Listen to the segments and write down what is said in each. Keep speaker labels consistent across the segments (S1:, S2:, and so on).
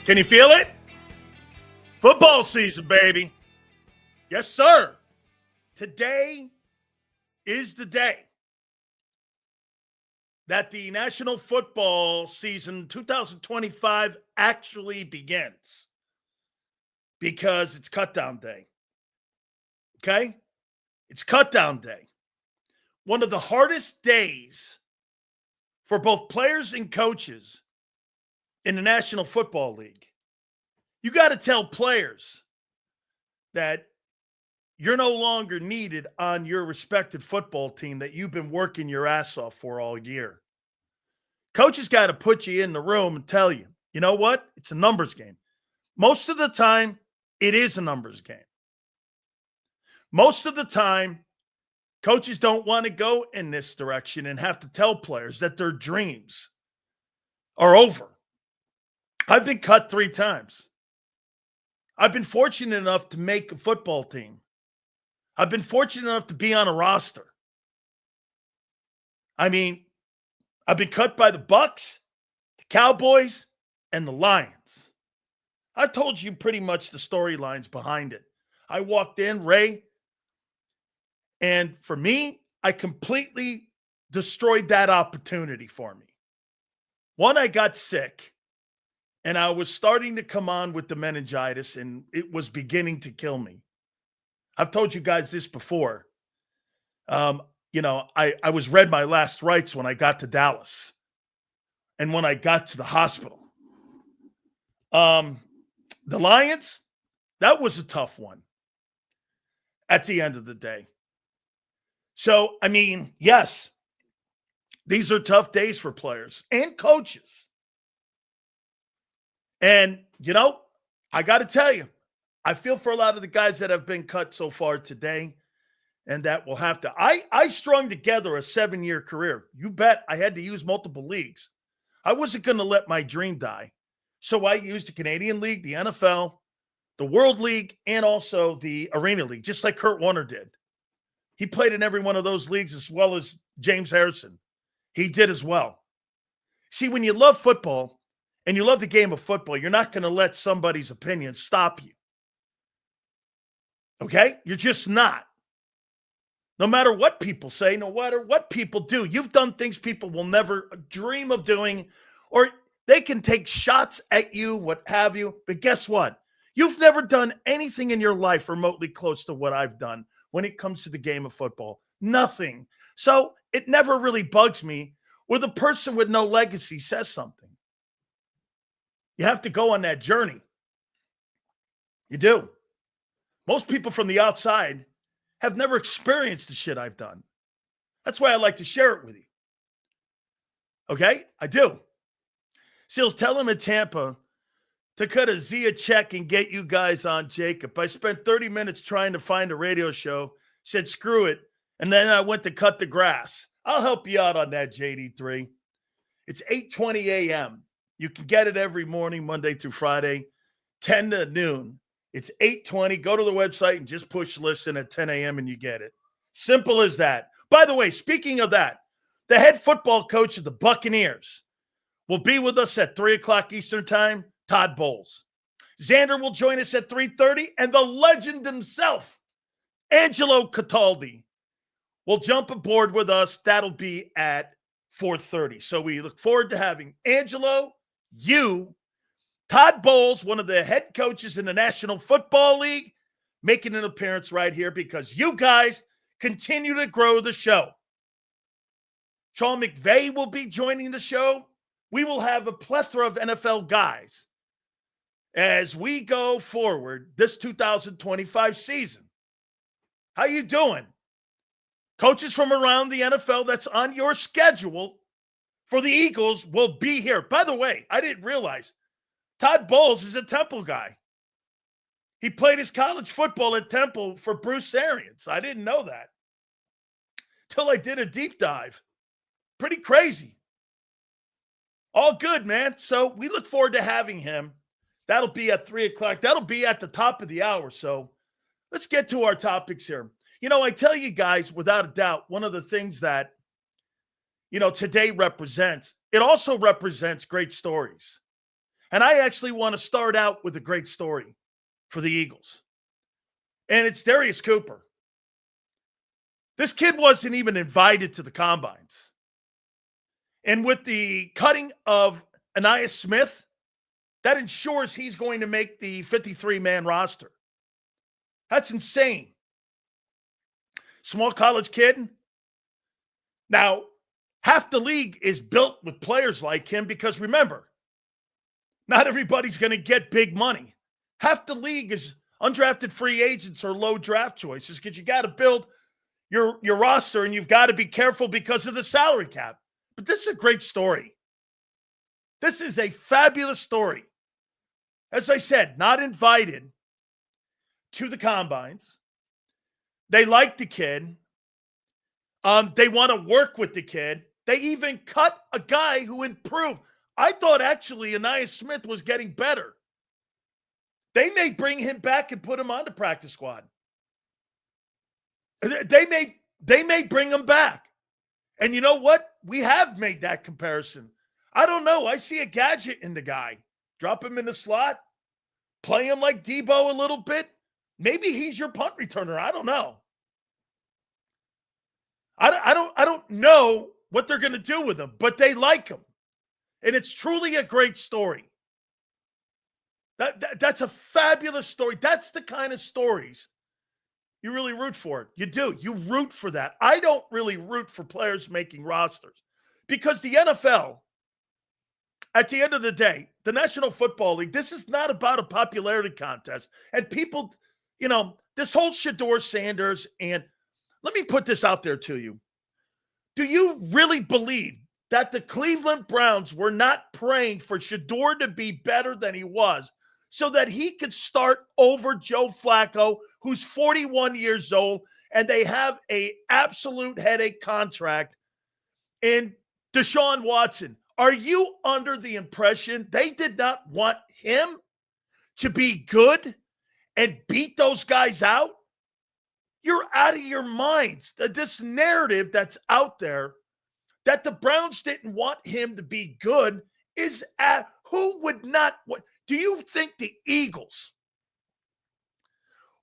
S1: Can you feel it? Football season, baby. Yes, sir. Today is the day that the National Football Season 2025 actually begins because it's cutdown day. Okay? It's cutdown day. One of the hardest days for both players and coaches in the National Football League. You got to tell players that you're no longer needed on your respected football team that you've been working your ass off for all year. Coaches got to put you in the room and tell you, you know what? It's a numbers game. Most of the time, it is a numbers game. Most of the time, coaches don't want to go in this direction and have to tell players that their dreams are over. I've been cut 3 times. I've been fortunate enough to make a football team. I've been fortunate enough to be on a roster. I mean, I've been cut by the Bucks, the Cowboys, and the Lions. I've told you pretty much the storylines behind it. I walked in, Ray, and for me, I completely destroyed that opportunity for me. One, I got sick, and I was starting to come on with the meningitis, and it was beginning to kill me. I've told you guys this before. I was read my last rites when I got to Dallas and when I got to the hospital. The Lions, that was a tough one at the end of the day. So, I mean, yes, these are tough days for players and coaches. And, I got to tell you, I feel for a lot of the guys that have been cut so far today and that will have to. I strung together a 7-year career. You bet I had to use multiple leagues. I wasn't going to let my dream die. So I used the Canadian League, the NFL, the World League, and also the Arena League, just like Kurt Warner did. He played in every one of those leagues as well as James Harrison. He did as well. See, when you love football and you love the game of football, you're not going to let somebody's opinion stop you. Okay? You're just not. No matter what people say, no matter what people do, you've done things people will never dream of doing, or they can take shots at you, what have you. But guess what? You've never done anything in your life remotely close to what I've done when it comes to the game of football. Nothing. So it never really bugs me where the person with no legacy says something. You have to go on that journey. You do. Most people from the outside have never experienced the shit I've done. That's why I like to share it with you. Okay? I do. Seals, tell him in Tampa to cut a Zia check and get you guys on JAKIB. I spent 30 minutes trying to find a radio show, said screw it, and then I went to cut the grass. I'll help you out on that, JD3. It's 8:20 a.m. You can get it every morning, Monday through Friday, 10 to noon. It's 8:20. Go to the website and just push listen at 10 a.m. and you get it. Simple as that. By the way, speaking of that, the head football coach of the Buccaneers will be with us at 3 o'clock Eastern time, Todd Bowles. Xander will join us at 3:30, and the legend himself, Angelo Cataldi, will jump aboard with us. That'll be at 4:30. So we look forward to having Angelo, you, Todd Bowles, one of the head coaches in the National Football League, making an appearance right here because you guys continue to grow the show. Sean McVay will be joining the show. We will have a plethora of NFL guys as we go forward this 2025 season. How you doing? Coaches from around the NFL that's on your schedule for the Eagles will be here. By the way, I didn't realize Todd Bowles is a Temple guy. He played his college football at Temple for Bruce Arians. I didn't know that till I did a deep dive. Pretty crazy. All good, man. So we look forward to having him. That'll be at 3 o'clock. That'll be at the top of the hour. So let's get to our topics here. I tell you guys, without a doubt, one of the things that, today represents, it also represents great stories. And I actually want to start out with a great story for the Eagles. And it's Darius Cooper. This kid wasn't even invited to the combines. And with the cutting of Ainias Smith, that ensures he's going to make the 53-man roster. That's insane. Small college kid. Now, half the league is built with players like him because remember, not everybody's going to get big money. Half the league is undrafted free agents or low draft choices because you got to build your roster and you've got to be careful because of the salary cap. But this is a great story. This is a fabulous story. As I said, not invited to the combines. They like the kid. They want to work with the kid. They even cut a guy who improved. I thought actually Ainias Smith was getting better. They may bring him back and put him on the practice squad. They may bring him back. And you know what? We have made that comparison. I don't know. I see a gadget in the guy. Drop him in the slot. Play him like Debo a little bit. Maybe he's your punt returner. I don't know. I don't know what they're going to do with him, but they like him. And it's truly a great story. That's a fabulous story. That's the kind of stories you really root for. You do. You root for that. I don't really root for players making rosters because the NFL, at the end of the day, the National Football League, this is not about a popularity contest. And people, this whole Shedeur Sanders, and let me put this out there to you. Do you really believe that the Cleveland Browns were not praying for Shedeur to be better than he was so that he could start over Joe Flacco, who's 41 years old, and they have an absolute headache contract in Deshaun Watson? Are you under the impression they did not want him to be good and beat those guys out? You're out of your minds. This narrative that's out there that the Browns didn't want him to be good is who would not? Do you think the Eagles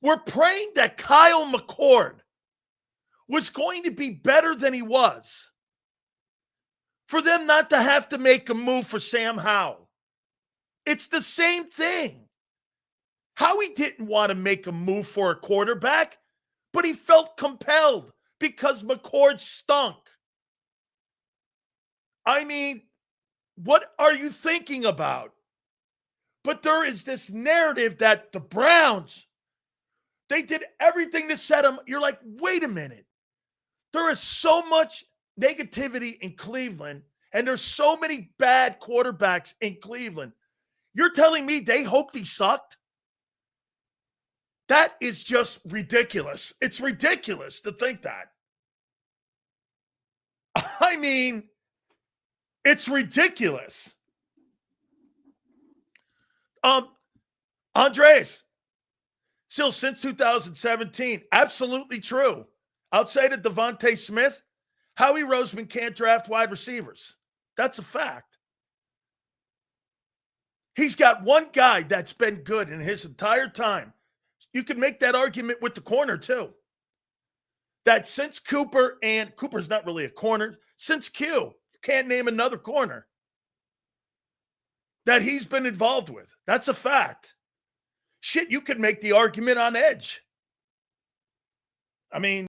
S1: were praying that Kyle McCord was going to be better than he was for them not to have to make a move for Sam Howell? It's the same thing. Howie didn't want to make a move for a quarterback, but he felt compelled because McCord stunk. I mean, what are you thinking about? But there is this narrative that the Browns, they did everything to set him. You're like, wait a minute. There is so much negativity in Cleveland, and there's so many bad quarterbacks in Cleveland. You're telling me they hoped he sucked? That is just ridiculous. It's ridiculous to think that. I mean, it's ridiculous. Andres, still since 2017, absolutely true. Outside of Devontae Smith, Howie Roseman can't draft wide receivers. That's a fact. He's got one guy that's been good in his entire time. You can make that argument with the corner, too. That since Cooper, and Cooper's not really a corner, since Q, you can't name another corner that he's been involved with. That's a fact. Shit, you could make the argument on edge. I mean,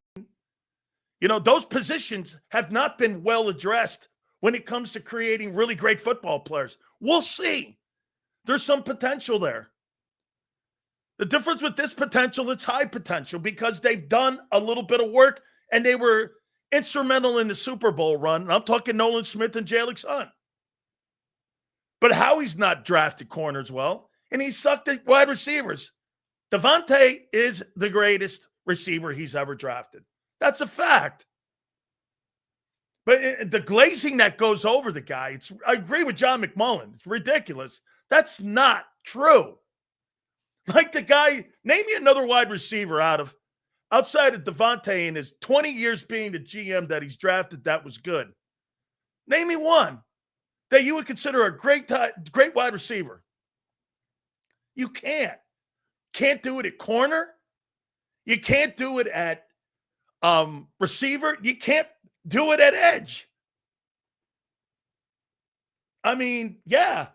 S1: those positions have not been well addressed when it comes to creating really great football players. We'll see. There's some potential there. The difference with this potential, it's high potential because they've done a little bit of work and they were instrumental in the Super Bowl run. And I'm talking Nolan Smith and Jalen Hunt. But Howie's not drafted corners well, and he sucked at wide receivers. Devontae is the greatest receiver he's ever drafted. That's a fact. But the glazing that goes over the guy, I agree with John McMullen. It's ridiculous. That's not true. Like the guy, name me another wide receiver outside of Devontae in his 20 years being the GM that he's drafted that was good. Name me one that you would consider a great wide receiver. You can't. Can't do it at corner. You can't do it at receiver. You can't do it at edge. I mean, yeah.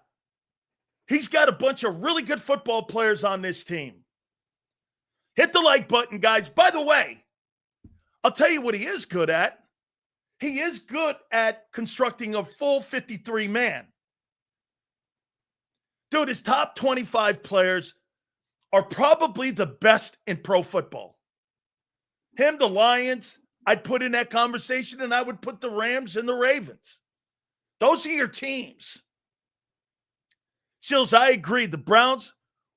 S1: He's got a bunch of really good football players on this team. Hit the like button, guys. By the way, I'll tell you what he is good at. He is good at constructing a full 53-man. Dude, his top 25 players are probably the best in pro football. Him, the Lions, I'd put in that conversation, and I would put the Rams and the Ravens. Those are your teams. Sills, I agree. The Browns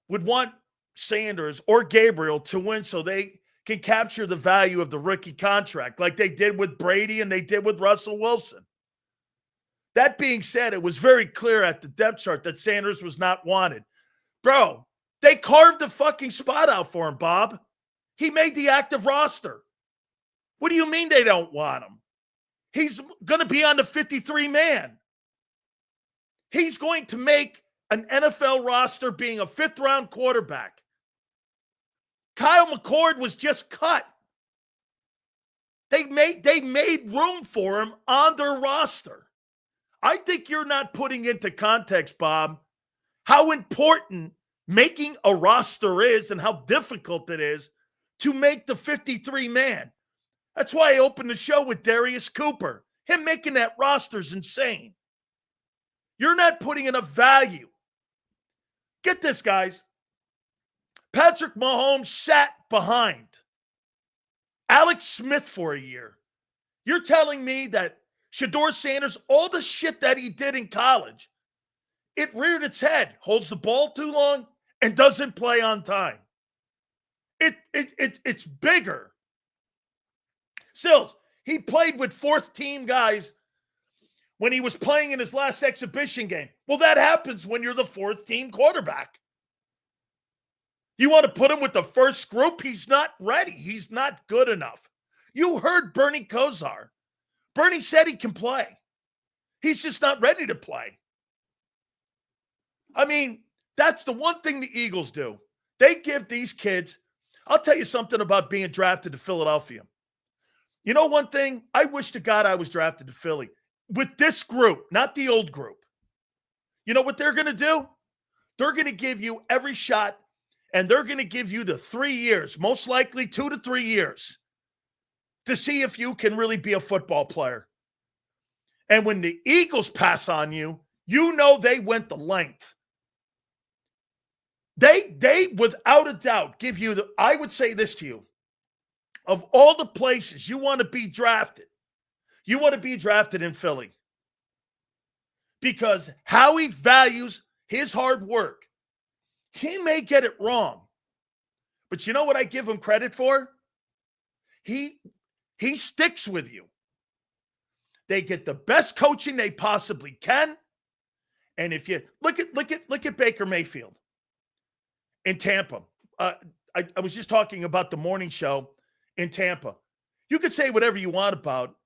S1: would want Sanders or Gabriel to win so they can capture the value of the rookie contract like they did with Brady and they did with Russell Wilson. That being said, it was very clear at the depth chart that Sanders was not wanted. Bro, they carved the fucking spot out for him, Bob. He made the active roster. What do you mean they don't want him? He's going to be on the 53-man. He's going to make an NFL roster being a fifth-round quarterback. Kyle McCord was just cut. They made room for him on their roster. I think you're not putting into context, Bob, how important making a roster is and how difficult it is to make the 53-man. That's why I opened the show with Darius Cooper. Him making that roster is insane. You're not putting enough value. Get this, guys. Patrick Mahomes sat behind Alex Smith for a year. You're telling me that Shedeur Sanders, all the shit that he did in college, it reared its head, holds the ball too long, and doesn't play on time. It's bigger. Sills, he played with fourth-team guys when he was playing in his last exhibition game. Well, that happens when you're the fourth-team quarterback. You want to put him with the first group? He's not ready. He's not good enough. You heard Bernie Kosar. Bernie said he can play. He's just not ready to play. I mean, that's the one thing the Eagles do. They give these kids, I'll tell you something about being drafted to Philadelphia. You know one thing? I wish to God I was drafted to Philly. With this group, not the old group. You know what they're going to do? They're going to give you every shot, and they're going to give you the 3 years, most likely 2 to 3 years, to see if you can really be a football player. And when the Eagles pass on you, you know they went the length. They without a doubt, give you the, I would say this to you, of all the places you want to be drafted, you want to be drafted in Philly. Because how he values his hard work, he may get it wrong. But you know what I give him credit for? He sticks with you. They get the best coaching they possibly can. And if you look at Baker Mayfield in Tampa. I was just talking about the morning show in Tampa. You could say whatever you want about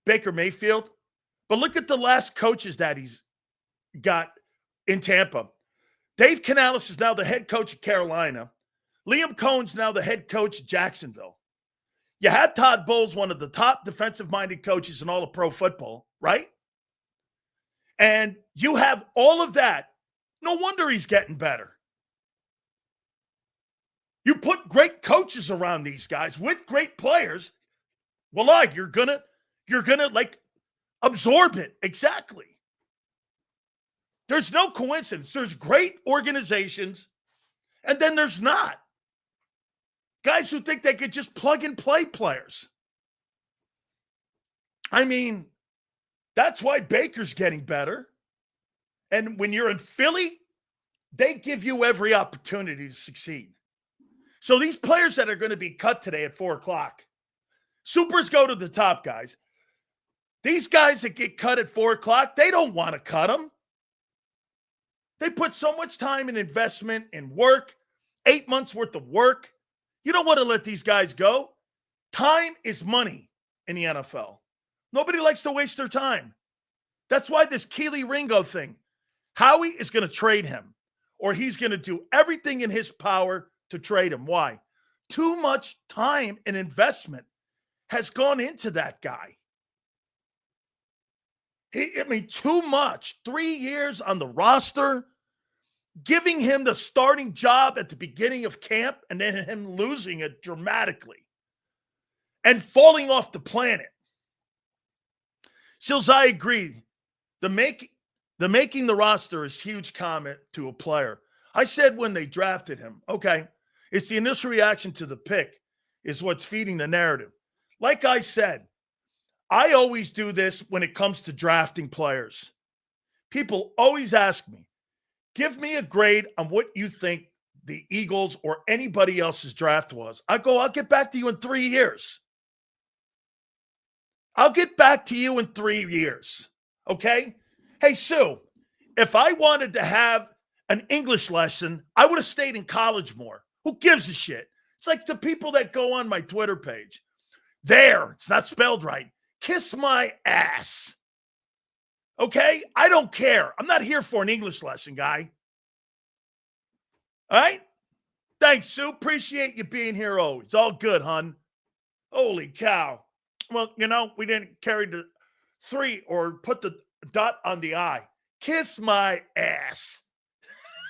S1: Baker Mayfield, but look at the last coaches that he's got in Tampa. Dave Canales is now the head coach of Carolina. Liam Cohen's now the head coach of Jacksonville. You had Todd Bowles, one of the top defensive-minded coaches in all of pro football, right? And you have all of that. No wonder he's getting better. You put great coaches around these guys with great players. Voila, you're gonna like absorb it. Exactly. There's no coincidence. There's great organizations, and then there's not. Guys who think they could just plug and play players. I mean, that's why Baker's getting better. And when you're in Philly, they give you every opportunity to succeed. So these players that are going to be cut today at 4 o'clock, supers go to the top, guys. These guys that get cut at 4 o'clock, they don't want to cut them. They put so much time and investment and work, 8 months worth of work. You don't want to let these guys go. Time is money in the NFL. Nobody likes to waste their time. That's why this Keely Ringo thing, Howie is going to trade him. or he's going to do everything in his power to trade him. Why? Too much time and investment has gone into that guy. Too much. 3 years on the roster, giving him the starting job at the beginning of camp, and then him losing it dramatically and falling off the planet. Sills, I agree. The making the roster is huge comment to a player. I said when they drafted him, okay, it's the initial reaction to the pick is what's feeding the narrative. Like I said, I always do this when it comes to drafting players. People always ask me, give me a grade on what you think the Eagles or anybody else's draft was. I go, I'll get back to you in 3 years. I'll get back to you in 3 years. Okay? Hey, Sue, if I wanted to have an English lesson, I would have stayed in college more. Who gives a shit? It's like the people that go on my Twitter page. There, it's not spelled right. Kiss my ass. Okay? I don't care. I'm not here for an English lesson, guy. All right? Thanks, Sue. Appreciate you being here. Oh, it's all good, hon. Holy cow. Well, we didn't carry the 3 or put the dot on the I. Kiss my ass.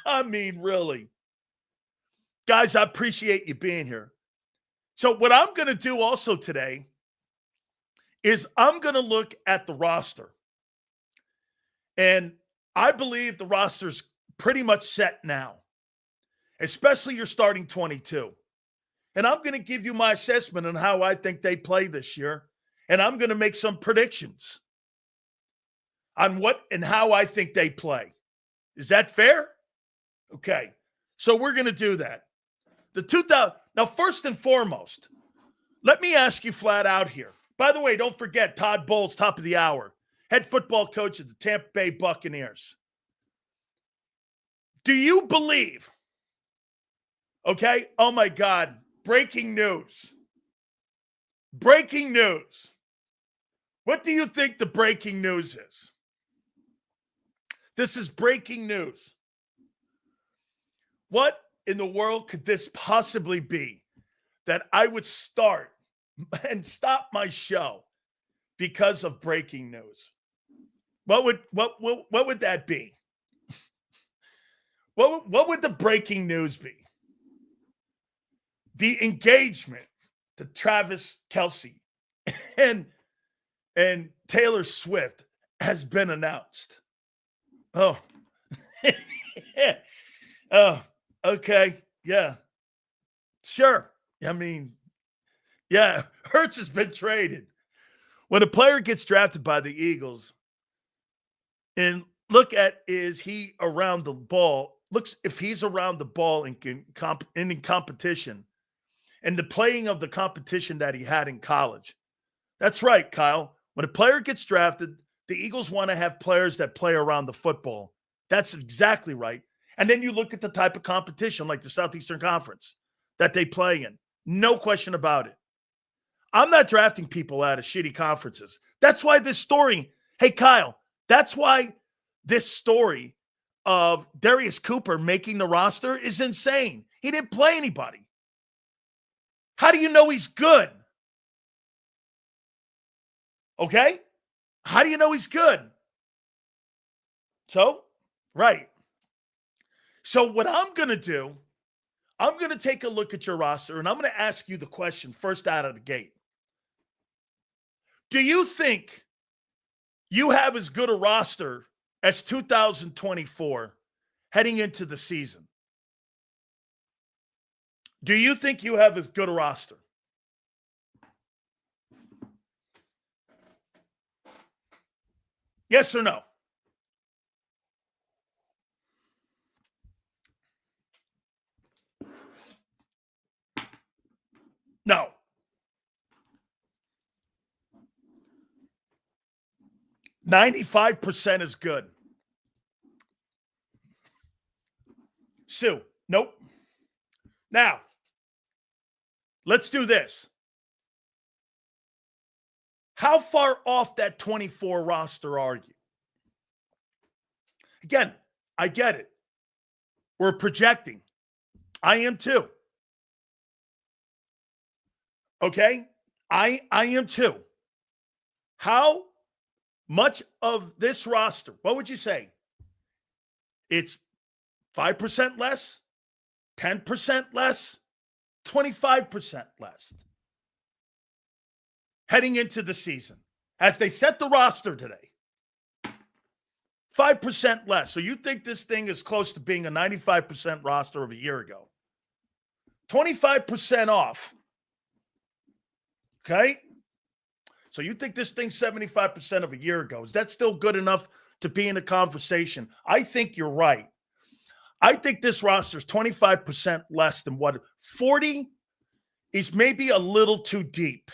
S1: I mean, really. Guys, I appreciate you being here. So what I'm going to do also today is I'm going to look at the roster. And I believe the roster's pretty much set now, especially your starting 22. And I'm going to give you my assessment on how I think they play this year. And I'm going to make some predictions on what and how I think they play. Is that fair? Okay. So we're going to do that. Now, first and foremost, let me ask you flat out here. By the way, don't forget Todd Bowles, top of the hour, head football coach of the Tampa Bay Buccaneers. Do you believe, okay, oh my God, breaking news. Breaking news. What do you think the breaking news is? This is breaking news. What in the world could this possibly be that I would start and stop my show because of breaking news? What would that be? What would the breaking news be? The engagement to Travis Kelce and Taylor Swift has been announced. Oh. Oh, okay. Yeah. Sure. I mean, yeah, Hurts has been traded. When a player gets drafted by the Eagles, and look at is he around the ball, looks if he's around the ball in competition and the playing of the competition that he had in college. That's right, Kyle. When a player gets drafted, the Eagles want to have players that play around the football. That's exactly right. And then you look at the type of competition like the Southeastern Conference that they play in. No question about it. I'm not drafting people out of shitty conferences. That's why this story, hey, Kyle, that's why this story of Darius Cooper making the roster is insane. He didn't play anybody. How do you know he's good? Okay? How do you know he's good? So, right. So what I'm going to do, I'm going to take a look at your roster, and I'm going to ask you the question first out of the gate. Do you think you have as good a roster as 2024 heading into the season? Do you think you have as good a roster? Yes or no? No. %95 is good. Sue, nope. Now, let's do this. How far off that 24 roster are you? Again, I get it. We're projecting. I am too. Okay? I am too. How much of this roster, what would you say? It's 5% less, 10% less, 25% less heading into the season as they set the roster today. 5% less. So you think this thing is close to being a 95% roster of a year ago. 25% off. Okay? So you think this thing's 75% of a year ago. Is that still good enough to be in a conversation? I think you're right. I think this roster is 25% less than what 40 is, maybe a little too deep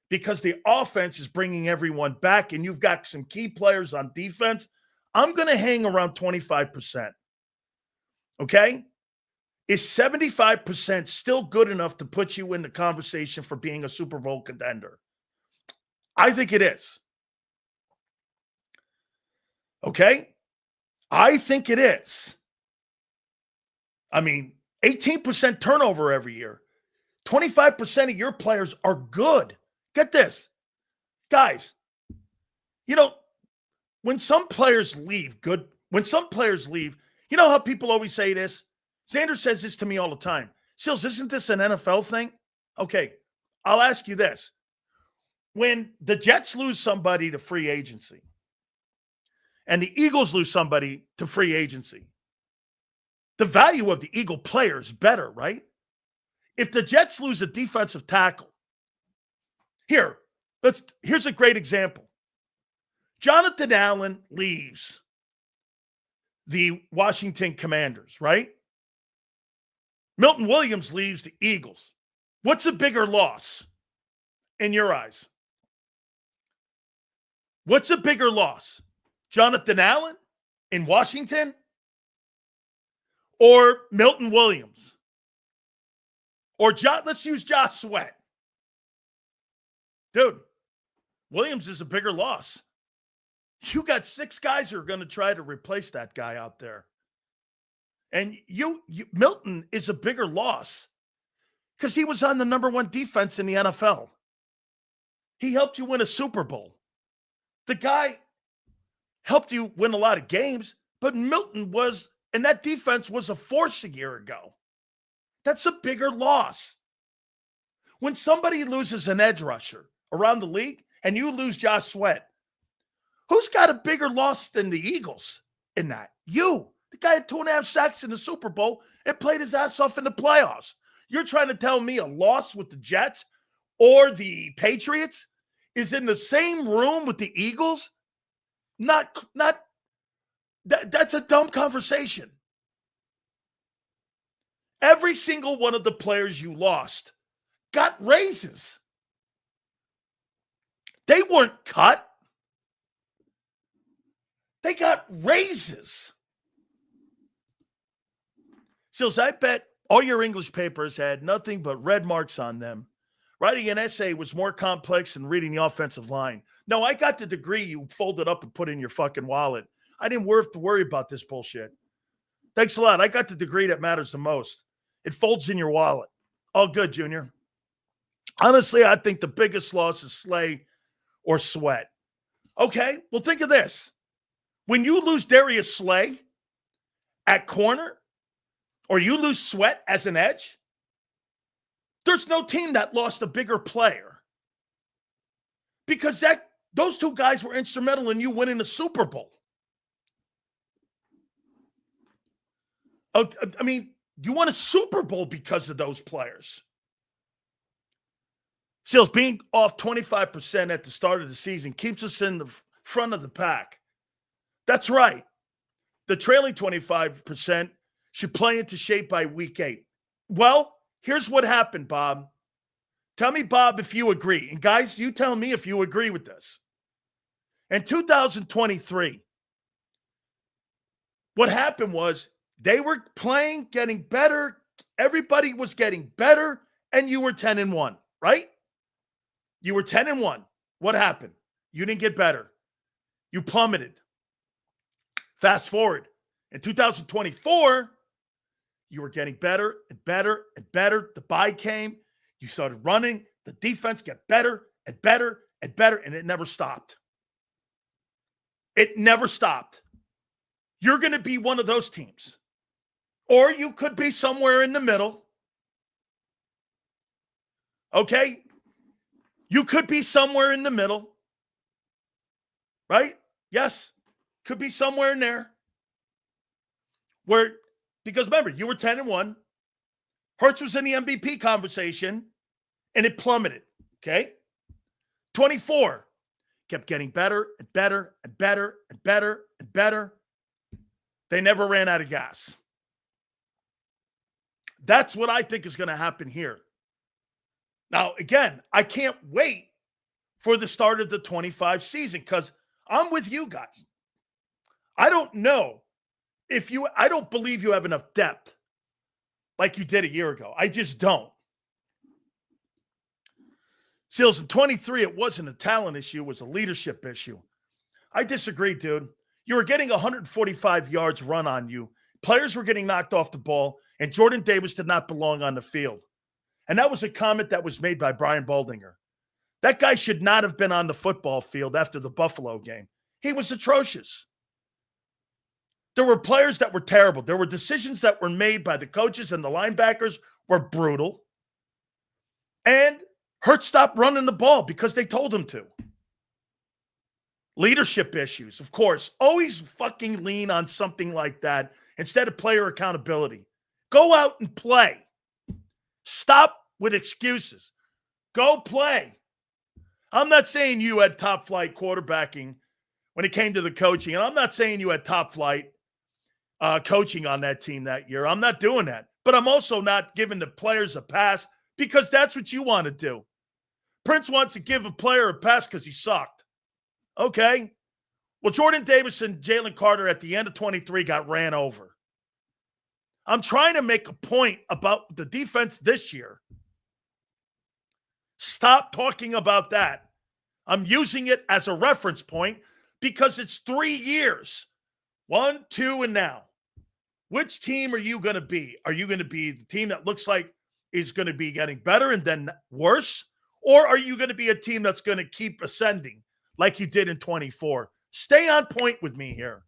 S1: because the offense is bringing everyone back and you've got some key players on defense. I'm going to hang around 25%. Okay? Is 75% still good enough to put you in the conversation for being a Super Bowl contender? I think it is. Okay? I think it is. I mean, 18% turnover every year. 25% of your players are good. Get this. Guys, you know, when some players leave, you know how people always say this? Xander says this to me all the time. Sills, isn't this an NFL thing? Okay, I'll ask you this. When the Jets lose somebody to free agency and the Eagles lose somebody to free agency, the value of the Eagle player is better, right? If the Jets lose a defensive tackle, here's a great example. Jonathan Allen leaves the Washington Commanders, right? Milton Williams leaves the Eagles. What's a bigger loss in your eyes? What's a bigger loss? Jonathan Allen in Washington or Milton Williams? Or let's use Josh Sweat. Dude, Williams is a bigger loss. You got 6 guys who are going to try to replace that guy out there. And Milton is a bigger loss because he was on the number 1 defense in the NFL. He helped you win a Super Bowl. The guy helped you win a lot of games, but Milton was, and that defense was a force a year ago. That's a bigger loss. When somebody loses an edge rusher around the league and you lose Josh Sweat, who's got a bigger loss than the Eagles in that? You. The guy had 2.5 sacks in the Super Bowl and played his ass off in the playoffs. You're trying to tell me a loss with the Jets or the Patriots is in the same room with the Eagles? That's a dumb conversation. Every single one of the players you lost got raises. They weren't cut. They got raises. Sills, I bet all your English papers had nothing but red marks on them. Writing an essay was more complex than reading the offensive line. No, I got the degree you folded up and put in your fucking wallet. I didn't have to worry about this bullshit. Thanks a lot. I got the degree that matters the most. It folds in your wallet. All good, Junior. Honestly, I think the biggest loss is Slay or Sweat. Okay, well, think of this. When you lose Darius Slay at corner, or you lose Sweat as an edge, there's no team that lost a bigger player. Because those 2 guys were instrumental in you winning the Super Bowl. I mean, you won a Super Bowl because of those players. Seals, being off 25% at the start of the season keeps us in the front of the pack. That's right. The trailing 25% should play into shape by week 8. Well, here's what happened, Bob. Tell me, Bob, if you agree. And guys, you tell me if you agree with this. In 2023, what happened was they were playing, getting better. Everybody was getting better, and you were 10-1, right? You were 10-1. What happened? You didn't get better. You plummeted. Fast forward. In 2024, You were getting better and better and better. The bye came. You started running. The defense got better and better and better, and it never stopped. It never stopped. You're going to be one of those teams. Or you could be somewhere in the middle. Okay? You could be somewhere in the middle. Right? Yes. Could be somewhere in there. Because remember, you were 10-1. Hurts was in the MVP conversation, and it plummeted. Okay? 24. Kept getting better and better and better and better and better. They never ran out of gas. That's what I think is going to happen here. Now, again, I can't wait for the start of the 25 season because I'm with you guys. I don't know I don't believe you have enough depth like you did a year ago. I just don't. Seals, in 23, it wasn't a talent issue. It was a leadership issue. I disagree, dude. You were getting 145 yards run on you. Players were getting knocked off the ball, and Jordan Davis did not belong on the field. And that was a comment that was made by Brian Baldinger. That guy should not have been on the football field after the Buffalo game. He was atrocious. There were players that were terrible. There were decisions that were made by the coaches, and the linebackers were brutal. And Hurts stopped running the ball because they told him to. Leadership issues, of course. Always fucking lean on something like that instead of player accountability. Go out and play. Stop with excuses. Go play. I'm not saying you had top flight quarterbacking when it came to the coaching, and I'm not saying you had top flight coaching on that team that year. I'm not doing that. But I'm also not giving the players a pass because that's what you want to do. Prince wants to give a player a pass because he sucked. Okay. Well, Jordan Davis and Jalen Carter at the end of 23 got ran over. I'm trying to make a point about the defense this year. Stop talking about that. I'm using it as a reference point because it's 3 years. 1, 2, and now. Which team are you going to be? Are you going to be the team that looks like is going to be getting better and then worse? Or are you going to be a team that's going to keep ascending like you did in 24? Stay on point with me here.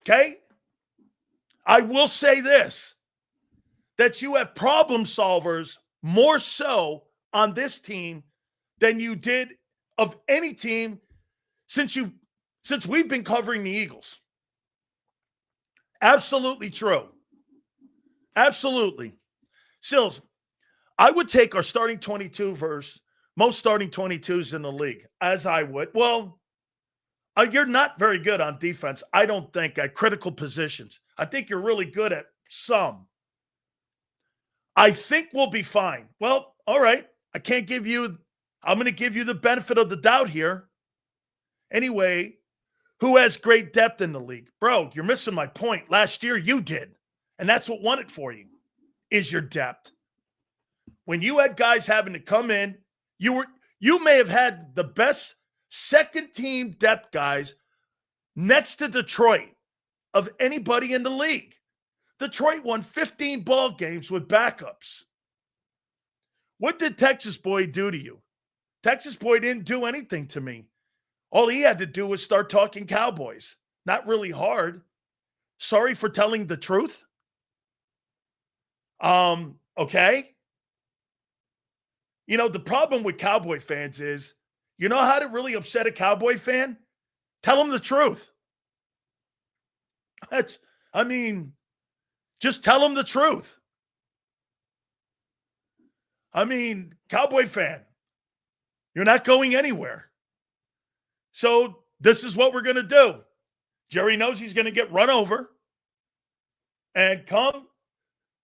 S1: Okay? I will say this, that you have problem solvers more so on this team than you did of any team since we've been covering the Eagles. Absolutely true. Absolutely. Sills, I would take our starting 22 versus most starting 22s in the league, as I would. Well, you're not very good on defense, I don't think, at critical positions. I think you're really good at some. I think we'll be fine. Well, all right. I'm going to give you the benefit of the doubt here. Anyway, who has great depth in the league? Bro, you're missing my point. Last year, you did. And that's what won it for you, is your depth. When you had guys having to come in, you may have had the best second-team depth guys next to Detroit of anybody in the league. Detroit won 15 ball games with backups. What did Texas Boy do to you? Texas Boy didn't do anything to me. All he had to do was start talking Cowboys. Not really hard. Sorry for telling the truth. Okay. You know, the problem with Cowboy fans is, you know how to really upset a Cowboy fan? Tell them the truth. Just tell them the truth. Cowboy fan, you're not going anywhere. So this is what we're going to do. Jerry knows he's going to get run over. And come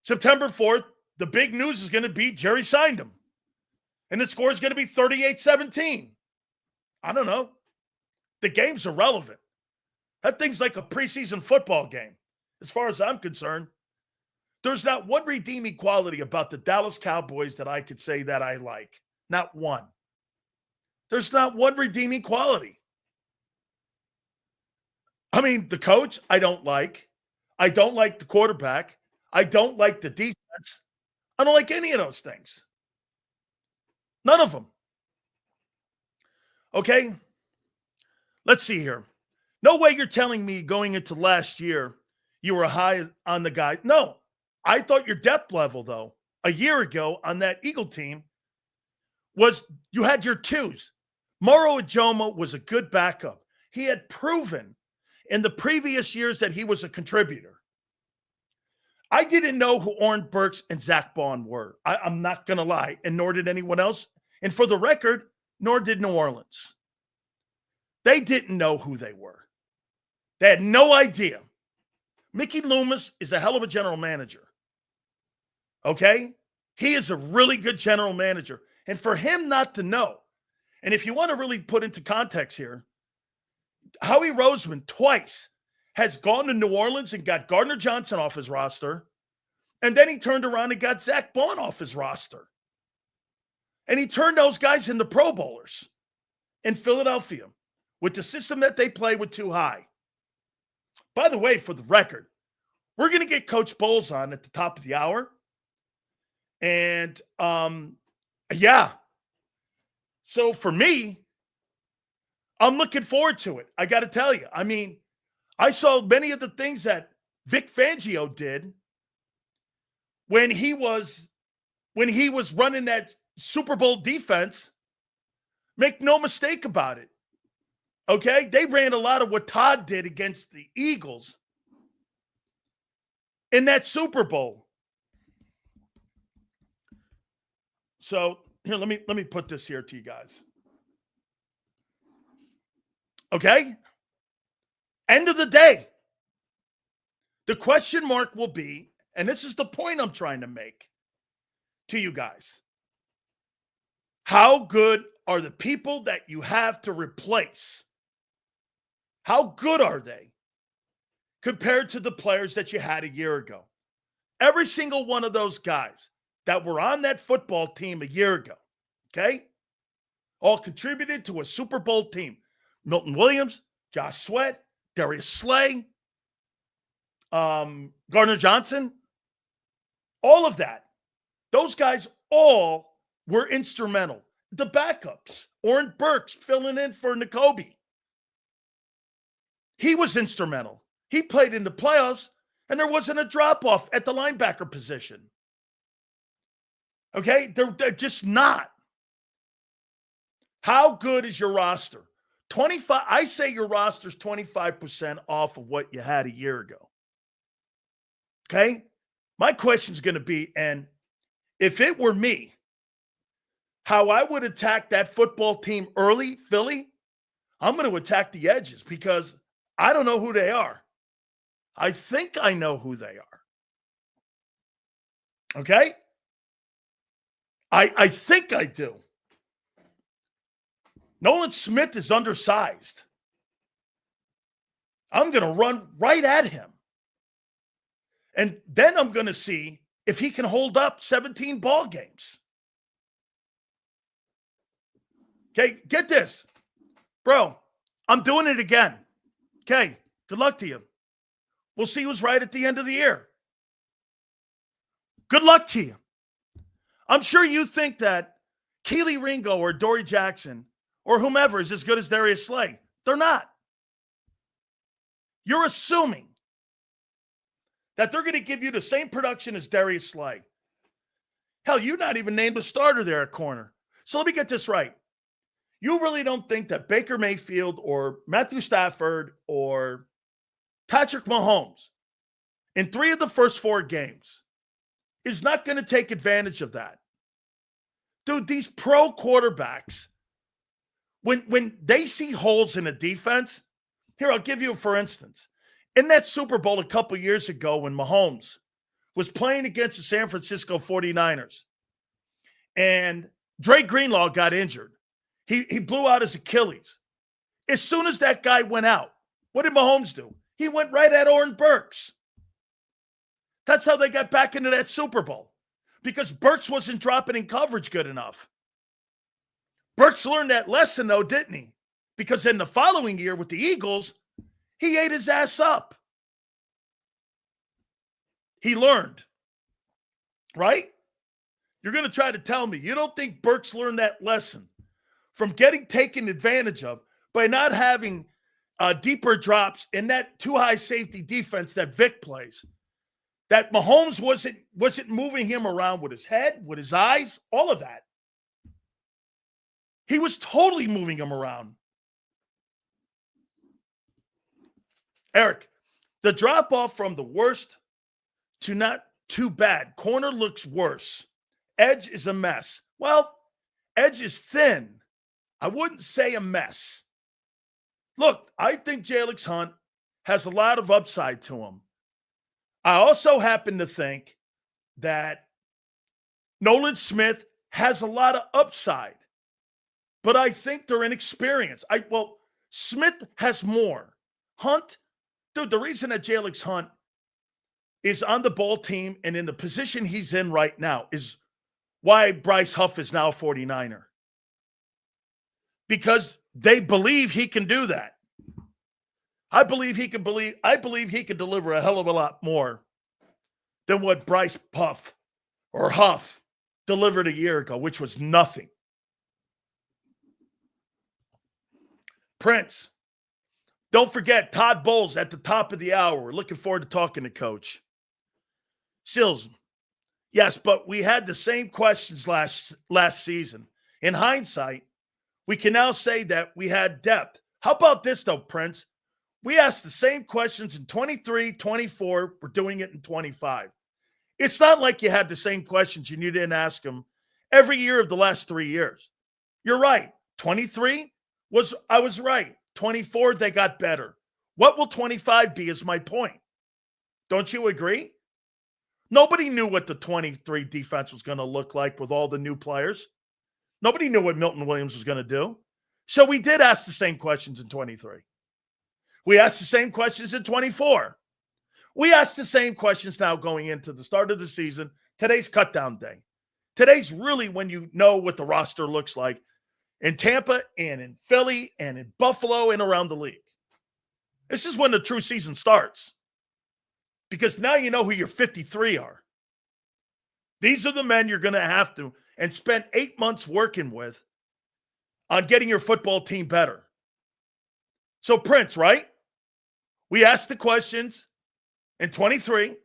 S1: September 4th, the big news is going to be Jerry signed him. And the score is going to be 38-17. I don't know. The game's irrelevant. That thing's like a preseason football game, as far as I'm concerned. There's not one redeeming quality about the Dallas Cowboys that I could say that I like. Not one. There's not one redeeming quality. The coach, I don't like. I don't like the quarterback. I don't like the defense. I don't like any of those things. None of them. Okay? Let's see here. No way you're telling me going into last year you were high on the guy. No. I thought your depth level, though, a year ago on that Eagle team was you had your twos. Moro Ijoma was a good backup. He had proven in the previous years that he was a contributor. I didn't know who Oren Burks and Zach Bond were. I'm not going to lie, and nor did anyone else. And for the record, nor did New Orleans. They didn't know who they were. They had no idea. Mickey Loomis is a hell of a general manager. Okay? He is a really good general manager. And for him not to know, and if you want to really put into context here, Howie Roseman twice has gone to New Orleans and got Gardner Johnson off his roster, and then he turned around and got Zach Bond off his roster. And he turned those guys into Pro Bowlers in Philadelphia with the system that they play with too high. By the way, for the record, we're going to get Coach Bowles on at the top of the hour. And, yeah. So for me, I'm looking forward to it. I got to tell you. I mean, I saw many of the things that Vic Fangio did when he was running that Super Bowl defense. Make no mistake about it. Okay? They ran a lot of what Todd did against the Eagles in that Super Bowl. So here, let me put this here to you guys. Okay? End of the day, the question mark will be, and this is the point I'm trying to make to you guys. How good are the people that you have to replace? How good are they compared to the players that you had a year ago? Every single one of those guys that were on that football team a year ago, okay, all contributed to a Super Bowl team. Milton Williams, Josh Sweat, Darius Slay, Gardner Johnson, all of that. Those guys all were instrumental. The backups, Oren Burks filling in for N'Kobe. He was instrumental. He played in the playoffs, and there wasn't a drop-off at the linebacker position. Okay? They're just not. How good is your roster? 25. I say your roster's 25% off of what you had a year ago. Okay? My question's going to be, and if it were me, how I would attack that football team early, Philly, I'm going to attack the edges because I don't know who they are. I think I know who they are. Okay? I think I do. Nolan Smith is undersized. I'm going to run right at him. And then I'm going to see if he can hold up 17 ball games. Okay, get this. Bro, I'm doing it again. Okay, good luck to you. We'll see who's right at the end of the year. Good luck to you. I'm sure you think that Keely Ringo or Dory Jackson or whomever is as good as Darius Slay. They're not. You're assuming that they're going to give you the same production as Darius Slay. Hell, you're not even named a starter there at corner. So let me get this right. You really don't think that Baker Mayfield or Matthew Stafford or Patrick Mahomes in 3 of the first 4 games is not going to take advantage of that? Dude, these pro quarterbacks, when they see holes in a defense, here, I'll give you, for instance, in that Super Bowl a couple years ago when Mahomes was playing against the San Francisco 49ers and Dre Greenlaw got injured. He blew out his Achilles. As soon as that guy went out, what did Mahomes do? He went right at Oren Burks. That's how they got back into that Super Bowl, because Burks wasn't dropping in coverage good enough. Burks learned that lesson, though, didn't he? Because in the following year with the Eagles, he ate his ass up. He learned, right? You're going to try to tell me you don't think Burks learned that lesson from getting taken advantage of by not having deeper drops in that too high safety defense that Vic plays. That Mahomes wasn't moving him around with his head, with his eyes, all of that. He was totally moving him around. Eric, the drop off from the worst to not too bad. Corner looks worse. Edge is a mess. Well, edge is thin. I wouldn't say a mess. Look, I think Jalix Hunt has a lot of upside to him. I also happen to think that Nolan Smith has a lot of upside, but I think they're inexperienced. Smith has more. Hunt, dude, the reason that Jalix Hunt is on the ball team and in the position he's in right now is why Bryce Huff is now a 49er. Because they believe he can do that. I believe he can deliver a hell of a lot more than what Bryce Huff delivered a year ago, which was nothing. Prince, don't forget Todd Bowles at the top of the hour. We're looking forward to talking to Coach. Sills, yes, but we had the same questions last season. In hindsight, we can now say that we had depth. How about this, though, Prince? We asked the same questions in 23, 24. We're doing it in 25. It's not like you had the same questions and you didn't ask them every year of the last 3 years. You're right. 23 I was right. 24, they got better. What will 25 be is my point. Don't you agree? Nobody knew what the 23 defense was going to look like with all the new players. Nobody knew what Milton Williams was going to do. So we did ask the same questions in 23. We asked the same questions in 24. We asked the same questions now going into the start of the season. Today's cutdown day. Today's really when you know what the roster looks like in Tampa and in Philly and in Buffalo and around the league. This is when the true season starts. Because now you know who your 53 are. These are the men you're going to have to and spend 8 months working with on getting your football team better. So Prince, right? We asked the questions in 23,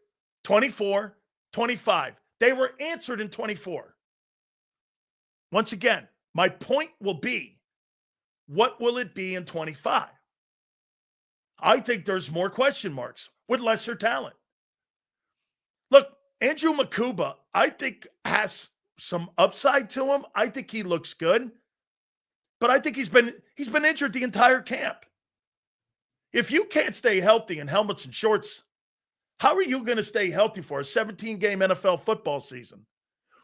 S1: 24, 25. They were answered in 24. Once again, my point will be, what will it be in 25? I think there's more question marks with lesser talent. Look, Andrew Makuba, I think, has some upside to him. I think he looks good. But I think he's been injured the entire camp. If you can't stay healthy in helmets and shorts, how are you going to stay healthy for a 17-game NFL football season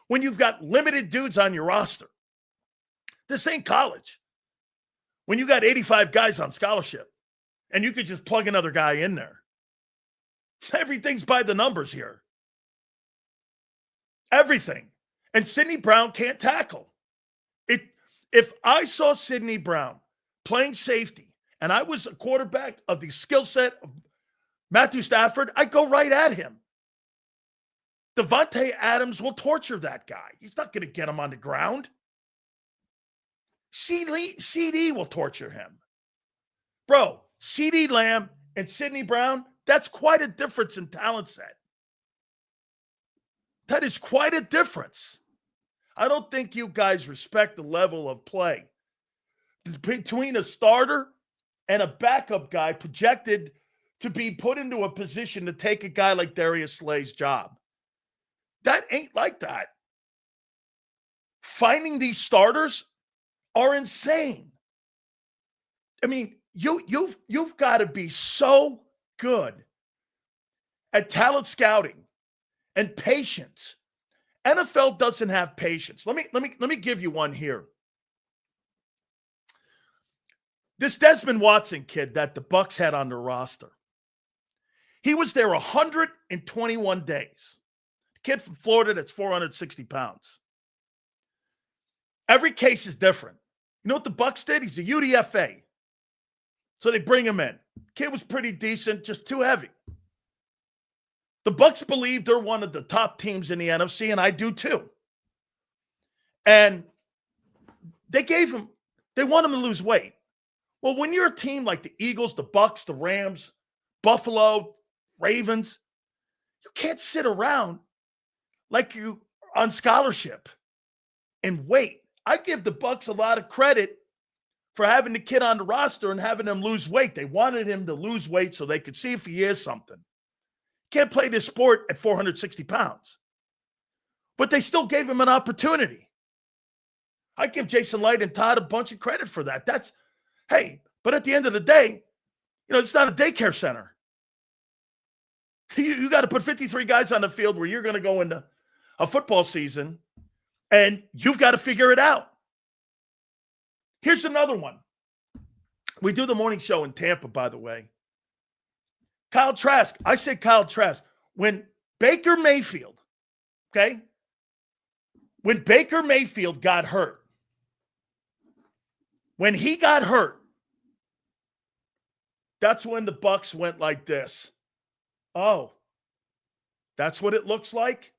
S1: when you've got limited dudes on your roster? This ain't college. When you got 85 guys on scholarship and you could just plug another guy in there. Everything's by the numbers here. Everything. And Sidney Brown can't tackle. If I saw Sidney Brown playing safety and I was a quarterback of the skill set of Matthew Stafford, I'd go right at him. Devontae Adams will torture that guy. He's not going to get him on the ground. CD will torture him. Bro, CD Lamb and Sidney Brown, that's quite a difference in talent set. That is quite a difference. I don't think you guys respect the level of play between a starter and a backup guy projected to be put into a position to take a guy like Darius Slay's job. That ain't like that. Finding these starters are insane. I mean, you've got to be so good at talent scouting and patience. NFL doesn't have patience. Let me give you one here. This Desmond Watson kid that the Bucs had on their roster. He was there 121 days. Kid from Florida that's 460 pounds. Every case is different. You know what the Bucs did? He's a UDFA. So they bring him in. Kid was pretty decent, just too heavy. The Bucs believe they're one of the top teams in the NFC, and I do too. And they want him to lose weight. Well, when you're a team like the Eagles, the Bucs, the Rams, Buffalo, Ravens, you can't sit around like you on scholarship and wait. I give the Bucs a lot of credit for having the kid on the roster and having him lose weight. They wanted him to lose weight so they could see if he is something. Can't play this sport at 460 pounds. But they still gave him an opportunity. I give Jason Light and Todd a bunch of credit for that. But at the end of the day, it's not a daycare center. You got to put 53 guys on the field where you're going to go into a football season, and you've got to figure it out. Here's another one. We do the morning show in Tampa, by the way. Kyle Trask. I said Kyle Trask. When Baker Mayfield got hurt, when he got hurt, that's when the Bucs went like this. Oh, that's what it looks like?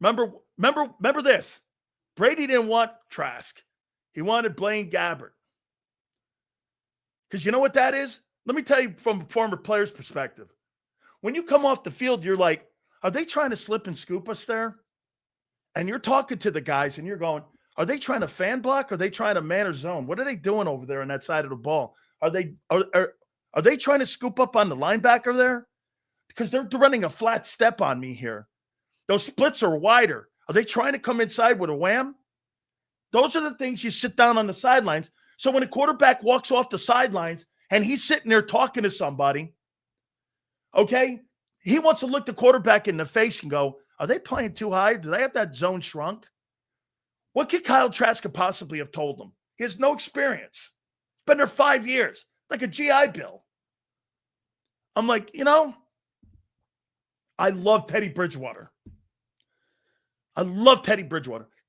S1: Remember this. Brady didn't want Trask. He wanted Blaine Gabbert. Because you know what that is? Let me tell you from a former player's perspective. When you come off the field, you're like, are they trying to slip and scoop us there? And you're talking to the guys and you're going, are they trying to fan block? Or are they trying to man or zone? What are they doing over there on that side of the ball? Are they trying to scoop up on the linebacker there? Because they're running a flat step on me here. Those splits are wider. Are they trying to come inside with a wham? Those are the things you sit down on the sidelines. So when a quarterback walks off the sidelines and he's sitting there talking to somebody, okay, he wants to look the quarterback in the face and go, are they playing too high? Do they have that zone shrunk? What could Kyle Trask possibly have told them? He has no experience. He's been there 5 years, like a GI Bill. I'm like, I love Teddy Bridgewater.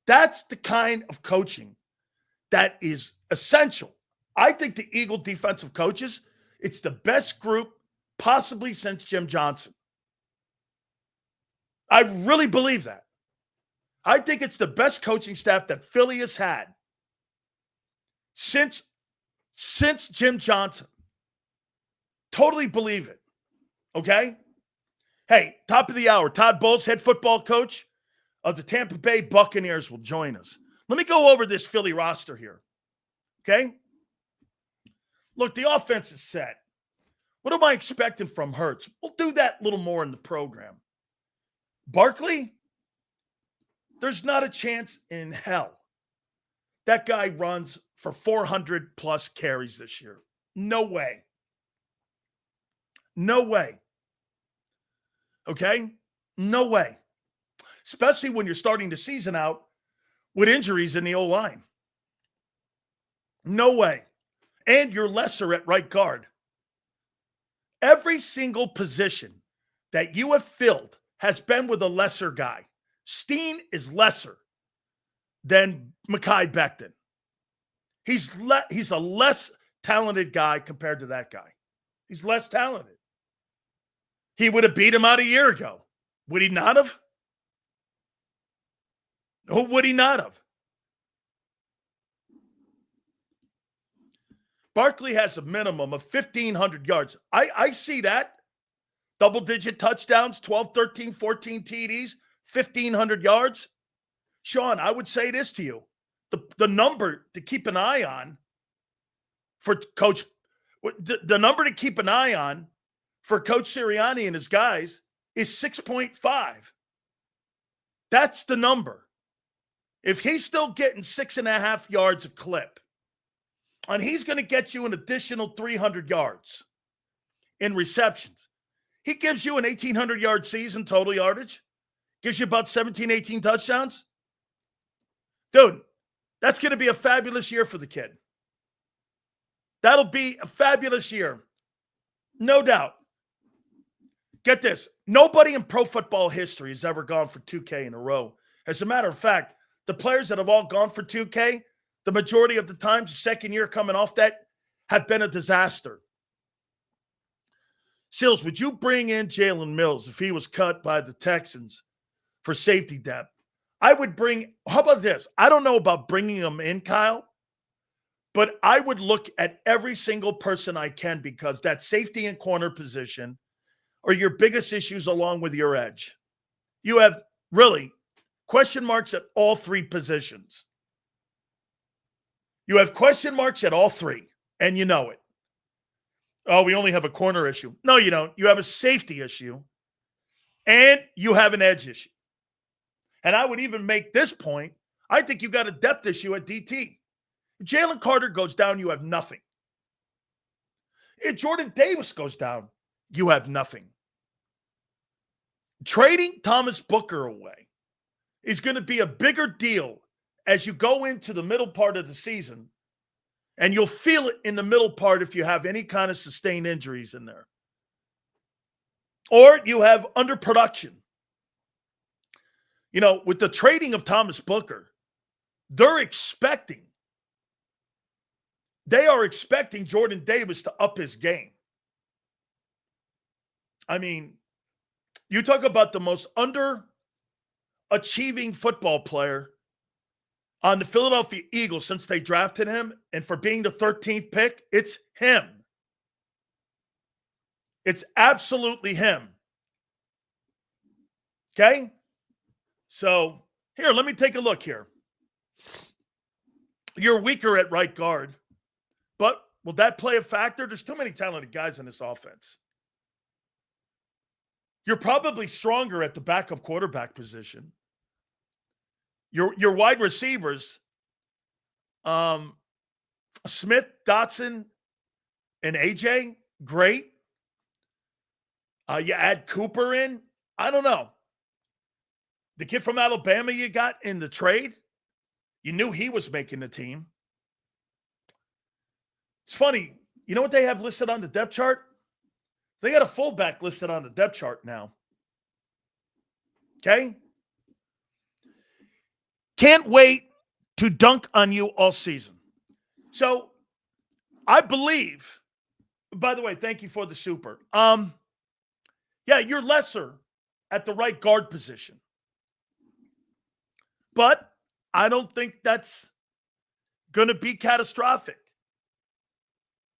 S1: That's the kind of coaching that is essential. I think the Eagle defensive coaches, it's the best group possibly since Jim Johnson. I really believe that. I think it's the best coaching staff that Philly has had since Jim Johnson. Totally believe it. Okay? Hey, top of the hour, Todd Bowles, head football coach of the Tampa Bay Buccaneers, will join us. Let me go over this Philly roster here. Okay? Look, the offense is set. What am I expecting from Hurts? We'll do that a little more in the program. Barkley, there's not a chance in hell that guy runs for 400 plus carries this year. No way. No way. Okay? No way. Especially when you're starting the season out with injuries in the O-line. No way. And you're lesser at right guard. Every single position that you have filled has been with a lesser guy. Steen is lesser than Mekhi Becton. He's a less talented guy compared to that guy. He's less talented. He would have beat him out a year ago. Would he not have? Who would he not have? Barkley has a minimum of 1,500 yards. I see that. Double-digit touchdowns, 12, 13, 14 TDs, 1,500 yards. Sean, I would say this to you. The number to keep an eye on for Coach Sirianni and his guys is 6.5. That's the number. If he's still getting 6.5 yards a clip, and he's going to get you an additional 300 yards in receptions, he gives you an 1,800-yard season total yardage, gives you about 17, 18 touchdowns. Dude, that's going to be a fabulous year for the kid. That'll be a fabulous year. No doubt. Get this. Nobody in pro football history has ever gone for 2K in a row. As a matter of fact, the players that have all gone for 2K, the majority of the times, the second year coming off that, have been a disaster. Sills, would you bring in Jalen Mills if he was cut by the Texans for safety depth? I would bring, how about this? I don't know about bringing him in, Kyle, but I would look at every single person I can because that safety and corner position are your biggest issues along with your edge. You have really question marks at all three positions. You have question marks at all three, and you know it. Oh, we only have a corner issue. No, you don't. You have a safety issue, and you have an edge issue. And I would even make this point. I think you got a depth issue at DT. If Jalen Carter goes down, you have nothing. If Jordan Davis goes down, you have nothing. Trading Thomas Booker away is going to be a bigger deal as you go into the middle part of the season, and you'll feel it in the middle part if you have any kind of sustained injuries in there. Or you have underproduction. You know, with the trading of Thomas Booker, they are expecting Jordan Davis to up his game. I mean, you talk about the most underachieving football player on the Philadelphia Eagles since they drafted him, and for being the 13th pick, it's him. It's absolutely him. Okay? So, here, let me take a look here. You're weaker at right guard, but will that play a factor? There's too many talented guys in this offense. You're probably stronger at the backup quarterback position. Your wide receivers, Smith, Dotson, and AJ, great. You add Cooper in. I don't know. The kid from Alabama you got in the trade, you knew he was making the team. It's funny. You know what they have listed on the depth chart? They got a fullback listed on the depth chart now. Okay? Can't wait to dunk on you all season. So, I believe, by the way, thank you for the super. Yeah, you're lesser at the right guard position. But I don't think that's going to be catastrophic.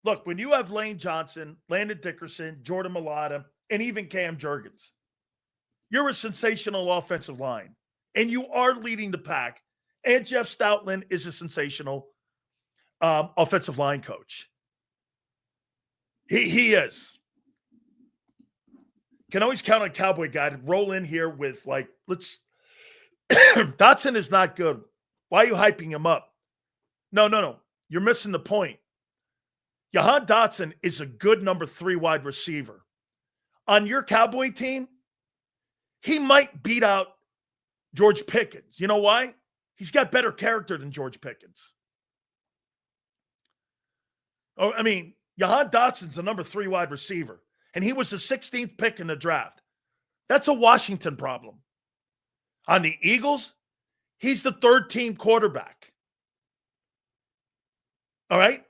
S1: Look, when you have Lane Johnson, Landon Dickerson, Jordan Mailata, and even Cam Jurgens, you're a sensational offensive line, and you are leading the pack. And Jeff Stoutland is a sensational offensive line coach. He is. Can always count on Cowboy guy to roll in here with, like, let's – Dotson is not good. Why are you hyping him up? No. You're missing the point. Jahan Dotson is a good number 3 wide receiver. On your Cowboy team, he might beat out George Pickens. You know why? He's got better character than George Pickens. Oh, I mean, Jahan Dotson's the number 3 wide receiver, and he was the 16th pick in the draft. That's a Washington problem. On the Eagles, he's the 3rd-team quarterback. All right?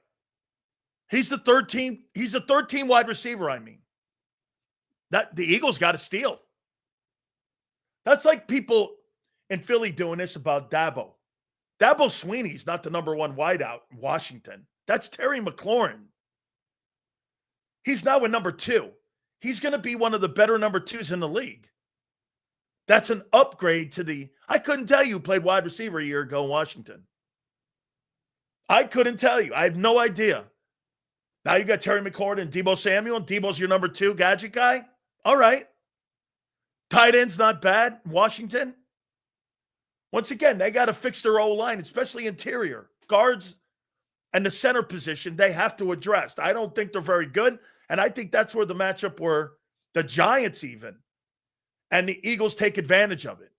S1: He's the 3rd-team. He's the 3rd-team wide receiver, I mean. That the Eagles got to steal. That's like people in Philly doing this about Dabo. Dabo Swinney's not the number 1 wideout in Washington. That's Terry McLaurin. He's now a number 2. He's going to be one of the better number 2s in the league. That's an upgrade to the – I couldn't tell you who played wide receiver a year ago in Washington. I couldn't tell you. I have no idea. Now you got Terry McLaurin and Deebo Samuel, and Deebo's your number 2 gadget guy? All right. Tight end's not bad in Washington. Once again, they got to fix their O-line, especially interior. Guards and the center position, they have to address. I don't think they're very good, and I think that's where the matchup were the Giants even. And the Eagles take advantage of it.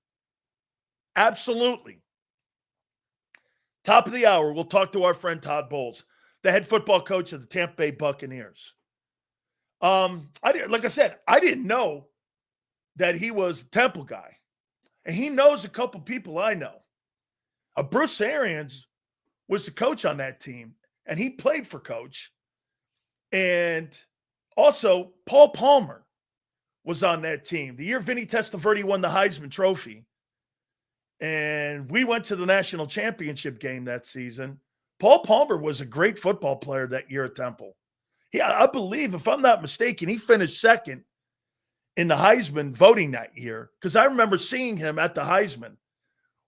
S1: Absolutely. Top of the hour, we'll talk to our friend Todd Bowles, the head football coach of the Tampa Bay Buccaneers. Like I said, I didn't know that he was a Temple guy. And he knows a couple people I know. Bruce Arians was the coach on that team, and he played for Coach. And Also, Paul Palmer was on that team. The year Vinny Testaverde won the Heisman Trophy, and we went to the national championship game that season. Paul Palmer was a great football player that year at Temple. I believe, if I'm not mistaken, he finished second in the Heisman voting that year, because I remember seeing him at the Heisman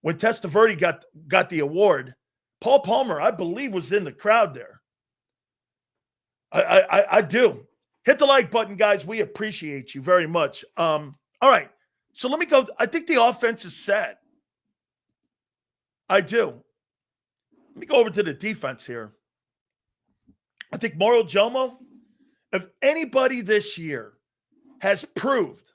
S1: when Testaverde got the award. Paul Palmer, I believe, was in the crowd there. I do. Hit the like button, guys. We appreciate you very much. All right. So let me go. I think the offense is set. I do. Let me go over to the defense here. I think Mauro Jomo, if anybody this year has proved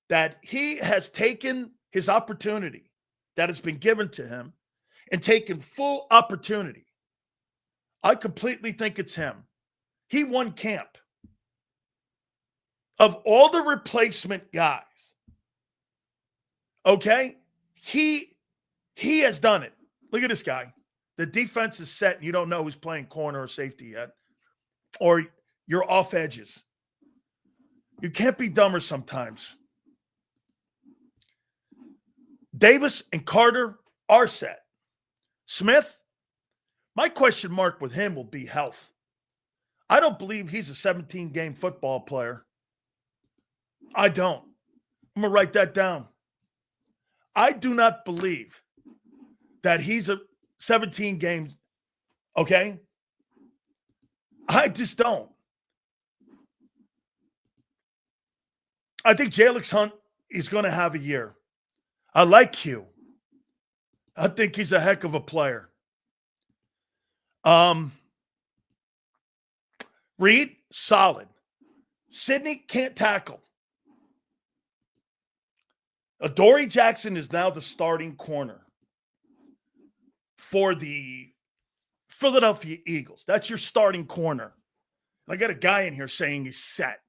S1: that he has taken his opportunity that has been given to him and taken full opportunity, I completely think it's him. He won camp. Of all the replacement guys, okay, he has done it. Look at this guy. The defense is set, and you don't know who's playing corner or safety yet, or you're off edges. You can't be dumber sometimes. Davis and Carter are set. Smith, my question mark with him will be health. I don't believe he's a 17-game football player. I don't. I'm going to write that down. I do not believe that he's a 17 games, okay? I just don't. I think Jalix Hunt is going to have a year. I like Q. I think he's a heck of a player. Reed, solid. Sidney can't tackle. Adoree Jackson is now the starting corner for the Philadelphia Eagles. That's your starting corner. I got a guy in here saying he's set.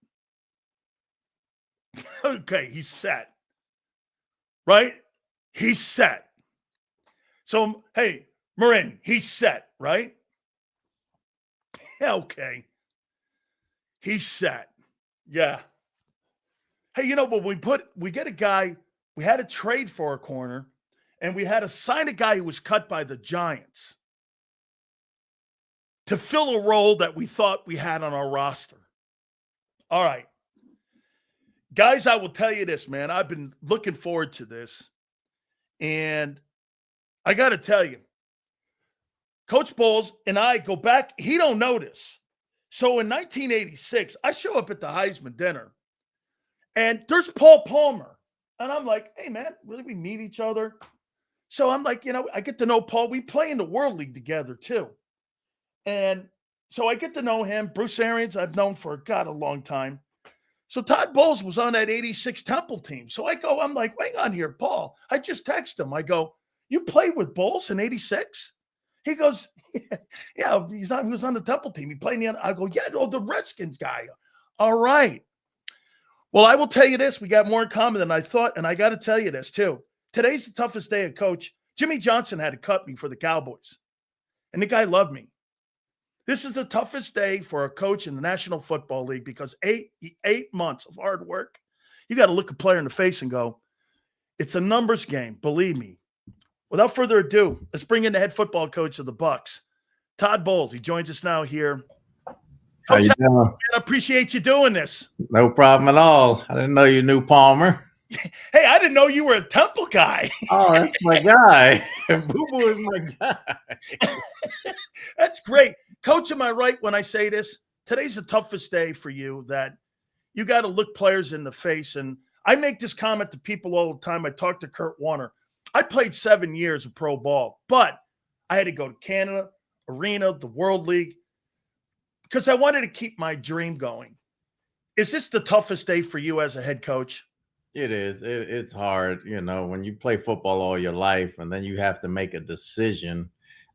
S1: Okay, he's set. Right? He's set. So, hey, Marin, he's set, right? Okay. He's set. Yeah. Hey, you know, but we get a guy, we had a trade for a corner, and we had to sign a guy who was cut by the Giants to fill a role that we thought we had on our roster. All right. Guys, I will tell you this, man. I've been looking forward to this. And I got to tell you, Coach Bowles and I go back. He don't know this. So in 1986, I show up at the Heisman dinner, and there's Paul Palmer. And I'm like, hey, man, really, we meet each other? So I'm like, you know, I get to know Paul. We play in the World League together, too. And so I get to know him. Bruce Arians, I've known for, God, a long time. So Todd Bowles was on that 86 Temple team. So I'm like, hang on here, Paul. I just text him. I go, you played with Bowles in 86? He goes, yeah, he was on the Temple team. He played in the, I go, yeah, the Redskins guy. All right. Well, I will tell you this. We got more in common than I thought, and I got to tell you this, too. Today's the toughest day of coach. Jimmy Johnson had to cut me for the Cowboys, and the guy loved me. This is the toughest day for a coach in the National Football League because 8 months of hard work, you got to look a player in the face and go, it's a numbers game, believe me. Without further ado, let's bring in the head football coach of the Bucs, Todd Bowles. He joins us now here.
S2: How you doing?
S1: I appreciate you doing this.
S2: No problem at all. I didn't know you knew Palmer.
S1: Hey, I didn't know you were a Temple guy.
S2: Oh, that's my guy. Boo-Boo is my guy.
S1: That's great. Coach, am I right when I say this? Today's the toughest day for you, that you got to look players in the face. And I make this comment to people all the time. I talk to Kurt Warner. I played 7 years of pro ball, but I had to go to Canada, Arena, the World League, because I wanted to keep my dream going. Is this the toughest day for you as a head coach?
S2: It is. It's hard, you know, when you play football all your life and then you have to make a decision.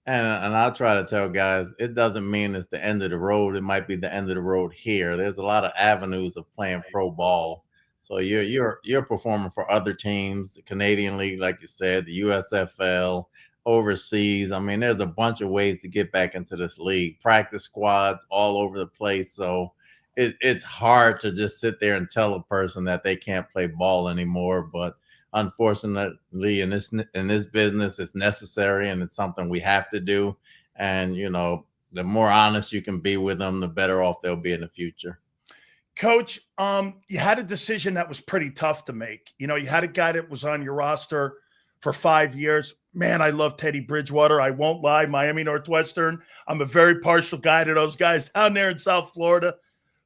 S2: And I'll try to tell guys, it doesn't mean it's the end of the road. It might be the end of the road here. There's a lot of avenues of playing pro ball. So you're performing for other teams, the Canadian League, like you said, the USFL, overseas. I mean, there's a bunch of ways to get back into this league. Practice squads all over the place. So it's hard to just sit there and tell a person that they can't play ball anymore. But unfortunately, in this business, it's necessary and it's something we have to do. And the more honest you can be with them, the better off they'll be in the future.
S1: Coach, you had a decision that was pretty tough to make. You had a guy that was on your roster for 5 years. Man, I love Teddy Bridgewater. I won't lie. Miami Northwestern. I'm a very partial guy to those guys down there in South Florida.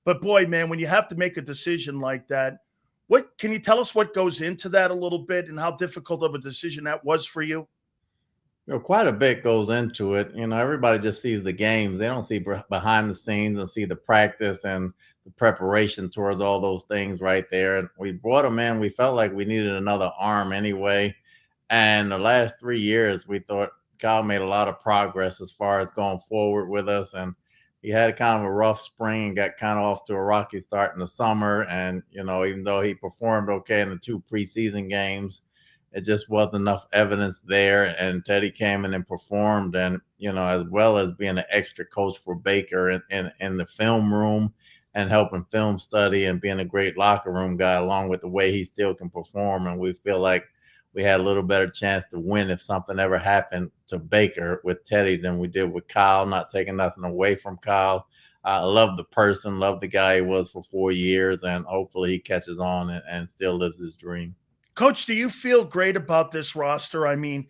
S1: But boy, man, when you have to make a decision like that, what can you tell us what goes into that a little bit and how difficult of a decision that was for you?
S2: Quite a bit goes into it. Everybody just sees the games. They don't see behind the scenes and see the practice and the preparation towards all those things right there. And we brought him in. We felt like we needed another arm anyway. And the last 3 years, we thought Kyle made a lot of progress as far as going forward with us. And he had kind of a rough spring and got kind of off to a rocky start in the summer. And, even though he performed okay in the 2 preseason games, it just wasn't enough evidence there. And Teddy came in and performed. And, as well as being an extra coach for Baker in the film room and helping film study and being a great locker room guy, along with the way he still can perform. And we feel like we had a little better chance to win if something ever happened to Baker with Teddy than we did with Kyle. Not taking nothing away from Kyle. I love the person, love the guy he was for 4 years, and hopefully he catches on and still lives his dream.
S1: Coach, do you feel great about this roster? I mean,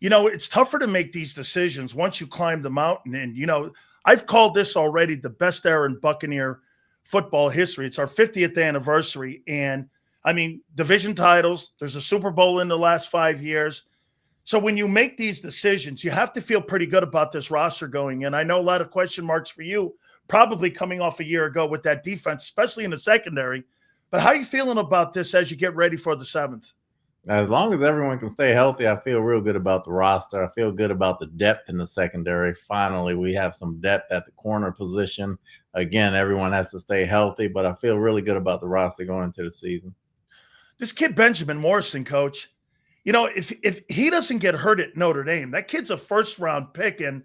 S1: it's tougher to make these decisions once you climb the mountain. And, I've called this already the best era in Buccaneer football history. It's our 50th anniversary. And I mean, division titles, there's a Super Bowl in the last 5 years. So when you make these decisions, you have to feel pretty good about this roster going in. I know a lot of question marks for you, probably coming off a year ago with that defense, especially in the secondary. But how are you feeling about this as you get ready for the 7th?
S2: As long as everyone can stay healthy, I feel real good about the roster. I feel good about the depth in the secondary. Finally, we have some depth at the corner position. Again, everyone has to stay healthy, but I feel really good about the roster going into the season.
S1: This kid, Benjamin Morrison, Coach, if he doesn't get hurt at Notre Dame, that kid's a first-round pick. And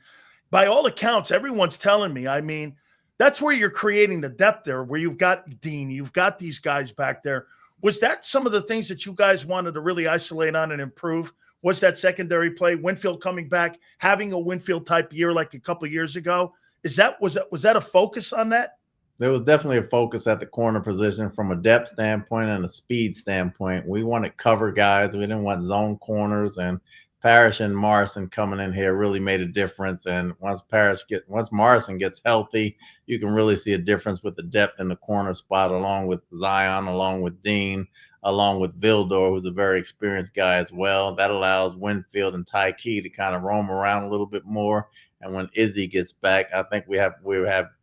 S1: by all accounts, everyone's telling me, I mean, that's where you're creating the depth there, where you've got Dean, you've got these guys back there. Was that some of the things that you guys wanted to really isolate on and improve? Was that secondary play, Winfield coming back, having a Winfield-type year like a couple of years ago? Was that a focus on that?
S2: There was definitely a focus at the corner position from a depth standpoint and a speed standpoint. We wanted cover guys. We didn't want zone corners, and Parrish and Morrison coming in here really made a difference. And once Morrison gets healthy, you can really see a difference with the depth in the corner spot, along with Zion, along with Dean, along with Vildor, who's a very experienced guy as well. That allows Winfield and Ty Key to kind of roam around a little bit more. And when Izzy gets back, I think we have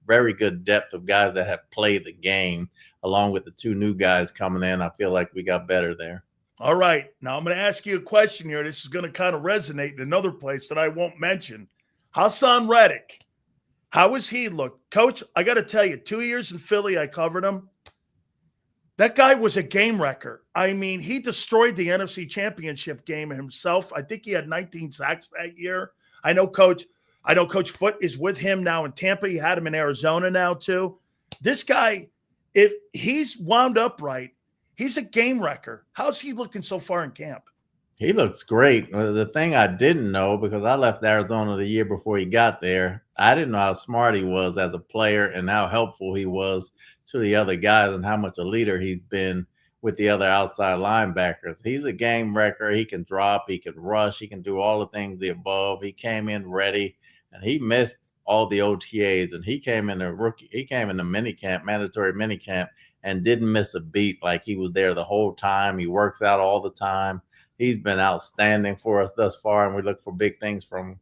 S2: very good depth of guys that have played the game, along with the 2 new guys coming in. I feel like we got better there.
S1: All right. Now I'm going to ask you a question here. This is going to kind of resonate in another place that I won't mention. Hassan Reddick, how has he looked? Coach, I got to tell you, 2 years in Philly, I covered him. That guy was a game wrecker. I mean, he destroyed the NFC Championship game himself. I think he had 19 sacks that year. I know Coach Foote is with him now in Tampa. He had him in Arizona now too. This guy, if he's wound up right, he's a game wrecker. How's he looking so far in camp?
S2: He looks great. The thing I didn't know, because I left Arizona the year before he got there, I didn't know how smart he was as a player and how helpful he was to the other guys and how much a leader he's been with the other outside linebackers. He's a game wrecker. He can drop, he can rush, he can do all the things the above. He came in ready, and he missed all the OTAs, and he came in the minicamp, mandatory minicamp, and didn't miss a beat. Like, he was there the whole time. He works out all the time. He's been outstanding for us thus far, and we look for big things from him.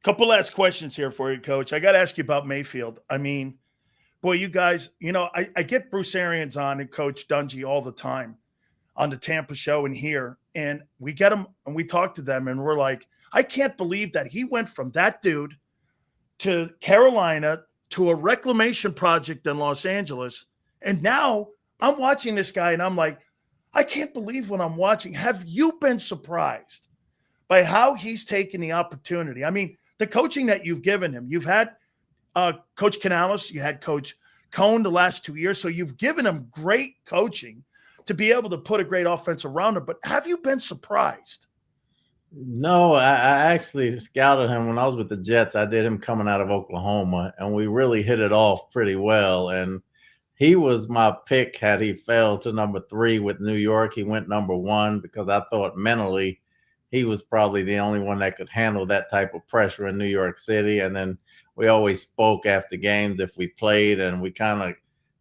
S1: Couple last questions here for you, Coach. I got to ask you about Mayfield. I mean, boy, you guys, I get Bruce Arians on and Coach Dungy all the time on the Tampa show and here, and we get them and we talk to them, and we're like, I can't believe that he went from that dude to Carolina to a reclamation project in Los Angeles. And now I'm watching this guy and I'm like, I can't believe what I'm watching. Have you been surprised by how he's taken the opportunity? I mean, the coaching that you've given him, you've had Coach Canales, you had Coach Cohn the last 2 years. So you've given him great coaching to be able to put a great offense around him. But have you been surprised?
S2: No, I actually scouted him when I was with the Jets. I did him coming out of Oklahoma, and we really hit it off pretty well. And he was my pick had he fell to number 3 with New York. He went number 1 because I thought mentally he was probably the only one that could handle that type of pressure in New York City. And then we always spoke after games if we played, and we kind of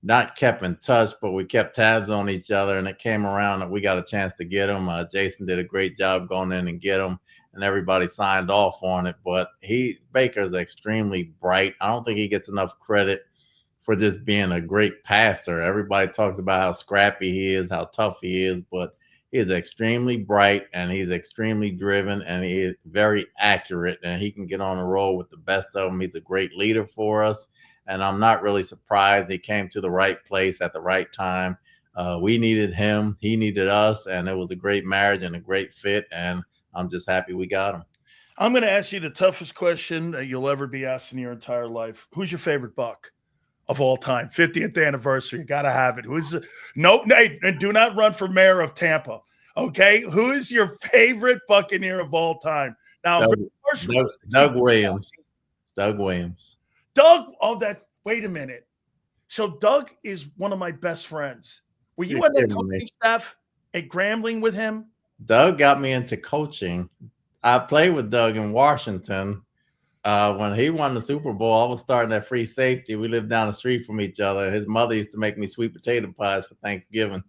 S2: not kept in touch, but we kept tabs on each other, and it came around that we got a chance to get him. Jason did a great job going in and get him, and everybody signed off on it. But Baker's extremely bright. I don't think he gets enough credit for just being a great passer. Everybody talks about how scrappy he is, how tough he is, but he is extremely bright, and he's extremely driven, and he is very accurate, and he can get on a roll with the best of them. He's a great leader for us. And I'm not really surprised he came to the right place at the right time. We needed him. He needed us. And it was a great marriage and a great fit. And I'm just happy we got him.
S1: I'm going to ask you the toughest question that you'll ever be asked in your entire life. Who's your favorite Buck of all time? 50th anniversary. You got to have it. And do not run for mayor of Tampa. Okay. Who is your favorite Buccaneer of all time? Now,
S2: Doug Williams. Doug Williams.
S1: Doug, wait a minute. So Doug is one of my best friends. Were you on the coaching staff at Grambling with him?
S2: Doug got me into coaching. I played with Doug in Washington. When he won the Super Bowl, I was starting at free safety. We lived down the street from each other. His mother used to make me sweet potato pies for Thanksgiving.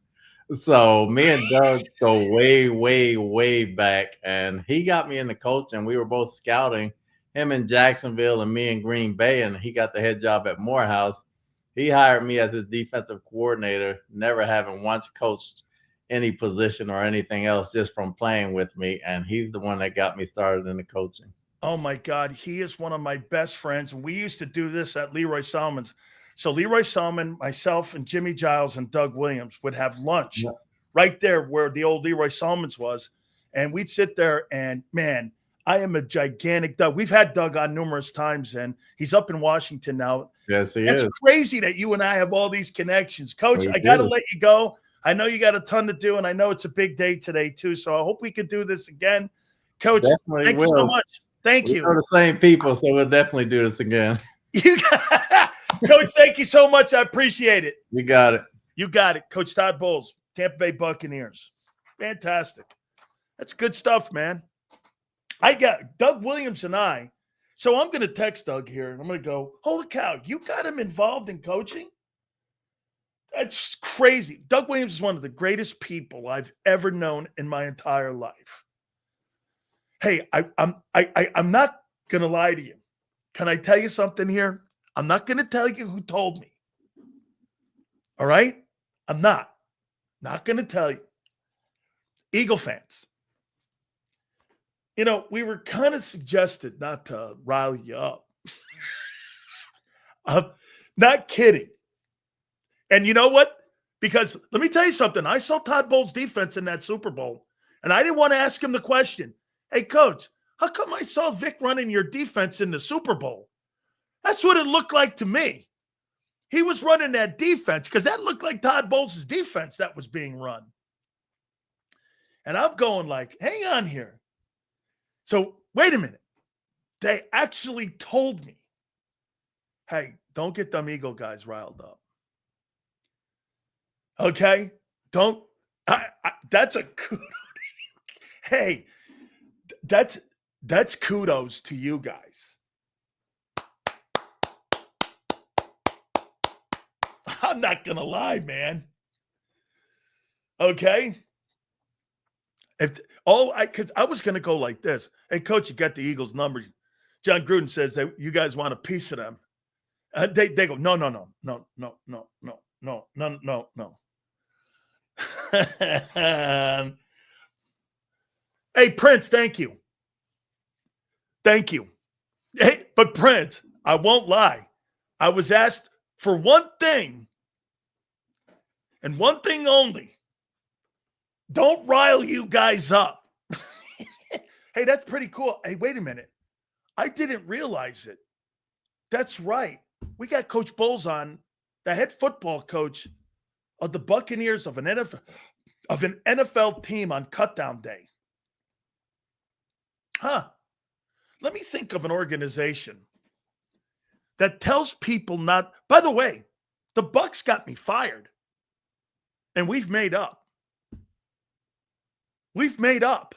S2: So me and Doug go way, way, way back. And he got me into coaching. We were both scouting. Him in Jacksonville and me in Green Bay, and he got the head job at Morehouse. He hired me as his defensive coordinator, never having once coached any position or anything else, just from playing with me. And he's the one that got me started in the coaching.
S1: Oh, my God. He is one of my best friends. We used to do this at Leroy Salmon's. So Leroy Salmon, myself, and Jimmy Giles and Doug Williams would have lunch right there where the old Leroy Salmon's was. And we'd sit there and, man, I am a gigantic Doug. We've had Doug on numerous times, and he's up in Washington now.
S2: Yes, he is.
S1: It's crazy that you and I have all these connections. Coach, I got to let you go. I know you got a ton to do, and I know it's a big day today, too. So I hope we could do this again. Coach, thank you so much. Thank you.
S2: We're the same people, so we'll definitely do this again.
S1: Coach, thank you so much. I appreciate it.
S2: You got it.
S1: You got it. Coach Todd Bowles, Tampa Bay Buccaneers. Fantastic. That's good stuff, man. I got Doug Williams and I. So I'm going to text Doug here. I'm going to go, holy cow, you got him involved in coaching? That's crazy. Doug Williams is one of the greatest people I've ever known in my entire life. Hey, I'm not going to lie to you. Can I tell you something here? I'm not going to tell you who told me. All right? I'm not going to tell you. Eagle fans. You know, we were kind of suggested not to rile you up. Not kidding. And you know what? Because let me tell you something. I saw Todd Bowles' defense in that Super Bowl, and I didn't want to ask him the question, hey, Coach, how come I saw Vic running your defense in the Super Bowl? That's what it looked like to me. He was running that defense because that looked like Todd Bowles' defense that was being run. And I'm going like, hang on here. So wait a minute. They actually told me, hey, don't get them Eagle guys riled up. Okay? That's a kudos. Hey, that's kudos to you guys. I'm not going to lie, man. Okay? Because I was going to go like this. Hey, Coach, you got the Eagles' numbers. John Gruden says that you guys want a piece of them. They go, no. Hey, Prince, thank you. Thank you. Hey, but Prince, I won't lie. I was asked for one thing and one thing only. Don't rile you guys up. Hey, that's pretty cool. Hey, wait a minute. I didn't realize it. That's right. We got Coach Bowles on the head football coach of the Buccaneers of an NFL team on cutdown day. Let me think of an organization that tells people not. By the way, the Bucks got me fired, and we've made up. We've made up.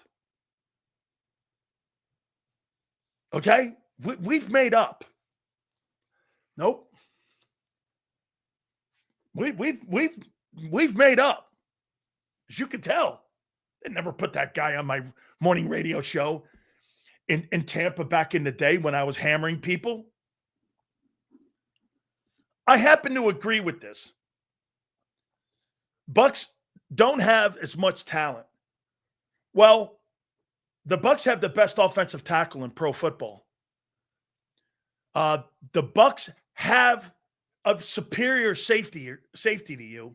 S1: Okay? We've made up. Nope. We've made up. As you can tell, they never put that guy on my morning radio show in Tampa back in the day when I was hammering people. I happen to agree with this. Bucks don't have as much talent. Well, the Bucks have the best offensive tackle in pro football. The Bucks have a superior safety to you.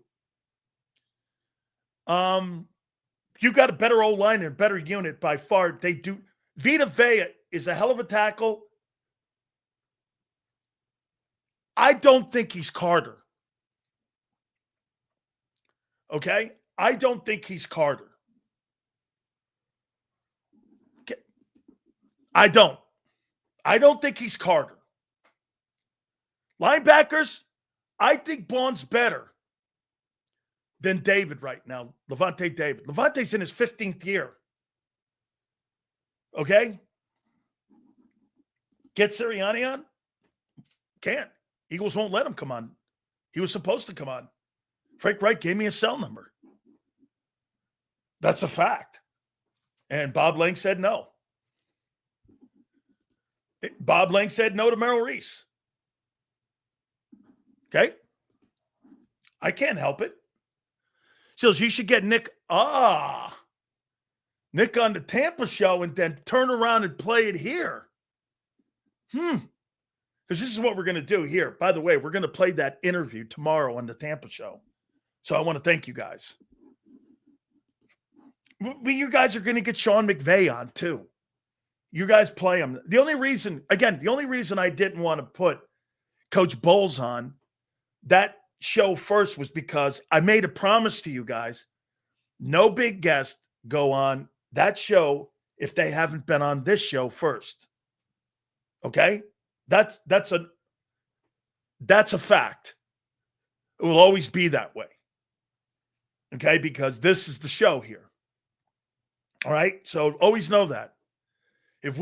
S1: You got a better O-line and a better unit by far. They do. Vita Vea is a hell of a tackle. I don't think he's Carter. Okay? I don't think he's Carter. Okay. I don't think he's Carter. Linebackers, I think Bond's better than David right now. Levante David. Levante's in his 15th year. Okay? Get Sirianni on? Can't. Eagles won't let him come on. He was supposed to come on. Frank Wright gave me a cell number. That's a fact. And Bob Lang said no. Bob Lang said no to Merrill Reese. Okay? I can't help it. Sills, you should get Nick on the Tampa show and then turn around and play it here. Because this is what we're going to do here. By the way, we're going to play that interview tomorrow on the Tampa show. So I want to thank you guys. You guys are going to get Sean McVay on too. You guys play him. The only reason I didn't want to put Coach Bowles on that show first was because I made a promise to you guys. No big guest go on that show if they haven't been on this show first. Okay? That's a fact. It will always be that way. Okay? Because this is the show here. All right? So always know that. If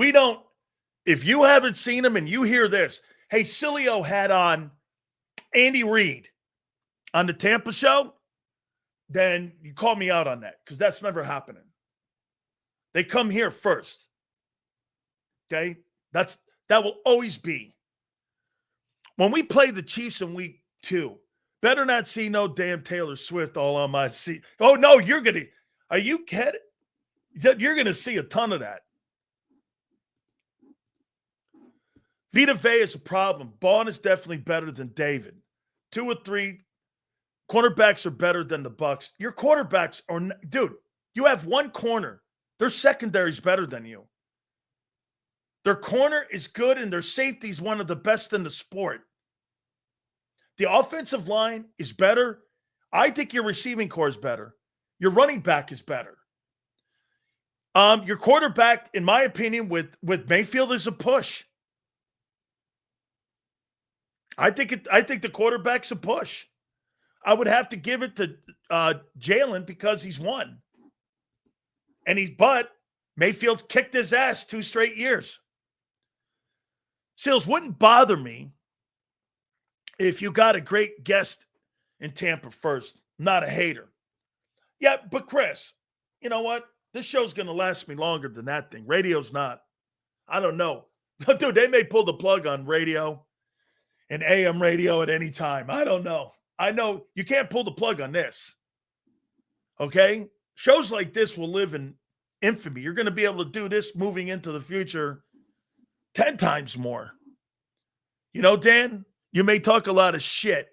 S1: you haven't seen him and you hear this, hey, Sileo had on Andy Reid on the Tampa show, then you call me out on that because that's never happening. They come here first. Okay? That will always be. When we play the Chiefs in week 2, better not see no damn Taylor Swift all on my seat. Oh, no, are you kidding? You're going to see a ton of that. Vita Vea is a problem. Bond is definitely better than David. 2 or 3 cornerbacks are better than the Bucks. Your quarterbacks are, dude, you have one corner. Their secondary is better than you. Their corner is good and their safety is one of the best in the sport. The offensive line is better. I think your receiving core is better. Your running back is better. Your quarterback, in my opinion, with Mayfield is a push. I think the quarterback's a push. I would have to give it to Jalen because he's won. But Mayfield's kicked his ass 2 straight years. Seals, wouldn't bother me if you got a great guest in Tampa first. Not a hater. Yeah, but Chris, you know what? This show's going to last me longer than that thing. Radio's not. I don't know. Dude, they may pull the plug on radio and AM radio at any time. I don't know. I know you can't pull the plug on this. Okay? Shows like this will live in infamy. You're going to be able to do this moving into the future 10 times more. You know, Dan, you may talk a lot of shit,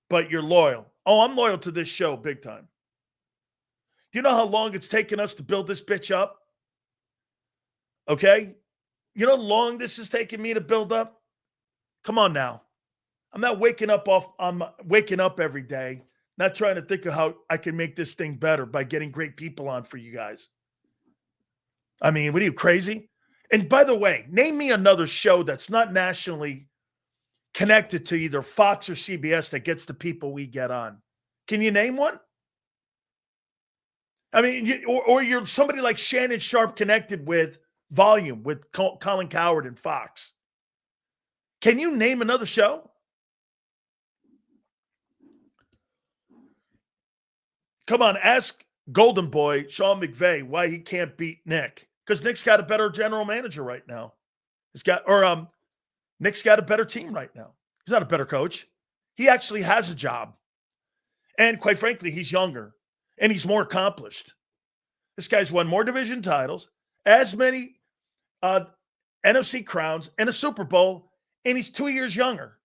S1: but you're loyal. Oh, I'm loyal to this show big time. Do you know how long it's taken us to build this bitch up? Okay? You know how long this has taken me to build up? Come on now. I'm waking up every day, not trying to think of how I can make this thing better by getting great people on for you guys. I mean, what are you, crazy? And by the way, name me another show that's not nationally connected to either Fox or CBS that gets the people we get on. Can you name one? I mean, or you're somebody like Shannon Sharp connected with Volume, with Colin Cowherd and Fox. Can you name another show? Come on, ask Golden Boy, Sean McVay, why he can't beat Nick. Because Nick's got a better general manager right now. Nick's got a better team right now. He's not a better coach. He actually has a job. And quite frankly, he's younger and he's more accomplished. This guy's won more division titles, as many NFC crowns, and a Super Bowl, and he's 2 years younger.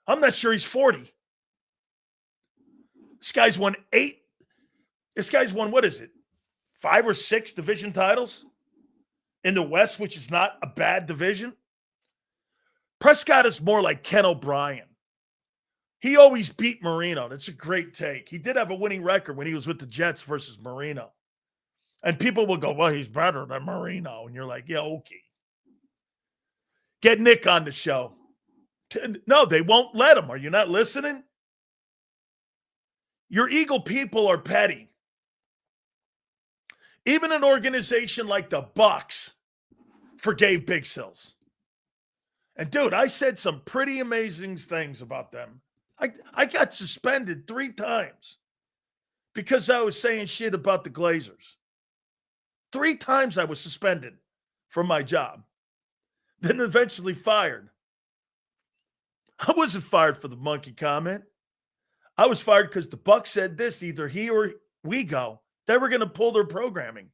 S1: I'm not sure he's 40. This guy's won what is it? 5 or 6 division titles in the West, which is not a bad division. Prescott is more like Ken O'Brien. He always beat Marino. That's a great take. He did have a winning record when he was with the Jets versus Marino. And people will go, well, he's better than Marino. And you're like, yeah, okay. Get Nick on the show. No, they won't let him. Are you not listening? Your Eagle people are petty. Even an organization like the Bucks forgave Big Sills. And dude, I said some pretty amazing things about them. I got suspended 3 times because I was saying shit about the Glazers. 3 times I was suspended from my job. Then eventually fired. I wasn't fired for the monkey comment. I was fired because the Bucks said this, either he or we go. They were going to pull their programming.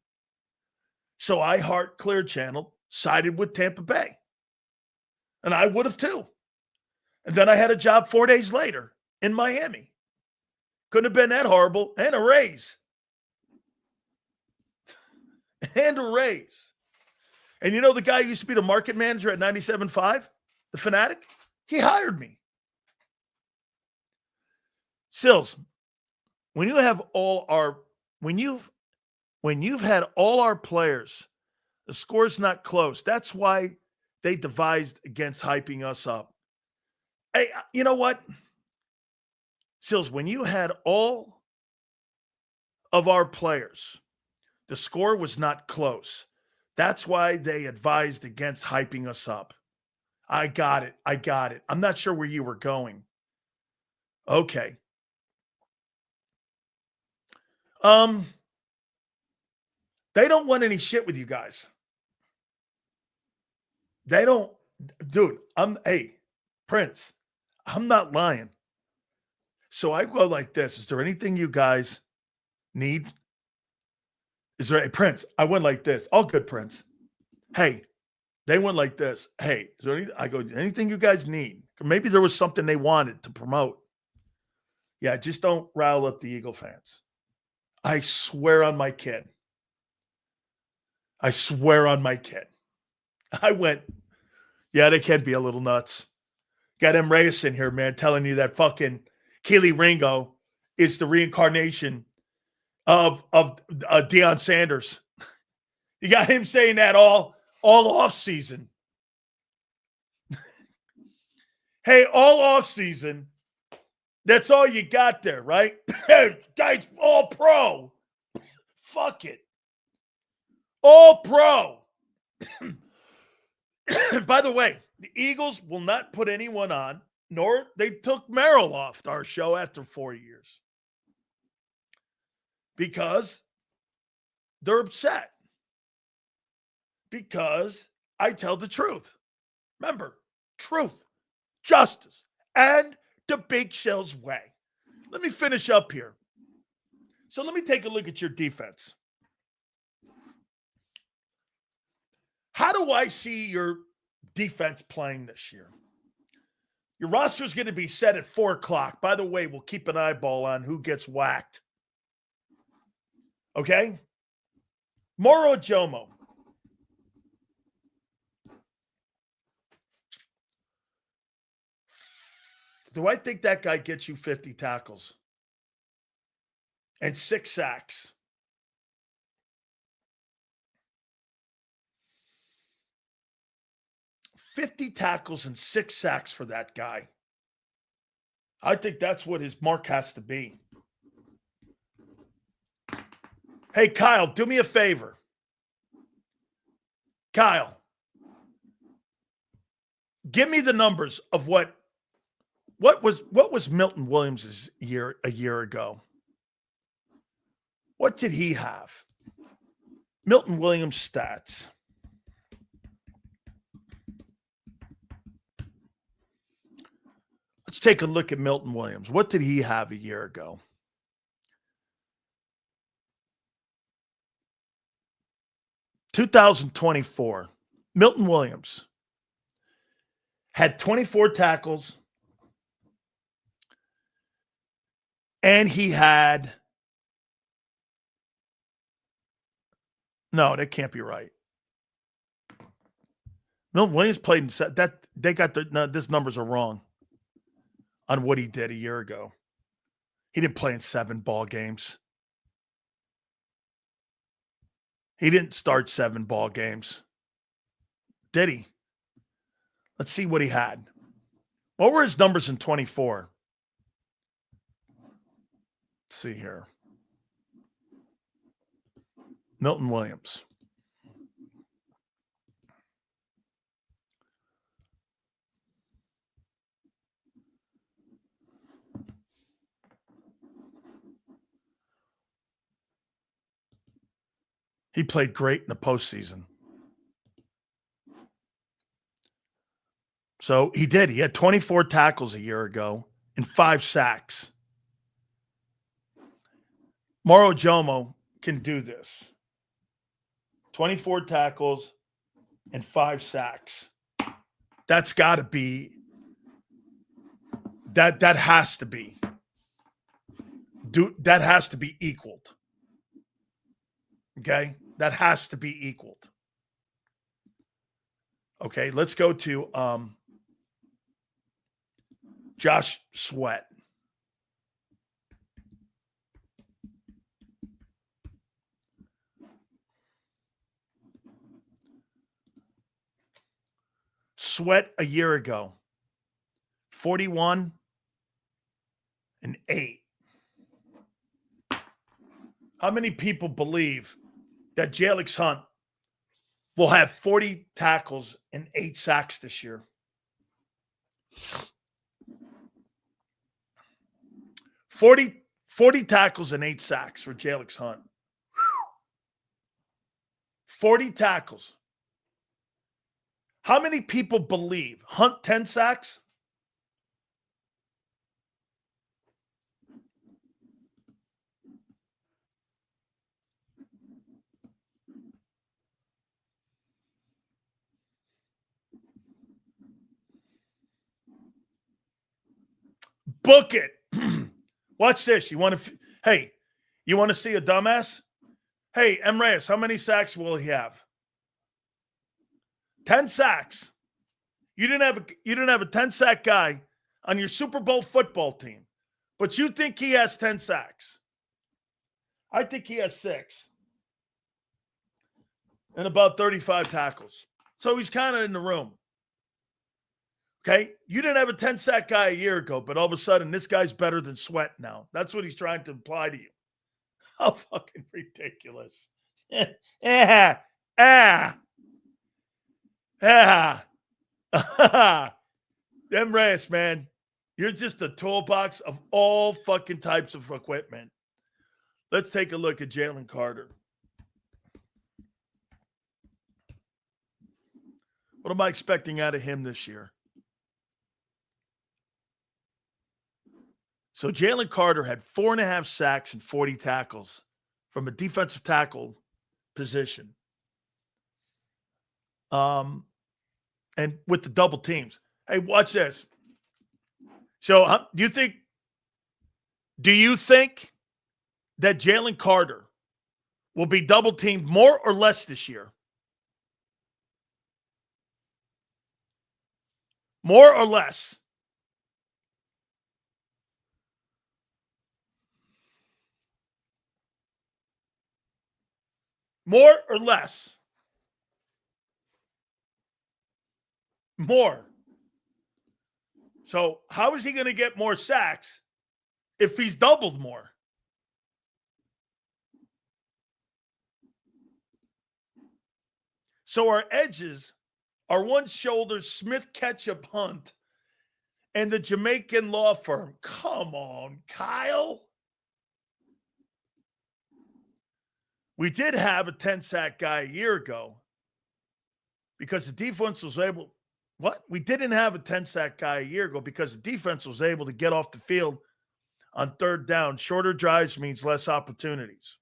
S1: So iHeart Clear Channel sided with Tampa Bay. And I would have too. And then I had a job 4 days later in Miami. Couldn't have been that horrible. And a raise. And a raise. And you know the guy who used to be the market manager at 97.5? The Fanatic? He hired me. Sills, when you've had all our players, the score's not close. That's why they devised against hyping us up. Hey, you know what? Sills, when you had all of our players, the score was not close. That's why they advised against hyping us up. I got it. I'm not sure where you were going. Okay. They don't want any shit with you guys. They don't, dude, Prince, I'm not lying. So I go like this. Is there anything you guys need? Is there a Prince? I went like this. All good, Prince. Hey, they went like this. Hey, is there anything? I go, anything you guys need? Maybe there was something they wanted to promote. Yeah, just don't rile up the Eagle fans. I swear on my kid. I went, yeah, they can be a little nuts. Got M. Reyes in here, man, telling you that fucking Keely Ringo is the reincarnation of Deion Sanders. You got him saying that all off season. Hey, all off season. That's all you got there, right? Hey, guys, all pro. Fuck it. All pro. By the way, the Eagles will not put anyone on, nor they took Merrill off our show after 4 years. Because they're upset. Because I tell the truth. Remember, truth, justice, and the Big Shell's way. Let me finish up here. So let me take a look at your defense. How do I see your defense playing this year? Your roster is going to be set at 4 o'clock. By the way, we'll keep an eyeball on who gets whacked. Okay? Moro Jomo. Do I think that guy gets you 50 tackles and 6 sacks? $50 tackles and 6 sacks for that guy. I think that's what his mark has to be. Hey, Kyle, do me a favor. Kyle, give me the numbers of what was Milton Williams' a year ago. What did he have? Milton Williams stats. Let's take a look at Milton Williams. What did he have a year ago? (2024). Milton Williams had 24 tackles, and he had no, that can't be right. Milton Williams played in that. They got these numbers are wrong on what he did a year ago. He didn't play in 7 ball games. He didn't start 7 ball games. Did he? Let's see what he had. What were his numbers in 24? Let's see here. Milton Williams. He played great in the postseason. So he did. He had 24 tackles a year ago and 5 sacks. Mauro Jomo can do this. 24 tackles and 5 sacks. That's got to be that has to be. That has to be equaled. Okay? That has to be equaled. Okay, let's go to Josh Sweat. Sweat a year ago, 41 and 8. How many people believe that Jalix Hunt will have 40 tackles and 8 sacks this year? 40 tackles and 8 sacks for Jalix Hunt. 40 tackles. How many people believe Hunt 10 sacks? Book it. Watch this. You want to see a dumbass? Hey, M. Reyes, how many sacks will he have? 10 sacks. You didn't have a 10-sack guy on your Super Bowl football team, but you think he has 10 sacks. I think he has 6 and about 35 tackles. So he's kind of in the room. Okay? You didn't have a 10-sack guy a year ago, but all of a sudden this guy's better than Sweat now. That's what he's trying to imply to you. How fucking ridiculous. Them Reyes, man. You're just a toolbox of all fucking types of equipment. Let's take a look at Jalen Carter. What am I expecting out of him this year? So Jalen Carter had 4.5 sacks and 40 tackles from a defensive tackle position. And with the double teams. Hey, watch this. So do you think that Jalen Carter will be double teamed more or less this year? More or less? More or less? More. So how is he going to get more sacks if he's doubled more? So our edges are one shoulder Smith Ketchup Hunt and the Jamaican law firm. Come on, Kyle. We did have a 10-sack guy a year ago because the defense was able. What? We didn't have a 10-sack guy a year ago because the defense was able to get off the field on third down. Shorter drives means less opportunities.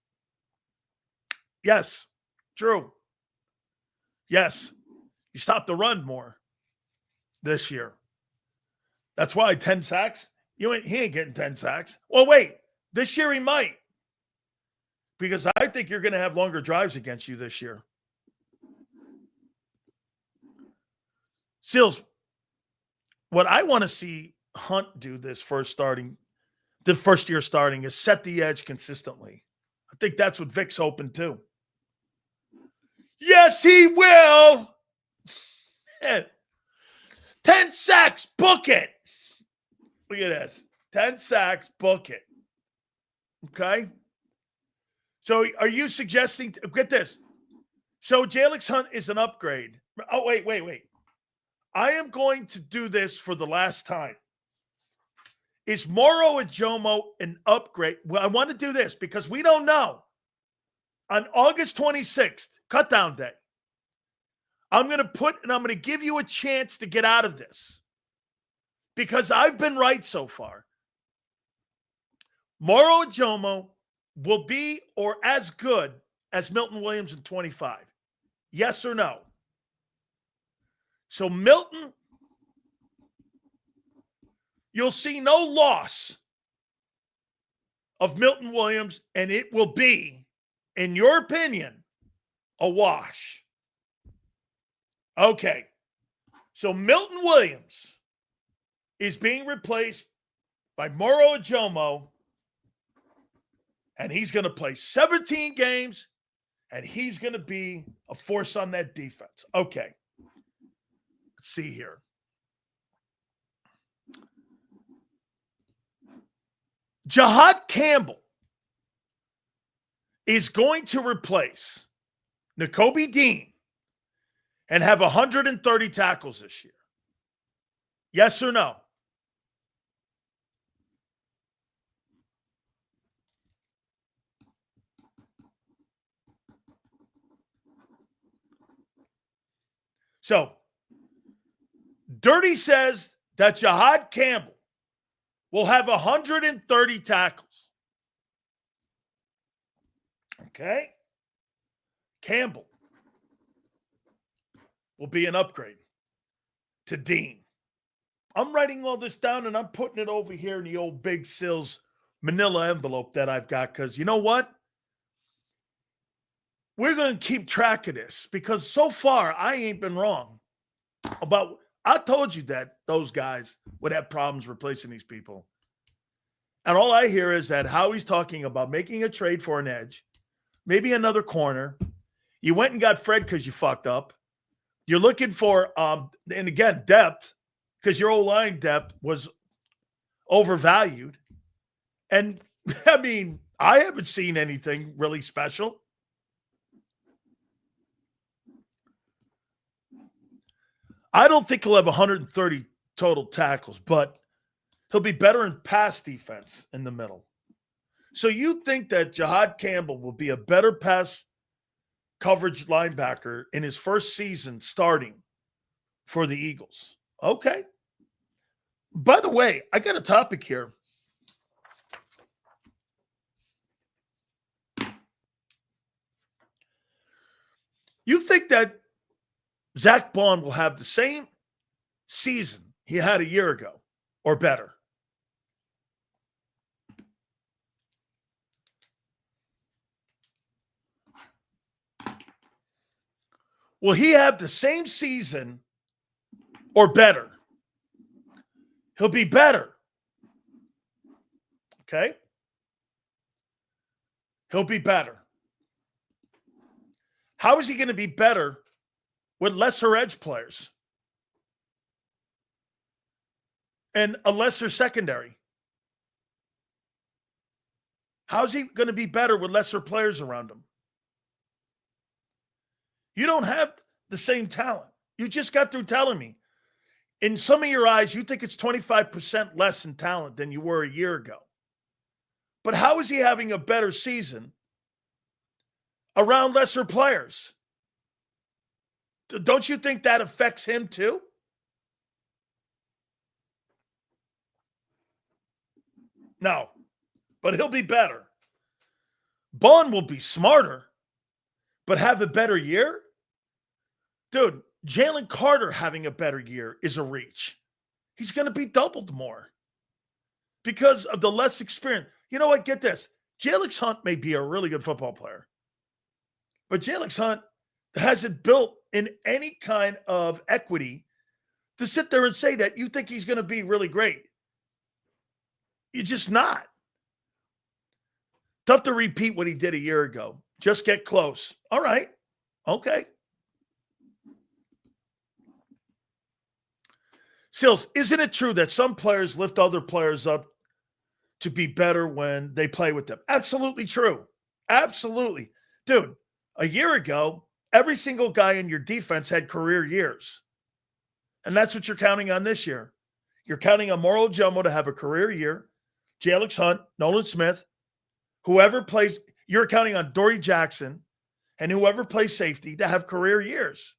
S1: Yes, true. Yes, you stopped the run more this year. That's why 10 sacks. He ain't getting 10 sacks. Well, wait. This year he might. Because I think you're going to have longer drives against you this year. Seals, what I want to see Hunt do the first year starting, is set the edge consistently. I think that's what Vic's hoping too. Yes, he will. 10 sacks, book it. Look at this. 10 sacks, book it. Okay? So are you suggesting, get this. So Jalix Hunt is an upgrade. Oh, wait. I am going to do this for the last time. Is Moro Ajomo an upgrade? Well, I want to do this because we don't know. On August 26th, cutdown day, I'm going to give you a chance to get out of this because I've been right so far. Moro Ajomo will be or as good as Milton Williams in 25. Yes or no? So Milton, you'll see no loss of Milton Williams, and it will be, in your opinion, a wash. Okay. So Milton Williams is being replaced by Moro Ajomo, and he's going to play 17 games, and he's going to be a force on that defense. Okay. Let's see here. Jahad Campbell is going to replace Nakobe Dean and have 130 tackles this year. Yes or no? So, Dirty says that Jahad Campbell will have 130 tackles. Okay? Campbell will be an upgrade to Dean. I'm writing all this down and I'm putting it over here in the old Big Sills manila envelope that I've got because you know what? We're going to keep track of this because so far I ain't been wrong about. I told you that those guys would have problems replacing these people. And all I hear is that Howie's talking about making a trade for an edge, maybe another corner. You went and got Fred because you fucked up. You're looking for, and again, depth, because your O-line depth was overvalued. And, I mean, I haven't seen anything really special. I don't think he'll have 130 total tackles, but he'll be better in pass defense in the middle. So you think that Jahad Campbell will be a better pass coverage linebacker in his first season starting for the Eagles? Okay. By the way, I got a topic here. You think that Zach Bond will have the same season he had a year ago or better? Will he have the same season or better? He'll be better. Okay? He'll be better. How is he going to be better with lesser edge players and a lesser secondary? How's he going to be better with lesser players around him? You don't have the same talent. You just got through telling me, in some of your eyes, you think it's 25% less in talent than you were a year ago. But how is he having a better season around lesser players? Don't you think that affects him too? No, but he'll be better. Bond will be smarter, but have a better year? Dude, Jalen Carter having a better year is a reach. He's going to be doubled more because of the less experience. You know what? Get this. Jalen Hunt may be a really good football player, but Jalen Hunt hasn't built in any kind of equity to sit there and say that you think he's going to be really great. You're just not. Tough to repeat what he did a year ago. Just get close. All right. Okay. Sills, isn't it true that some players lift other players up to be better when they play with them? Absolutely true. Absolutely. Dude, a year ago, every single guy in your defense had career years. And that's what you're counting on this year. You're counting on Moro Jomo to have a career year, Jalix Hunt, Nolan Smith, whoever plays, you're counting on Dory Jackson and whoever plays safety to have career years.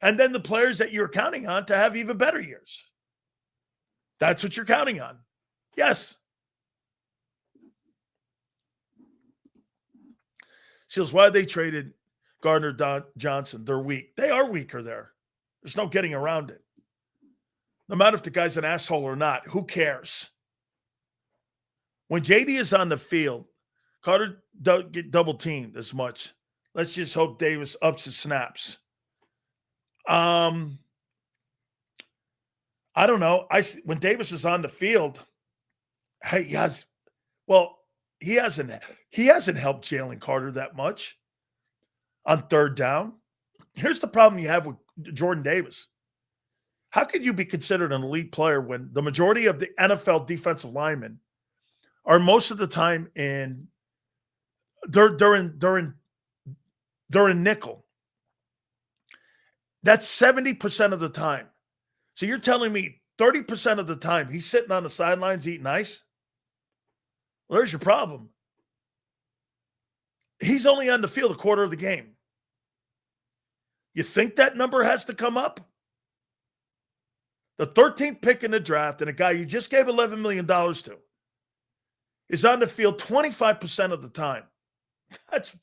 S1: And then the players that you're counting on to have even better years. That's what you're counting on. Yes. Seals, why they traded Gardner Johnson? They're weak. They are weaker there. There's no getting around it. No matter if the guy's an asshole or not, who cares? When JD is on the field, Carter doesn't get double teamed as much. Let's just hope Davis ups his snaps. I don't know. When Davis is on the field, he hasn't helped Jalen Carter that much on third down. Here's the problem you have with Jordan Davis. How can you be considered an elite player when the majority of the NFL defensive linemen are most of the time during nickel? That's 70% of the time. So you're telling me 30% of the time he's sitting on the sidelines eating ice? Well, there's your problem. He's only on the field a quarter of the game. You think that number has to come up? The 13th pick in the draft and a guy you just gave $11 million to is on the field 25% of the time. That's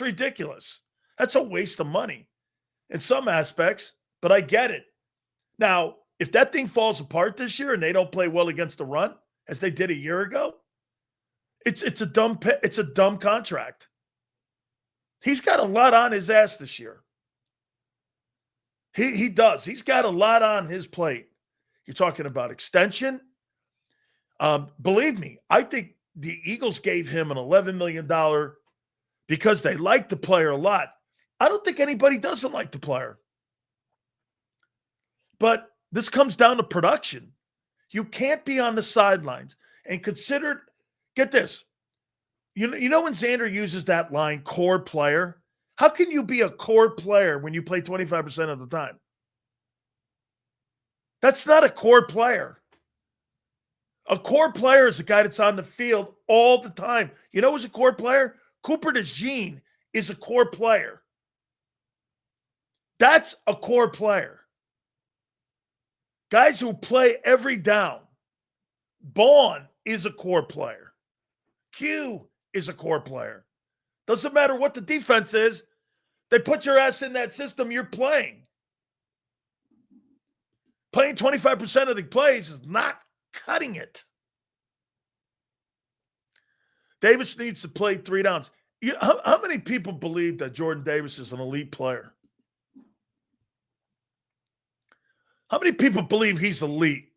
S1: ridiculous. That's a waste of money in some aspects, but I get it. Now, if that thing falls apart this year and they don't play well against the run, as they did a year ago, it's a dumb contract. He's got a lot on his ass this year. He does. He's got a lot on his plate. You're talking about extension. Believe me, I think the Eagles gave him an $11 million because they like the player a lot. I don't think anybody doesn't like the player. But this comes down to production. You can't be on the sidelines and consider, get this, you know when Xander uses that line, core player? How can you be a core player when you play 25% of the time? That's not a core player. A core player is a guy that's on the field all the time. You know who's a core player? Cooper DeJean is a core player. That's a core player. Guys who play every down. Bond is a core player. Q is a core player. Doesn't matter what the defense is. They put your ass in that system, you're playing. Playing 25% of the plays is not cutting it. Davis needs to play 3 downs. How many people believe that Jordan Davis is an elite player? How many people believe he's elite?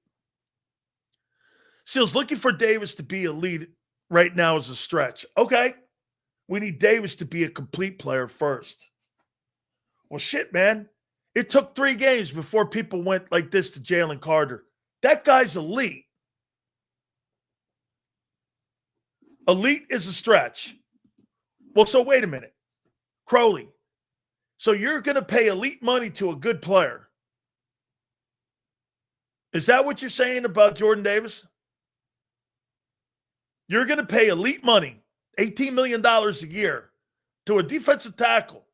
S1: Seals, looking for Davis to be elite right now is a stretch. Okay. We need Davis to be a complete player first. Well, shit, man. It took 3 games before people went like this to Jalen Carter. That guy's elite. Elite is a stretch. Well, so wait a minute. Crowley, so you're going to pay elite money to a good player. Is that what you're saying about Jordan Davis? You're going to pay elite money, $18 million a year, to a defensive tackle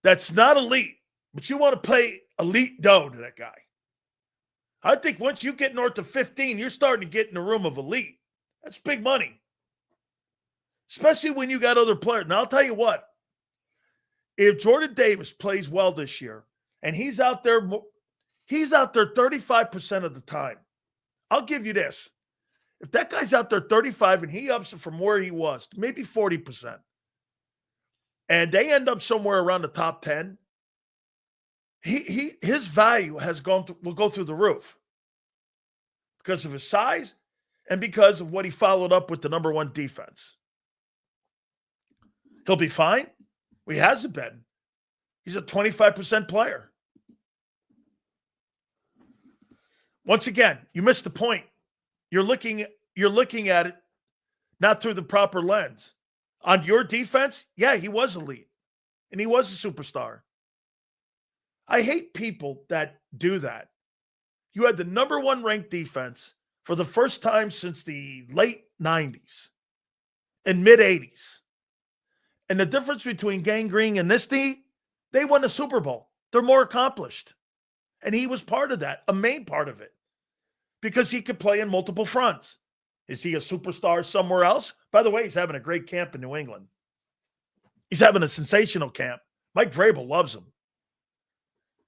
S1: that's not elite, but you want to pay elite dough to that guy. I think once you get north of 15, you're starting to get in the room of elite. That's big money. Especially when you got other players. Now, I'll tell you what. If Jordan Davis plays well this year, and he's out there 35% of the time, I'll give you this. If that guy's out there 35 and he ups it from where he was, maybe 40%, and they end up somewhere around the top 10, his value will go through the roof because of his size and because of what he followed up with the number 1 defense. He'll be fine. He hasn't been. He's a 25% player. Once again, you missed the point. You're looking at it not through the proper lens. On your defense, yeah, he was elite, and he was a superstar. I hate people that do that. You had the number 1 ranked defense for the first time since the late 90s and mid-80s. And the difference between Gang Green and this team, they won a Super Bowl. They're more accomplished. And he was part of that, a main part of it, because he could play in multiple fronts. Is he a superstar somewhere else? By the way, he's having a great camp in New England. He's having a sensational camp. Mike Vrabel loves him.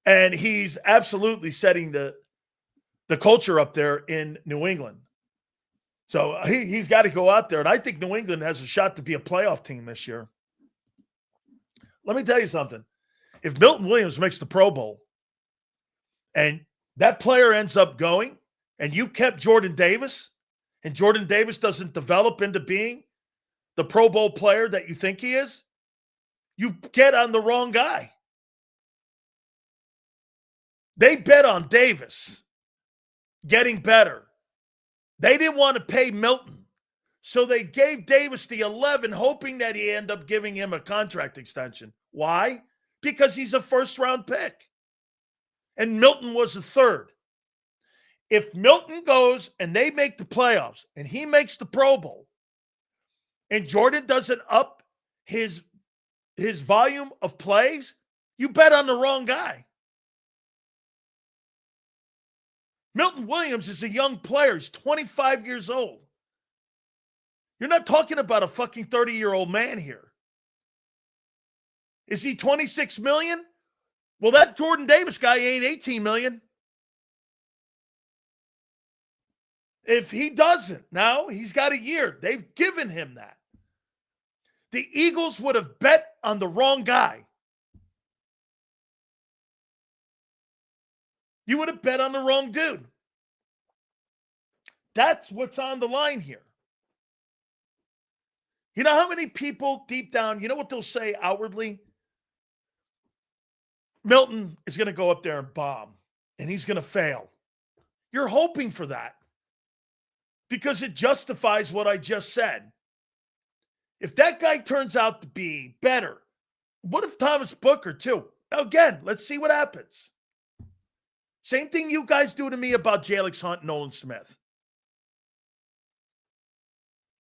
S1: And he's absolutely setting the culture up there in New England. So he's got to go out there. And I think New England has a shot to be a playoff team this year. Let me tell you something. If Milton Williams makes the Pro Bowl and that player ends up going and you kept Jordan Davis and Jordan Davis doesn't develop into being the Pro Bowl player that you think he is, you get on the wrong guy. They bet on Davis getting better. They didn't want to pay Milton. So they gave Davis the 11, hoping that he end up giving him a contract extension. Why? Because he's a first-round pick. And Milton was a third. If Milton goes and they make the playoffs and he makes the Pro Bowl and Jordan doesn't up his volume of plays, you bet on the wrong guy. Milton Williams is a young player. He's 25 years old. You're not talking about a fucking 30-year-old man here. Is he 26 million? Well, that Jordan Davis guy ain't 18 million. If he doesn't, now he's got a year. They've given him that. The Eagles would have bet on the wrong guy. You would have bet on the wrong dude. That's what's on the line here. You know how many people deep down, you know what they'll say outwardly? Milton is going to go up there and bomb, and he's going to fail. You're hoping for that because it justifies what I just said. If that guy turns out to be better, what if Thomas Booker too? Now again, let's see what happens. Same thing you guys do to me about Jalix Hunt and Nolan Smith.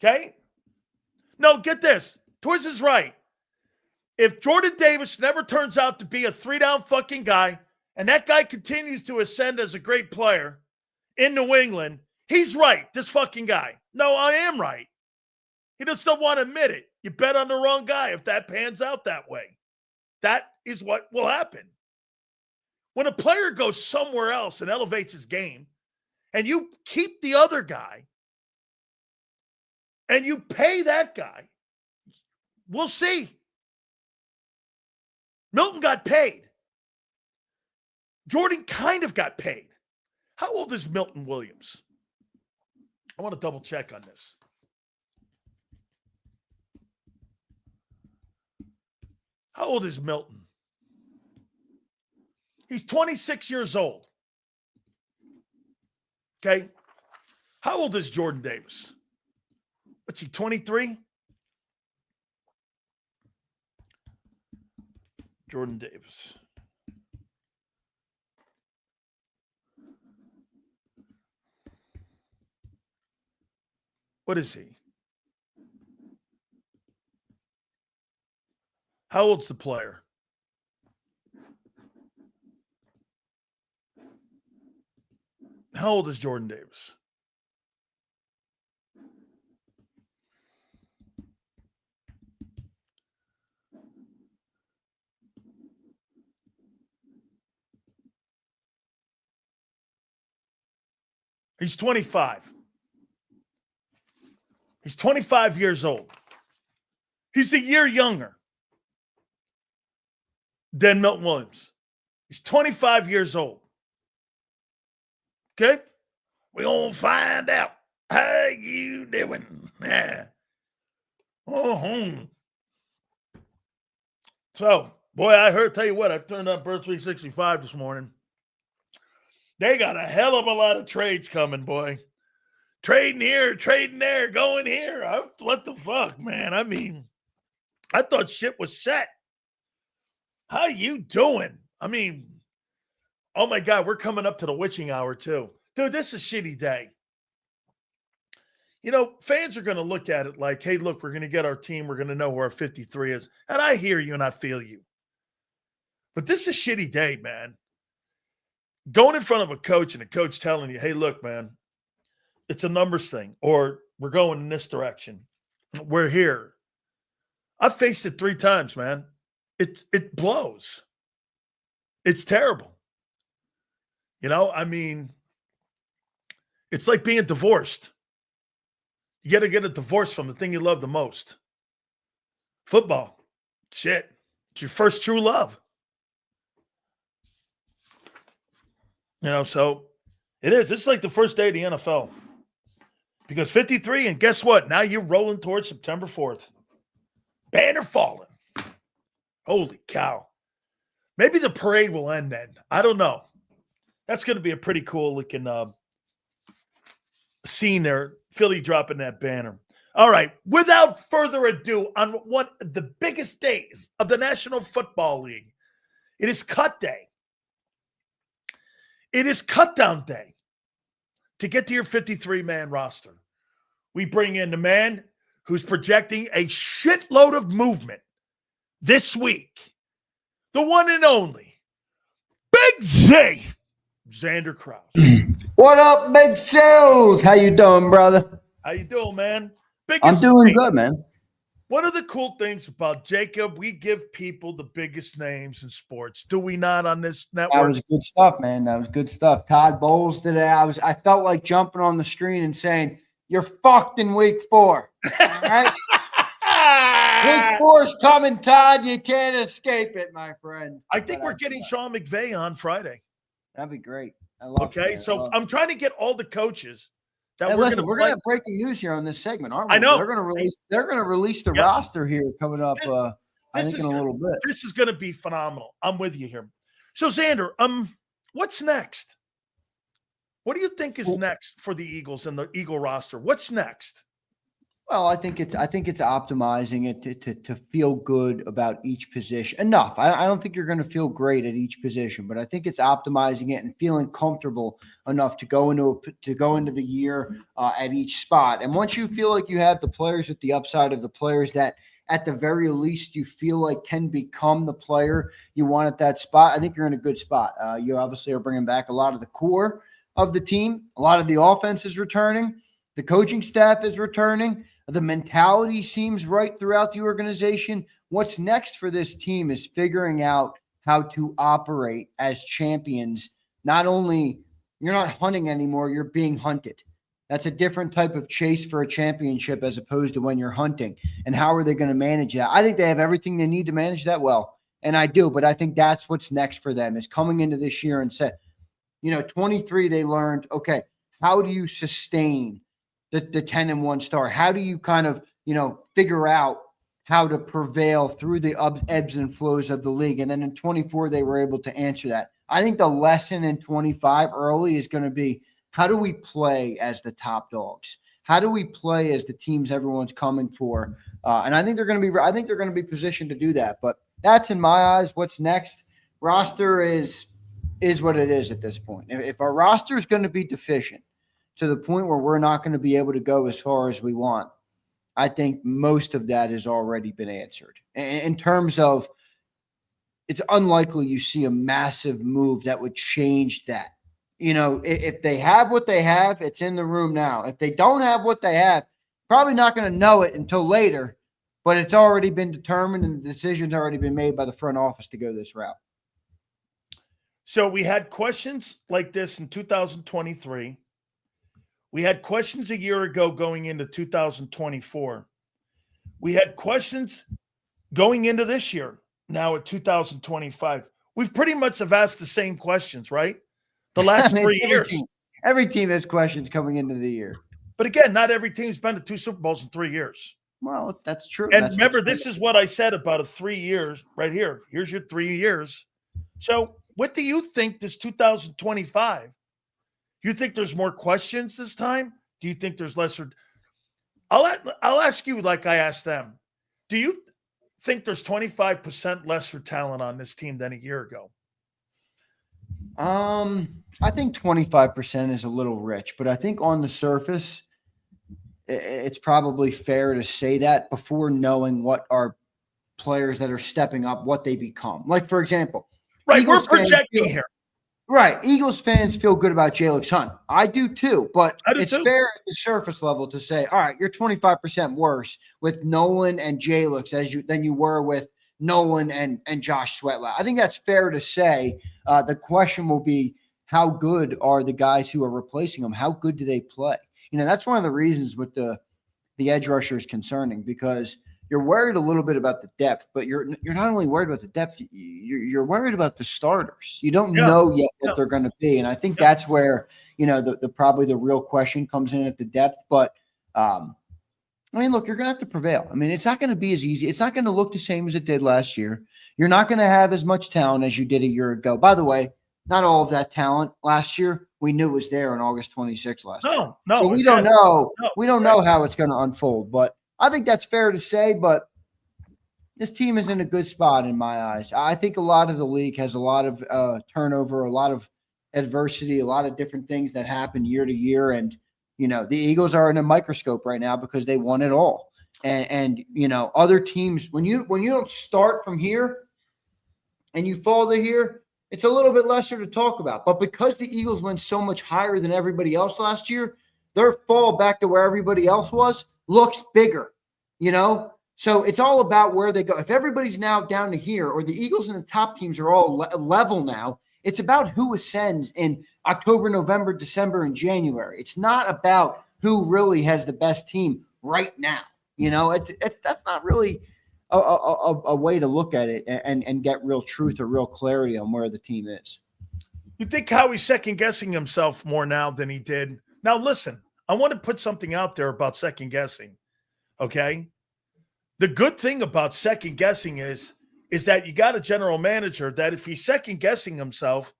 S1: Okay? No, get this. Twiz is right. If Jordan Davis never turns out to be a 3-down fucking guy, and that guy continues to ascend as a great player in New England, he's right, this fucking guy. No, I am right. He just don't want to admit it. You bet on the wrong guy if that pans out that way. That is what will happen. When a player goes somewhere else and elevates his game, and you keep the other guy, and you pay that guy, we'll see. Milton got paid. Jordan kind of got paid. How old is Milton Williams? I want to double check on this. How old is Milton? He's 26 years old. Okay. How old is Jordan Davis? What's he, 23? Jordan Davis. What is he? How old's the player? How old is Jordan Davis? He's 25. He's 25 years old. He's a year younger than Milton Williams. He's 25 years old. Okay? We're going to find out how you doing. Yeah. So, boy, tell you what, I turned on Birth 365 this morning. They got a hell of a lot of trades coming, boy. Trading here, trading there, going here. What the fuck, man? I mean, I thought shit was set. How you doing? I mean, oh my God, we're coming up to the witching hour too. Dude, this is a shitty day. You know, fans are going to look at it like, hey, look, we're going to get our team. We're going to know who our 53 is. And I hear you and I feel you. But this is a shitty day, man. Going in front of a coach and a coach telling you, hey, look, man, it's a numbers thing, or we're going in this direction. We're here. I've faced it 3 times, man. It blows. It's terrible. You know, I mean, it's like being divorced. You got to get a divorce from the thing you love the most. Football. Shit. It's your first true love. You know, so it is. It's like the first day of the NFL. Because 53, and guess what? Now you're rolling towards September 4th. Banner falling. Holy cow. Maybe the parade will end then. I don't know. That's going to be a pretty cool looking scene there. Philly dropping that banner. All right. Without further ado, on one of the biggest days of the National Football League, it is cut day. It is cutdown day. To get to your 53-man roster, we bring in the man who's projecting a shitload of movement this week. The one and only Big Z, Xander Krause.
S3: What up, Big Sales? How you doing, brother?
S1: How you doing, man?
S3: I'm doing good, man.
S1: One of the cool things about JAKIB, we give people the biggest names in sports. Do we not on this network?
S3: That was good stuff, man. That was good stuff. Todd Bowles today. I felt like jumping on the screen and saying, "You're fucked in week 4." All right? Week 4's coming, Todd. You can't escape it, my friend.
S1: I think we're getting Sean McVay on Friday.
S3: That'd be great. I love it.
S1: Okay, so I'm trying to get all the coaches that
S3: we're gonna have breaking news here on this segment, aren't we?
S1: I know.
S3: They're gonna release the roster here coming up. I think in a little bit.
S1: This is gonna be phenomenal. I'm with you here. So Xander, what's next? What do you think is next for the Eagles and the Eagle roster? What's next?
S3: Well, I think it's optimizing it to feel good about each position. Enough. I don't think you're going to feel great at each position, but I think it's optimizing it and feeling comfortable enough to go into the year at each spot. And once you feel like you have the players with the upside of the players that at the very least you feel like can become the player you want at that spot, I think you're in a good spot. You obviously are bringing back a lot of the core of the team. A lot of the offense is returning. The coaching staff is returning. The mentality seems right throughout the organization. What's next for this team is figuring out how to operate as champions. Not only you're not hunting anymore, you're being hunted. That's a different type of chase for a championship as opposed to when you're hunting. And how are they going to manage that? I think they have everything they need to manage that well. And I do, but I think that's what's next for them is coming into this year and say, 23, they learned, okay, how do you sustain the 10-1 start? How do you kind of, figure out how to prevail through the ebbs and flows of the league. And then in 24, they were able to answer that. I think the lesson in 25 early is going to be, how do we play as the top dogs? How do we play as the teams everyone's coming for? And I think they're going to be positioned to do that. But that's, in my eyes, what's next. Roster is what it is at this point. If our roster is going to be deficient to the point where we're not going to be able to go as far as we want, I think most of that has already been answered. In terms of, it's unlikely you see a massive move that would change that. If they have what they have, it's in the room now. If they don't have what they have, probably not going to know it until later, but it's already been determined and the decision's already been made by the front office to go this route.
S1: So we had questions like this in 2023. We had questions a year ago going into 2024. We had questions going into this year, now at 2025. We've pretty much have asked the same questions, right? The last 3 years.
S3: Every team has questions coming into the year.
S1: But again, not every team's been to 2 Super Bowls in 3 years.
S3: Well, that's true.
S1: And remember, this is what I said about a 3 years right here. Here's your 3 years. So what do you think this 2025? You think there's more questions this time? Do you think there's lesser? I'll ask you like I asked them. Do you think there's 25% lesser talent on this team than a year ago?
S3: I think 25% is a little rich, but I think on the surface, it's probably fair to say that before knowing what our players that are stepping up, what they become. Like, for example,
S1: right,
S3: Eagles
S1: we're projecting here.
S3: Right. Eagles fans feel good about Jalen Hunt. I do too, but it's fair at the surface level to say, all right, you're 25% worse with Nolan and Jalix than you were with Nolan and Josh Sweatlow. I think that's fair to say. The question will be, how good are the guys who are replacing them? How good do they play? That's one of the reasons with the edge rusher is concerning, because you're worried a little bit about the depth, but you're not only worried about the depth, you're worried about the starters. You don't know yet what they're going to be, and I think that's where the probably the real question comes in at the depth. But look, you're going to have to prevail. It's not going to be as easy. It's not going to look the same as it did last year. You're not going to have as much talent as you did a year ago. By the way, not all of that talent last year we knew was there on August 26th last year.
S1: No.
S3: So we don't know. We don't know how it's going to unfold, but I think that's fair to say. But this team is in a good spot in my eyes. I think a lot of the league has a lot of turnover, a lot of adversity, a lot of different things that happen year to year. And, the Eagles are in a microscope right now because they won it all. And other teams, when you don't start from here and you fall to here, it's a little bit lesser to talk about. But because the Eagles went so much higher than everybody else last year, their fall back to where everybody else was looks bigger, So it's all about where they go. If everybody's now down to here, or the Eagles and the top teams are all level now, it's about who ascends in October, November, December, and January. It's not about who really has the best team right now. That's not really a way to look at it and get real truth or real clarity on where the team is.
S1: You think Howie's second guessing himself more now than he did? Now, listen, I want to put something out there about second guessing. Okay. The good thing about second guessing is that you got a general manager that if he's second guessing himself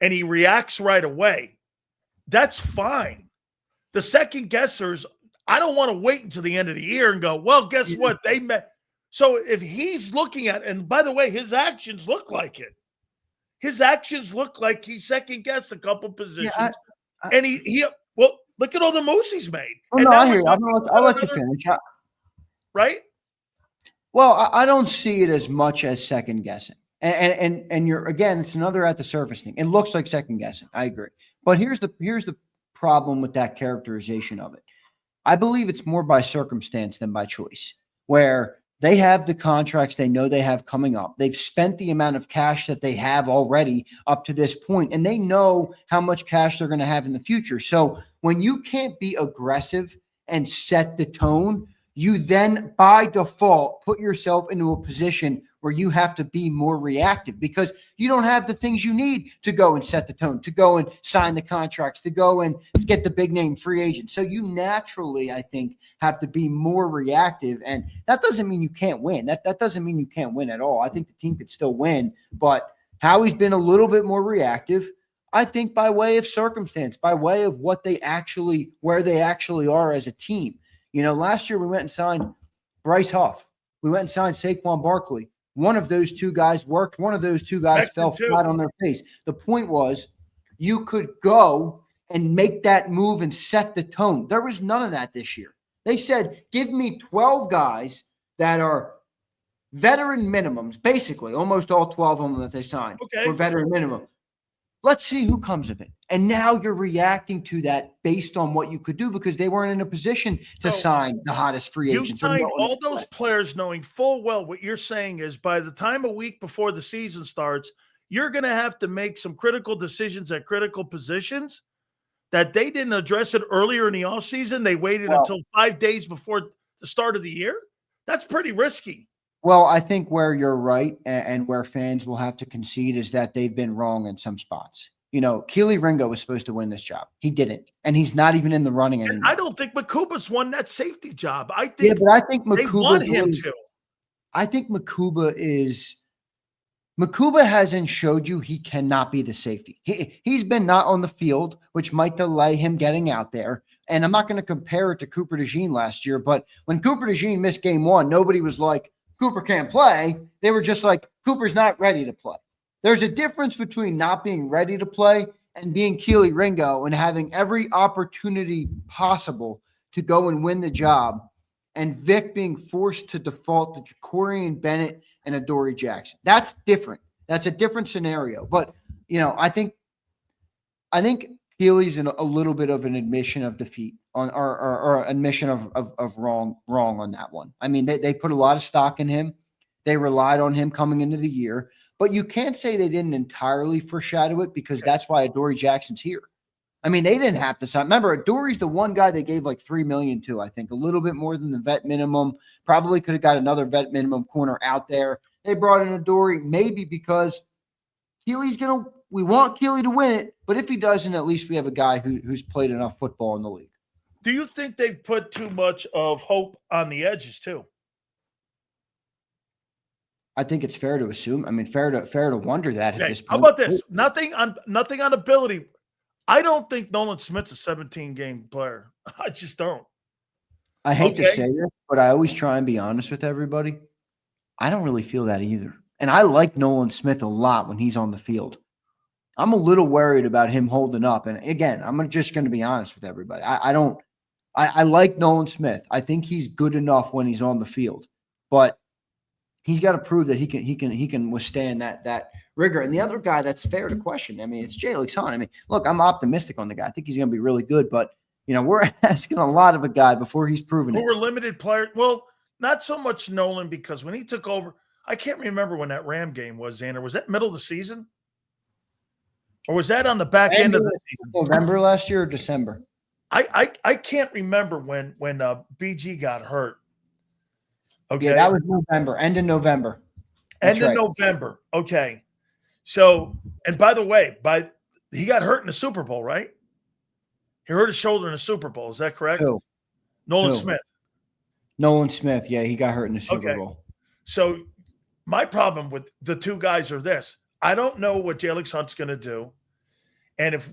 S1: and he reacts right away, that's fine. The second guessers, I don't want to wait until the end of the year and go, well, guess what? They met. So if he's looking at, and by the way, his actions look like it. His actions look like he second guessed a couple positions. And he look at all the moves he's made.
S3: Oh, no, I hear you. I'll let you finish.
S1: Right?
S3: Well, I don't see it as much as second guessing. And you're, again, it's another at the surface thing. It looks like second guessing. I agree. But here's the problem with that characterization of it. I believe it's more by circumstance than by choice, where they have the contracts they know they have coming up. They've spent the amount of cash that they have already up to this point, and they know how much cash they're going to have in the future. So when you can't be aggressive and set the tone, you then by default put yourself into a position where you have to be more reactive because you don't have the things you need to go and set the tone, to go and sign the contracts, to go and get the big name free agent. So you naturally, I think, have to be more reactive. And that doesn't mean you can't win. That doesn't mean you can't win at all. I think the team could still win, but Howie's been a little bit more reactive. I think by way of circumstance, by way of where they actually are as a team. Last year we went and signed Bryce Huff. We went and signed Saquon Barkley. One of those two guys worked. One of those two guys fell flat on their face. The point was you could go and make that move and set the tone. There was none of that this year. They said, give me 12 guys that are veteran minimums, basically. Almost all 12 of them that they signed were veteran minimum. Let's see who comes of it. And now you're reacting to that based on what you could do because they weren't in a position to sign the hottest free agents.
S1: You signed all those players knowing full well what you're saying is by the time a week before the season starts, you're going to have to make some critical decisions at critical positions that they didn't address it earlier in the offseason. They waited until 5 days before the start of the year. That's pretty risky.
S3: Well, I think where you're right and where fans will have to concede is that they've been wrong in some spots. Keely Ringo was supposed to win this job. He didn't, and he's not even in the running anymore.
S1: And I don't think Makuba's won that safety job. I think
S3: Makuba,
S1: they want him to.
S3: I think Makuba hasn't showed you he cannot be the safety. He's been not on the field, which might delay him getting out there. And I'm not going to compare it to Cooper DeJean last year, but when Cooper DeJean missed game 1, nobody was like, Cooper can't play. They were just like, Cooper's not ready to play. There's a difference between not being ready to play and being Keely Ringo and having every opportunity possible to go and win the job, and Vic being forced to default to Jacorian Bennett and Adoree Jackson. That's different. That's a different scenario. But, I think Keely's a little bit of an admission of defeat on or admission of wrong on that one. I mean, they put a lot of stock in him. They relied on him coming into the year, but you can't say they didn't entirely foreshadow it because that's why Adoree Jackson's here. I mean, they didn't have to sign. Remember, Adoree's the one guy they gave like $3 million to, I think, a little bit more than the vet minimum. Probably could have got another vet minimum corner out there. They brought in Adoree maybe because we want Keely to win it, but if he doesn't, at least we have a guy who's played enough football in the league.
S1: Do you think they've put too much of hope on the edges too?
S3: I think it's fair to assume. I mean, fair to wonder that at this point.
S1: How about this? Nothing on ability. I don't think Nolan Smith's a 17-game player. I just don't.
S3: I hate to say this, but I always try and be honest with everybody. I don't really feel that either. And I like Nolan Smith a lot when he's on the field. I'm a little worried about him holding up. And again, I'm just going to be honest with everybody. I like Nolan Smith. I think he's good enough when he's on the field, but he's got to prove that he can withstand that rigor. And the other guy that's fair to question, I mean, it's Jalen Hunt. I mean, look, I'm optimistic on the guy. I think he's going to be really good, but we're asking a lot of a guy before he's proven it.
S1: We're limited player. Well, not so much Nolan, because when he took over, I can't remember when that Ram game was, Xander. Was that middle of the season? Or was that on the back end of the season?
S3: November last year or December?
S1: I can't remember when BG got hurt. Okay.
S3: Yeah, that was November, end of November.
S1: End of November. Okay. So, and by the way, he got hurt in the Super Bowl, right? He hurt his shoulder in the Super Bowl. Is that correct?
S3: Who?
S1: Nolan Smith.
S3: Nolan Smith. Yeah, he got hurt in the Super Bowl.
S1: So my problem with the two guys are this. I don't know what Jalen Hunt's going to do. And if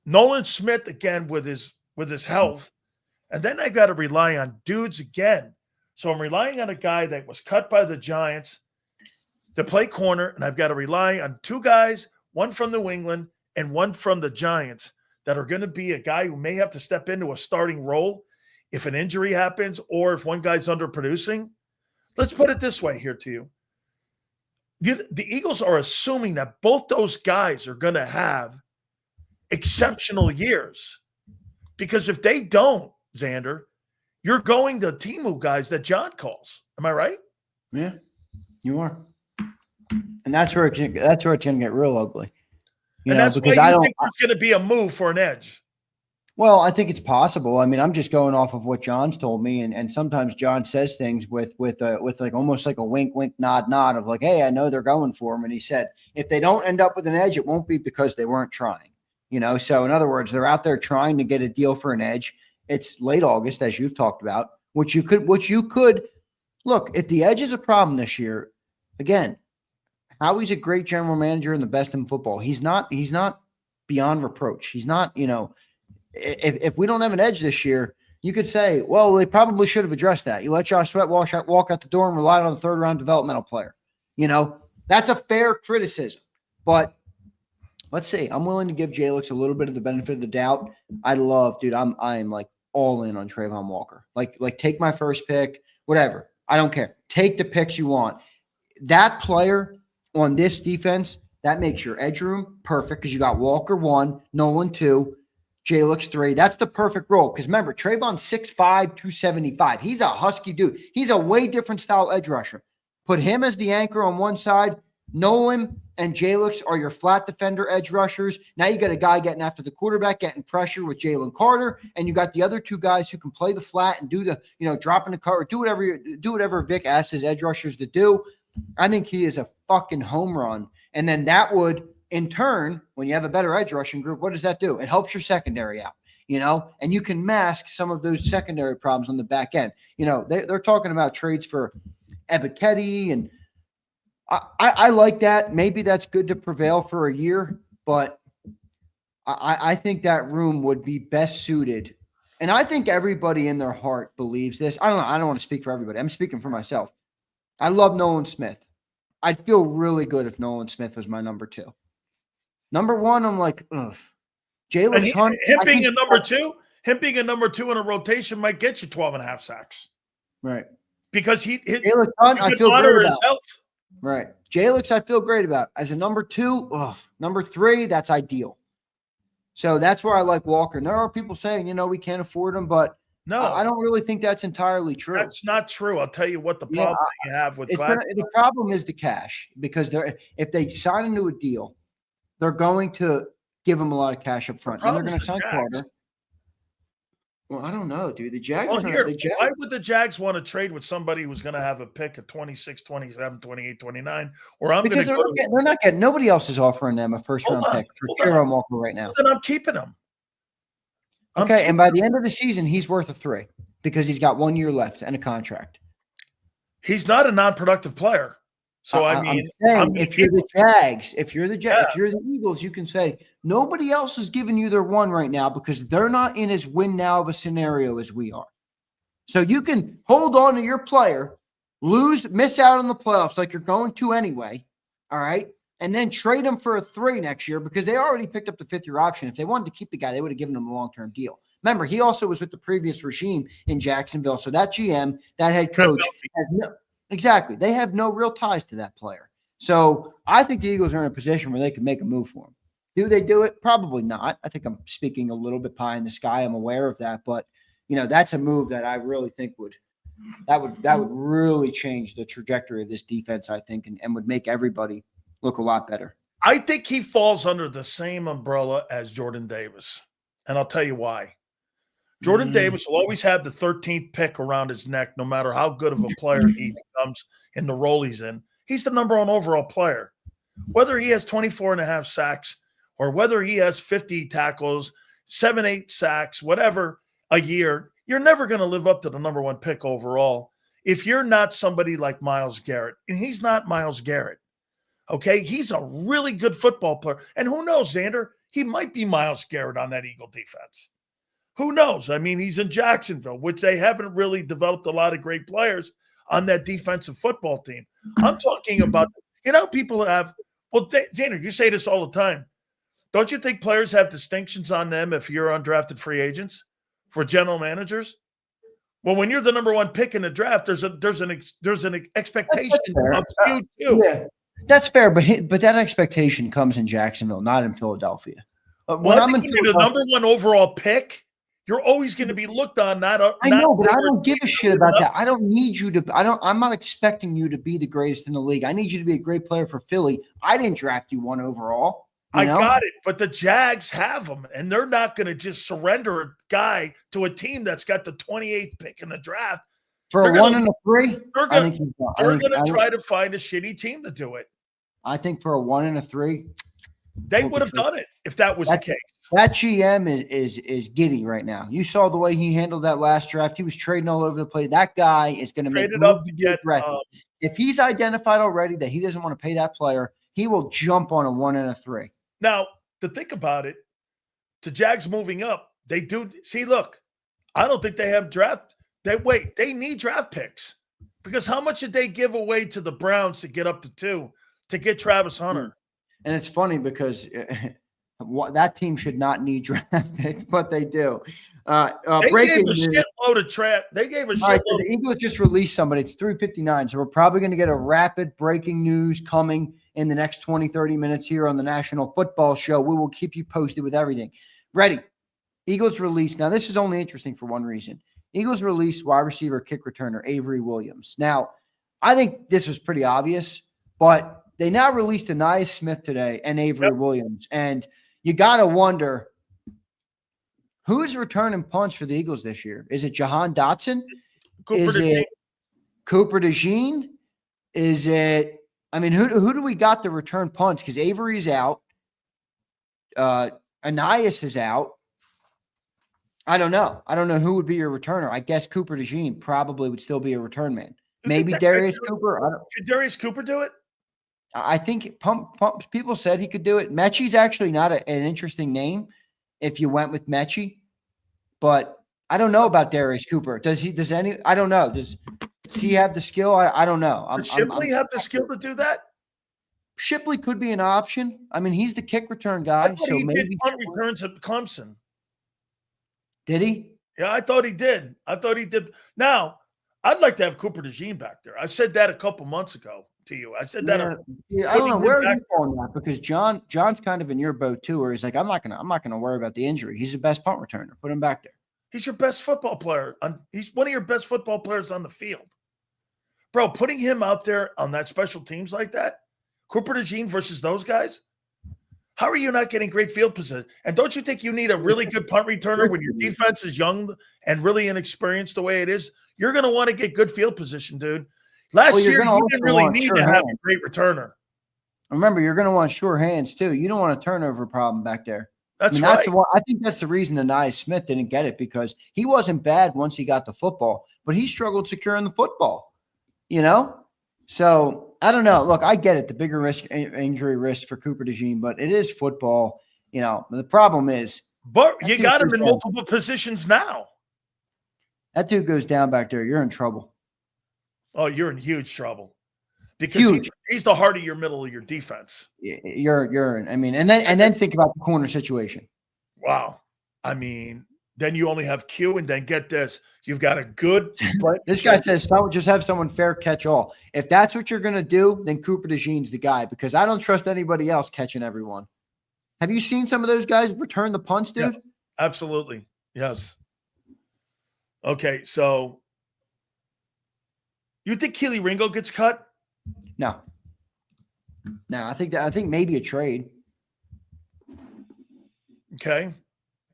S1: Nolan Smith, again, with his health, and then I got to rely on dudes again. So I'm relying on a guy that was cut by the Giants to play corner, and I've got to rely on two guys, one from New England and one from the Giants, that are going to be a guy who may have to step into a starting role if an injury happens or if one guy's underproducing. Let's put it this way here to you. The Eagles are assuming that both those guys are going to have exceptional years, because if they don't, Xander, you're going to Timu guys that John calls. Am I right?
S3: Yeah, you are. And that's where it's going to get real ugly.
S1: And that's why I think there's going to be a move for an edge.
S3: Well, I think it's possible. I mean, I'm just going off of what John's told me, and sometimes John says things with like almost like a wink, wink, nod, nod of like, hey, I know they're going for him. And he said, if they don't end up with an edge, it won't be because they weren't trying. So in other words, they're out there trying to get a deal for an edge. It's late August, as you've talked about, which you could look. If the edge is a problem this year, again, Howie's a great general manager and the best in football. He's not beyond reproach. He's not, if we don't have an edge this year, you could say, well, they probably should have addressed that. You let Josh Sweat walk out the door and relied on the third-round developmental player. That's a fair criticism. But let's see. I'm willing to give Jalix a little bit of the benefit of the doubt. I am like all in on Trayvon Walker. Like take my first pick, whatever. I don't care. Take the picks you want. That player on this defense, that makes your edge room perfect because you got Walker 1, Nolan 2, Jalix 3. That's the perfect role. Because remember, Trayvon's 6'5", 275. He's a husky dude. He's a way different style edge rusher. Put him as the anchor on one side. Nolan and Jalix are your flat defender edge rushers. Now you got a guy getting after the quarterback, getting pressure with Jalen Carter, and you got the other two guys who can play the flat and do the, drop in the cover, do whatever Vic asks his edge rushers to do. I think he is a fucking home run. And then that would, in turn, when you have a better edge rushing group, what does that do? It helps your secondary out, and you can mask some of those secondary problems on the back end. They're talking about trades for Ebiketie, and I like that. Maybe that's good to prevail for a year, but I think that room would be best suited. And I think everybody in their heart believes this. I don't know. I don't want to speak for everybody. I'm speaking for myself. I love Nolan Smith. I'd feel really good if Nolan Smith was my number 2. Number 1, I'm like, ugh. Jalen Hunt.
S1: Him being a number 2 in a rotation might get you 12.5 sacks.
S3: Right.
S1: Because
S3: Jalen Hunt, I feel great about.
S1: His health.
S3: Right. Jalix, I feel great about. As a number 2, number 3, that's ideal. So that's where I like Walker. And there are people saying, we can't afford him, but no, I don't really think that's entirely true.
S1: That's not true. I'll tell you what the problem you have with
S3: the problem is the cash, because if they sign into a deal, they're going to give him a lot of cash up front. And they're going to sign Carter. Well, I don't know, dude. The Jags.
S1: Why would the Jags want to trade with somebody who's going to have a pick at 26, 27, 28, 29? Or
S3: because they're not getting. Nobody else is offering them a first-round pick for Trayvon Walker right now.
S1: Then I'm keeping him.
S3: Okay, and by the end of the season, he's worth a 3 because he's got 1 year left and a contract.
S1: He's not a non-productive player. So I'm
S3: saying, if you're the Jags, if you're the Eagles, you can say nobody else is giving you their 1 right now because they're not in as win now of a scenario as we are. So you can hold on to your player, miss out on the playoffs like you're going to anyway. All right. And then trade him for a 3 next year because they already picked up the 5th-year option. If they wanted to keep the guy, they would have given him a long-term deal. Remember, he also was with the previous regime in Jacksonville. So that GM, that head coach, they have no real ties to that player. So I think the Eagles are in a position where they can make a move for him. Do they do it? Probably not. I think I'm speaking a little bit pie in the sky. I'm aware of that. But, that's a move that I really think would really change the trajectory of this defense, I think, and would make everybody look a lot better.
S1: I think he falls under the same umbrella as Jordan Davis. And I'll tell you why. Jordan Davis will always have the 13th pick around his neck, no matter how good of a player he becomes in the role he's in. He's the number 1 overall player. Whether he has 24.5 sacks or whether he has 50 tackles, 7-8 sacks, whatever a year, you're never going to live up to the number 1 pick overall if you're not somebody like Myles Garrett. And he's not Myles Garrett. Okay, he's a really good football player. And who knows, Xander? He might be Myles Garrett on that Eagle defense. Who knows? I mean, he's in Jacksonville, which they haven't really developed a lot of great players on that defensive football team. I'm talking about, people have, Xander, you say this all the time. Don't you think players have distinctions on them if you're undrafted free agents for general managers? Well, when you're the number 1 pick in the draft, there's an expectation of you too.
S3: Yeah. That's fair, but that expectation comes in Jacksonville, not in Philadelphia.
S1: When I'm in the number 1 overall pick, you're always going to be looked on.
S3: I know, but I don't give a shit about that. I don't need you to. I'm not expecting you to be the greatest in the league. I need you to be a great player for Philly. I didn't draft you 1 overall.
S1: I got it, but the Jags have him, and they're not going to just surrender a guy to a team that's got the 28th pick in the draft.
S3: For a 1 and a 3,
S1: they're going to try to find a shitty team to do it.
S3: I think for a 1 and a 3,
S1: they would have done it if that was the case.
S3: That GM is giddy right now. You saw the way he handled that last draft. He was trading all over the place. That guy is going to make
S1: it up to get.
S3: If he's identified already that he doesn't want to pay that player, he will jump on a 1 and a 3.
S1: Now, to think about it, the Jags moving up, they do. See, look, I don't think they have draft. They need draft picks because how much did they give away to the Browns to get up to 2 to get Travis Hunter?
S3: And it's funny because that team should not need draft picks, but they do.
S1: They gave a shitload of trap. They gave a shitload.
S3: Right, so the Eagles just released somebody. It's 3:59, so we're probably going to get a rapid breaking news coming in the next 20, 30 minutes here on the National Football Show. We will keep you posted with everything. Ready. Eagles release. Now, this is only interesting for one reason. Eagles release wide receiver kick returner Avery Williams. Now, I think this was pretty obvious, but they now released Anais Smith today and Avery Williams. And you got to wonder, who's returning punts for the Eagles this year? Is it Jahan Dotson? Is it Cooper DeJean? Is it – I mean, who do we got to return punts? Because Avery's out. Anais is out. I don't know. I don't know who would be your returner. I guess Cooper DeJean probably would still be a return man. Maybe Darius Cooper.
S1: Could Darius Cooper do it?
S3: I think people said he could do it. Mechie's actually not an interesting name if you went with Mechie, but I don't know about Darius Cooper. I don't know. Does he have the skill? I don't know.
S1: Does Shipley have the skill to do that?
S3: Shipley could be an option. I mean, he's the kick return guy. So
S1: he
S3: maybe
S1: did punt returns at Clemson.
S3: Did he?
S1: Yeah, I thought he did. Now, I'd like to have Cooper DeJean back there. I said that a couple months ago to you. I said that.
S3: Yeah, I don't know where are you on that, because John's kind of in your boat too, where he's like, I'm not gonna worry about the injury. He's the best punt returner. Put him back there.
S1: He's your best football player. He's one of your best football players on the field, bro. Putting him out there on that special teams like that, Cooper DeJean versus those guys. How are you not getting great field position? And don't you think you need a really good punt returner when your defense is young and really inexperienced the way it is? You're going to want to get good field position, dude. Last year, you didn't really need to have a great returner.
S3: Remember, you're going to want sure hands, too. You don't want a turnover problem back there.
S1: That's right.
S3: I think that's the reason Anais Smith didn't get it, because he wasn't bad once he got the football, but he struggled securing the football, So I don't know. Look, I get it, the bigger injury risk for Cooper DeJean, but it is football. The problem is.
S1: But you got him in multiple positions now.
S3: That dude goes down back there, you're in trouble.
S1: Oh, you're in huge trouble. Because he's the heart of your middle of your defense.
S3: You're in. I mean, and then think about the corner situation.
S1: Wow. I mean, then you only have Q, and then get this. You've got a good –
S3: This guy says just have someone fair catch all. If that's what you're going to do, then Cooper DeJean's the guy, because I don't trust anybody else catching everyone. Have you seen some of those guys return the punts, dude?
S1: Yeah, absolutely. Yes. Okay, so you think Keely Ringo gets cut?
S3: No. I think maybe a trade.
S1: Okay.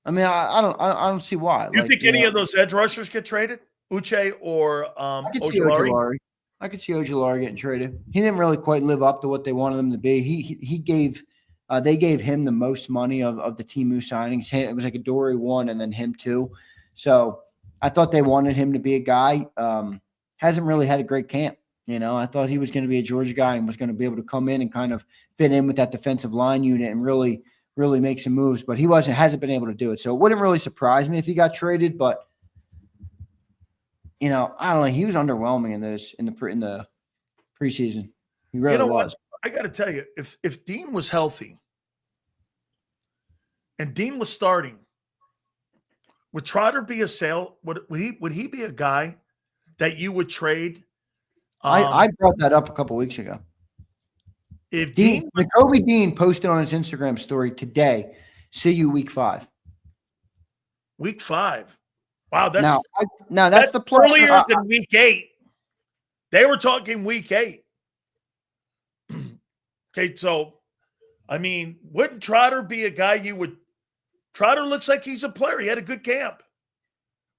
S3: I mean, I don't see why.
S1: You think any of those edge rushers get traded? Uche or
S3: Ojulari? I could see Ojulari getting traded. He didn't really quite live up to what they wanted him to be. They gave him the most money of the Temu signings. It was like a Dory 1 and then him 2. So I thought they wanted him to be a guy. Hasn't really had a great camp. I thought he was going to be a Georgia guy and was going to be able to come in and kind of fit in with that defensive line unit and really make some moves, but he hasn't been able to do it. So it wouldn't really surprise me if he got traded, but I don't know. He was underwhelming in the preseason. He really was.
S1: I got to tell you, if Dean was healthy and Dean was starting, would Trotter be a sale? Would he be a guy that you would trade?
S3: I brought that up a couple weeks ago.
S1: If
S3: Jacoby Dean posted on his Instagram story today, see you week 5.
S1: Week 5. Wow,
S3: that's the plan.
S1: Earlier than week 8. They were talking week 8. Okay, so I mean, wouldn't Trotter be a guy you would? Trotter looks like he's a player. He had a good camp.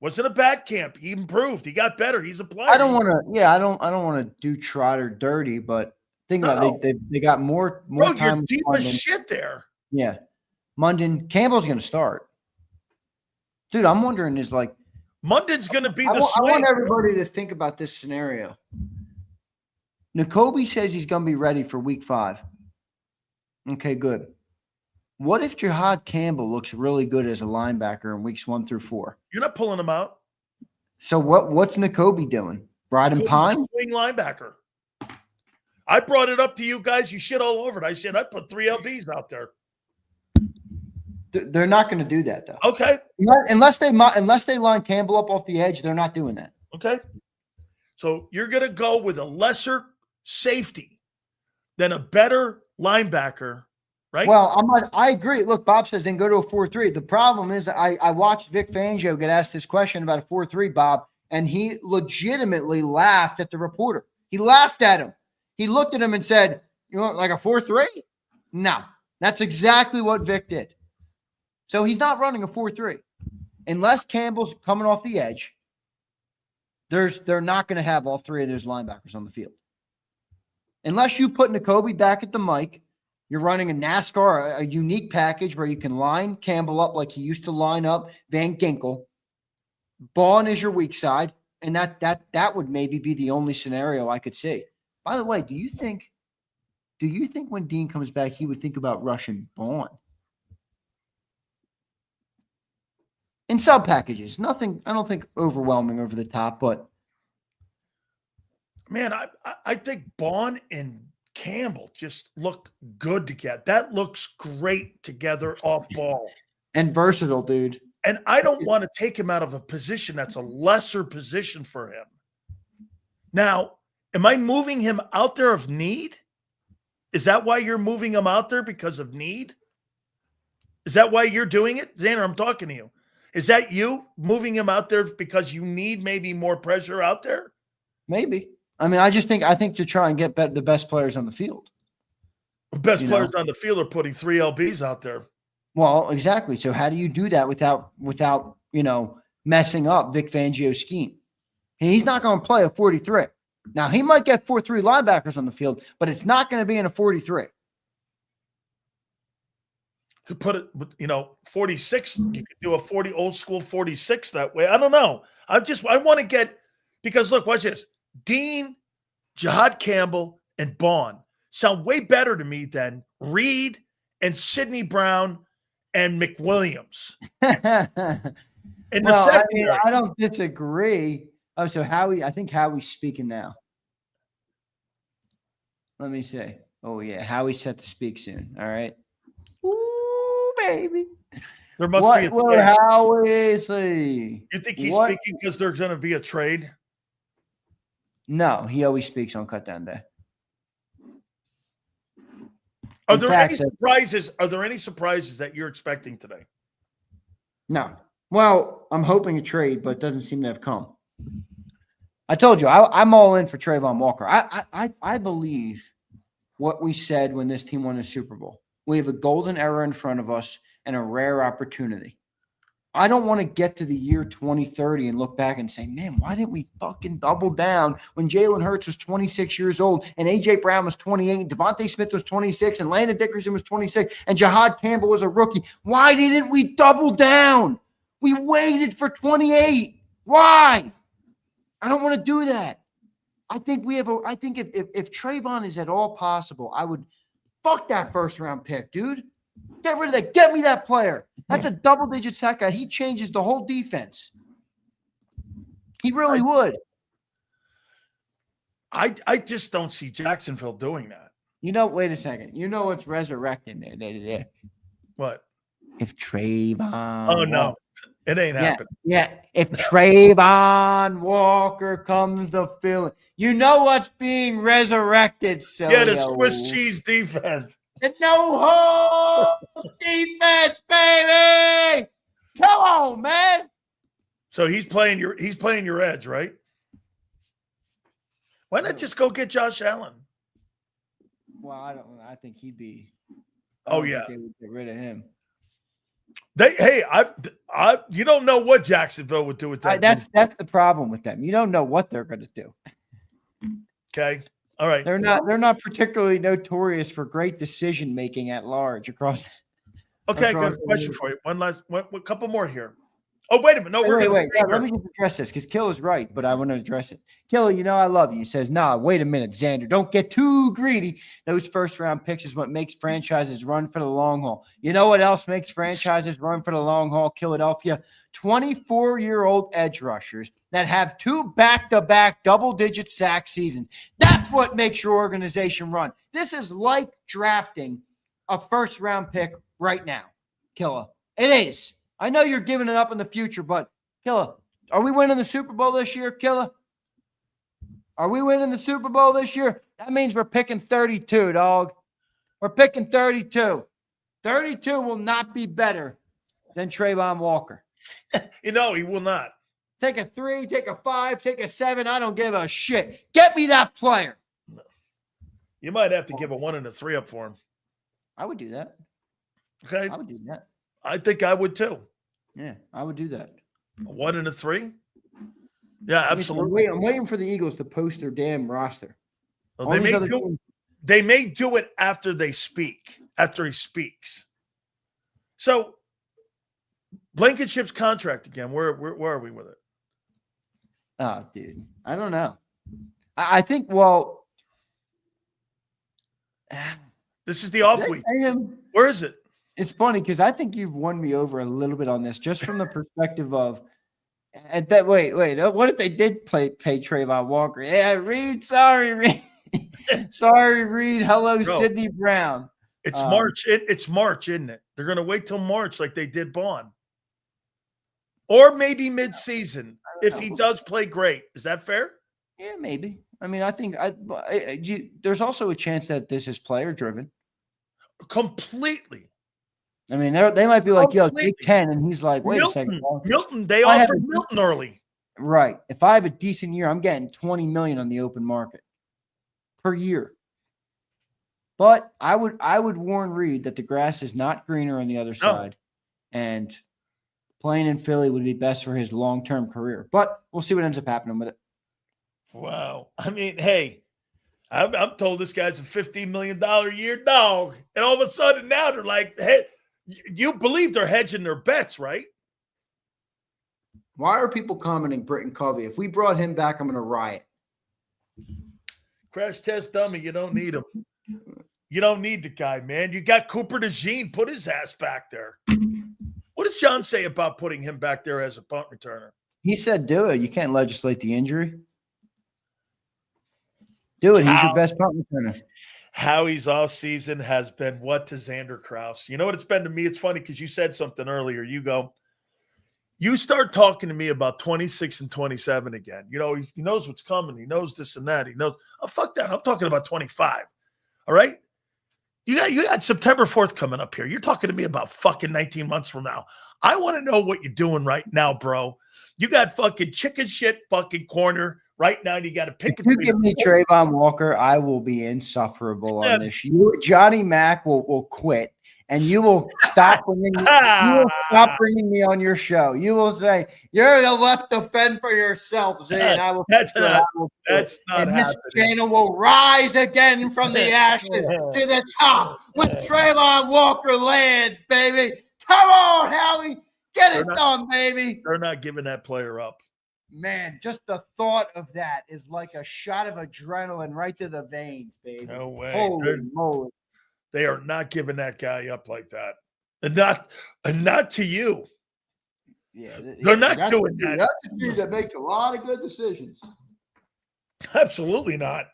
S1: Wasn't a bad camp. He improved. He got better. He's a player.
S3: I don't want to. Yeah, I don't want to do Trotter dirty, but think about it, they got more
S1: Bro,
S3: time.
S1: you're deep as shit there.
S3: Yeah, Munden Campbell's going to start. Dude, I'm wondering is like
S1: Munden's going to be the.
S3: I want everybody to think about this scenario. Nakobe says he's going to be ready for week 5. Okay, good. What if Jahad Campbell looks really good as a linebacker in weeks 1 through 4?
S1: You're not pulling him out.
S3: So what's Nakobe doing? Riding pine?
S1: Swing linebacker. I brought it up to you guys. You shit all over it. I said I put 3 LBs out there.
S3: They're not going to do that though.
S1: Okay.
S3: Unless they line Campbell up off the edge, they're not doing that.
S1: Okay. So you're going to go with a lesser safety than a better linebacker, right?
S3: Well, I agree. Look, Bob says then go to a 4-3. The problem is I watched Vic Fangio get asked this question about a 4-3, Bob, and he legitimately laughed at the reporter. He laughed at him. He looked at him and said, "You want like a 4-3?" No, that's exactly what Vic did. So he's not running a 4-3. Unless Campbell's coming off the edge, they're not going to have all 3 of those linebackers on the field. Unless you put Nakobe back at the mic, you're running a NASCAR, a unique package where you can line Campbell up like he used to line up Van Ginkel. Bond is your weak side, and that would maybe be the only scenario I could see. By the way, do you think when Dean comes back he would think about rushing Bond? In sub packages, nothing, I don't think overwhelming over the top, but
S1: man, I think Bond and Campbell just look good together. That looks great together off ball.
S3: And versatile, dude.
S1: And I don't want to take him out of a position that's a lesser position for him. Now, am I moving him out there of need? Is that why you're moving him out there because of need? Is that why you're doing it? Xander, I'm talking to you. Is that you moving him out there because you need maybe more pressure out there?
S3: Maybe. I mean, I think to try and get the best players on the field.
S1: The best players on the field are putting 3 LBs out there.
S3: Well, exactly. So how do you do that without messing up Vic Fangio's scheme? He's not going to play a 43. Now, he might get 4-3 linebackers on the field, but it's not going to be in a 43.
S1: Could put it, 46. You could do a 40 old school 46 that way. I don't know. I want to get, because look, watch this. Dean, Jahad Campbell, and Bond sound way better to me than Reed and Sidney Brown and McWilliams. In the secondary.
S3: I don't disagree. Oh, so I think Howie's speaking now. Let me see. Oh, yeah. Howie's set to speak soon. All right. Ooh, baby.
S1: There must be a trade.
S3: Howie say?
S1: You think he's speaking because there's going to be a trade?
S3: No, he always speaks on cutdown day.
S1: Are there any surprises? Are there any surprises that you're expecting today?
S3: No. Well, I'm hoping a trade, but it doesn't seem to have come. I told you, I'm all in for Trayvon Walker. I believe what we said when this team won the Super Bowl. We have a golden era in front of us and a rare opportunity. I don't want to get to the year 2030 and look back and say, man, why didn't we fucking double down when Jalen Hurts was 26 years old and A.J. Brown was 28 and Devontae Smith was 26 and Landon Dickerson was 26 and Jahad Campbell was a rookie? Why didn't we double down? We waited for 28. Why? I don't want to do that. I think if Trayvon is at all possible, I would fuck that first round pick, dude. Get rid of that. Get me that player. That's a double-digit sack guy. He changes the whole defense. He really would.
S1: I just don't see Jacksonville doing that.
S3: Wait a second. What's resurrecting there? What? If Trayvon.
S1: Oh, no. It ain't happening.
S3: Yeah. If Trayvon Walker comes to fill it. What's being resurrected, Sileo.
S1: Yeah, the Swiss cheese defense.
S3: The no-hole defense, baby. Come on, man.
S1: So he's playing your edge, right? Why not just go get Josh Allen?
S3: Well, I think he'd be I don't think they would get rid of him.
S1: You don't know what Jacksonville would do with that.
S3: That's the problem with them. You don't know what they're going to do.
S1: Okay. All right.
S3: They're not particularly notorious for great decision making at large across.
S1: Okay, I got a question for you. One couple more here. Oh, wait a minute. No,
S3: wait. Yeah, let me just address this because Killer's right, but I want to address it. Killer, I love you. He says, nah, wait a minute, Xander. Don't get too greedy. Those first-round picks is what makes franchises run for the long haul. You know what else makes franchises run for the long haul? Philadelphia, 24-year-old edge rushers that have 2 back-to-back double-digit sack seasons. That's what makes your organization run. This is like drafting a first-round pick right now, Killer. It is. I know you're giving it up in the future, but Killer, are we winning the Super Bowl this year, Killer? Are we winning the Super Bowl this year? That means we're picking 32, dog. We're picking 32. 32 will not be better than Trayvon Walker.
S1: He will not.
S3: Take a 3, take a 5, take a 7. I don't give a shit. Get me that player.
S1: You might have to give a 1 and a 3 up for him.
S3: I would do that.
S1: Okay.
S3: I would do that.
S1: I think I would too.
S3: Yeah, I would do that.
S1: A 1 and a 3? Yeah, absolutely.
S3: I'm waiting for the Eagles to post their damn roster.
S1: Well, they may do it after he speaks. So, Blankenship's contract again. Where are we with it?
S3: Oh, dude. I don't know. I think, well.
S1: This is the off week. Where is it?
S3: It's funny because I think you've won me over a little bit on this, just from the perspective of, and that wait, what if they did pay Trayvon Walker? Yeah, Reed, sorry, Reed. Sorry, Reed. Hello, Sidney Brown.
S1: It's March. It's March, isn't it? They're going to wait till March like they did Bond. Or maybe mid-season if he does play great. Is that fair?
S3: Yeah, maybe. I mean, I think there's also a chance that this is player-driven.
S1: Completely.
S3: I mean, they might be like, yo, take 10. And he's like, wait a second.
S1: Milton, they offered Milton early.
S3: Right. If I have a decent year, I'm getting $20 million on the open market per year. But I would warn Reed that the grass is not greener on the other side. And playing in Philly would be best for his long-term career. But we'll see what ends up happening with it.
S1: Wow. I mean, hey, I'm told this guy's a $15 million a year dog. And all of a sudden now they're like, hey, you believe they're hedging their bets, right?
S3: Why are people commenting Britton Covey? If we brought him back, I'm going to riot.
S1: Crash test dummy. You don't need him. You don't need the guy, man. You got Cooper DeJean. Put his ass back there. What does John say about putting him back there as a punt returner?
S3: He said, do it. You can't legislate the injury. Do it. He's your best punt returner.
S1: Howie's offseason has been what to Xander Krause? You know what it's been to me? It's funny because you said something earlier. You start talking to me about 26 and 27 again. You know, he knows what's coming. He knows this and that. He knows. Oh, fuck that. I'm talking about 25. All right? You got September 4th coming up here. You're talking to me about fucking 19 months from now. I want to know what you're doing right now, bro. You got fucking chicken shit fucking corner right now. And you got to pick.
S3: If you give me Trayvon Walker, I will be insufferable on this. Johnny Mack will quit, and you will stop bringing me on your show. You will say you're the left to fend for yourself, Zay, and I will. That's not happening. This channel will rise again from the ashes to the top when Trayvon Walker lands, baby. Come on, Howie, get it done, baby.
S1: They're not giving that player up.
S3: Man, just the thought of that is like a shot of adrenaline right to the veins, baby.
S1: No way.
S3: Holy moly.
S1: They are not giving that guy up like that. And not to you.
S3: Yeah.
S1: They're not doing that.
S3: That's a dude that makes a lot of good decisions.
S1: Absolutely not.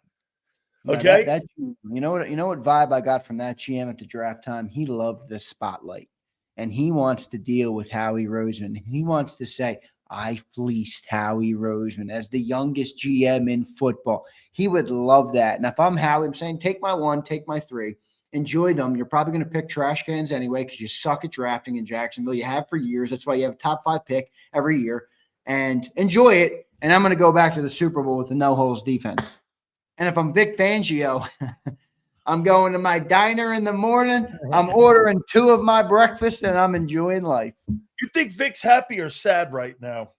S1: Okay.
S3: That you know what vibe I got from that GM at the draft time? He loved the spotlight. And he wants to deal with Howie Roseman. He wants to say, I fleeced Howie Roseman as the youngest GM in football. He would love that. And if I'm Howie, I'm saying, take my 1, take my 3. Enjoy them. You're probably going to pick trash cans anyway because you suck at drafting in Jacksonville. You have for years. That's why you have a top 5 pick every year. And enjoy it. And I'm going to go back to the Super Bowl with the no-holes defense. And if I'm Vic Fangio, I'm going to my diner in the morning. I'm ordering 2 of my breakfast, and I'm enjoying life.
S1: You think Vic's happy or sad right now?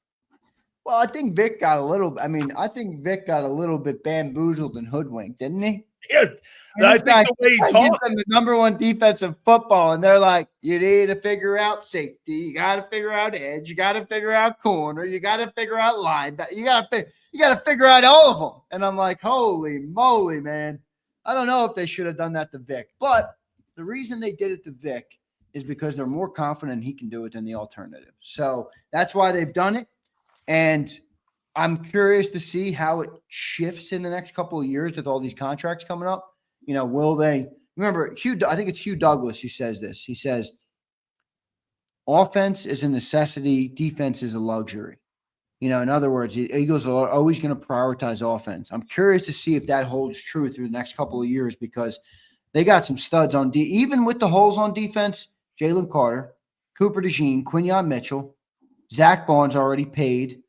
S3: Well, I think Vic got a little. I mean, I think Vic got a little bit bamboozled and hoodwinked, didn't he?
S1: Yeah, I think the way he talked.
S3: The number 1 defense of football, and they're like, you need to figure out safety. You got to figure out edge. You got to figure out corner. You got to figure out line. You got to figure out all of them. And I'm like, holy moly, man. I don't know if they should have done that to Vic, but the reason they did it to Vic is because they're more confident he can do it than the alternative. So that's why they've done it. And I'm curious to see how it shifts in the next couple of years with all these contracts coming up. You know, will they remember I think it's Hugh Douglas who says this. He says, offense is a necessity, defense is a luxury. You know, in other words, the Eagles are always going to prioritize offense. I'm curious to see if that holds true through the next couple of years because they got some studs on even with the holes on defense. Jalen Carter, Cooper DeJean, Quinyon Mitchell, Zach Bond's already paid.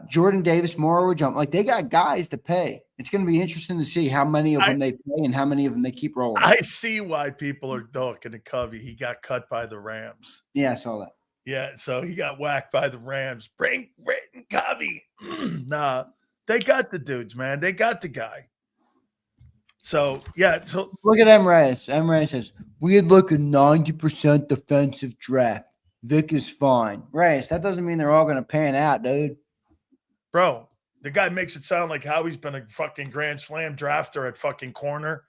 S3: Jordan Davis, Morrow jump. Like they got guys to pay. It's going to be interesting to see how many of them they pay and how many of them they keep rolling.
S1: I see why people are talking to Covey. He got cut by the Rams.
S3: Yeah, I saw that.
S1: Yeah, so he got whacked by the Rams. Bring Britton Covey. Nah, they got the dudes, man. They got the guy. So, yeah. So
S3: look at M. Reyes. M. Reyes says, we'd look at 90% defensive draft. Vic is fine. Reyes, that doesn't mean they're all going to pan out, dude.
S1: Bro, the guy makes it sound like how he's been a fucking Grand Slam drafter at fucking corner,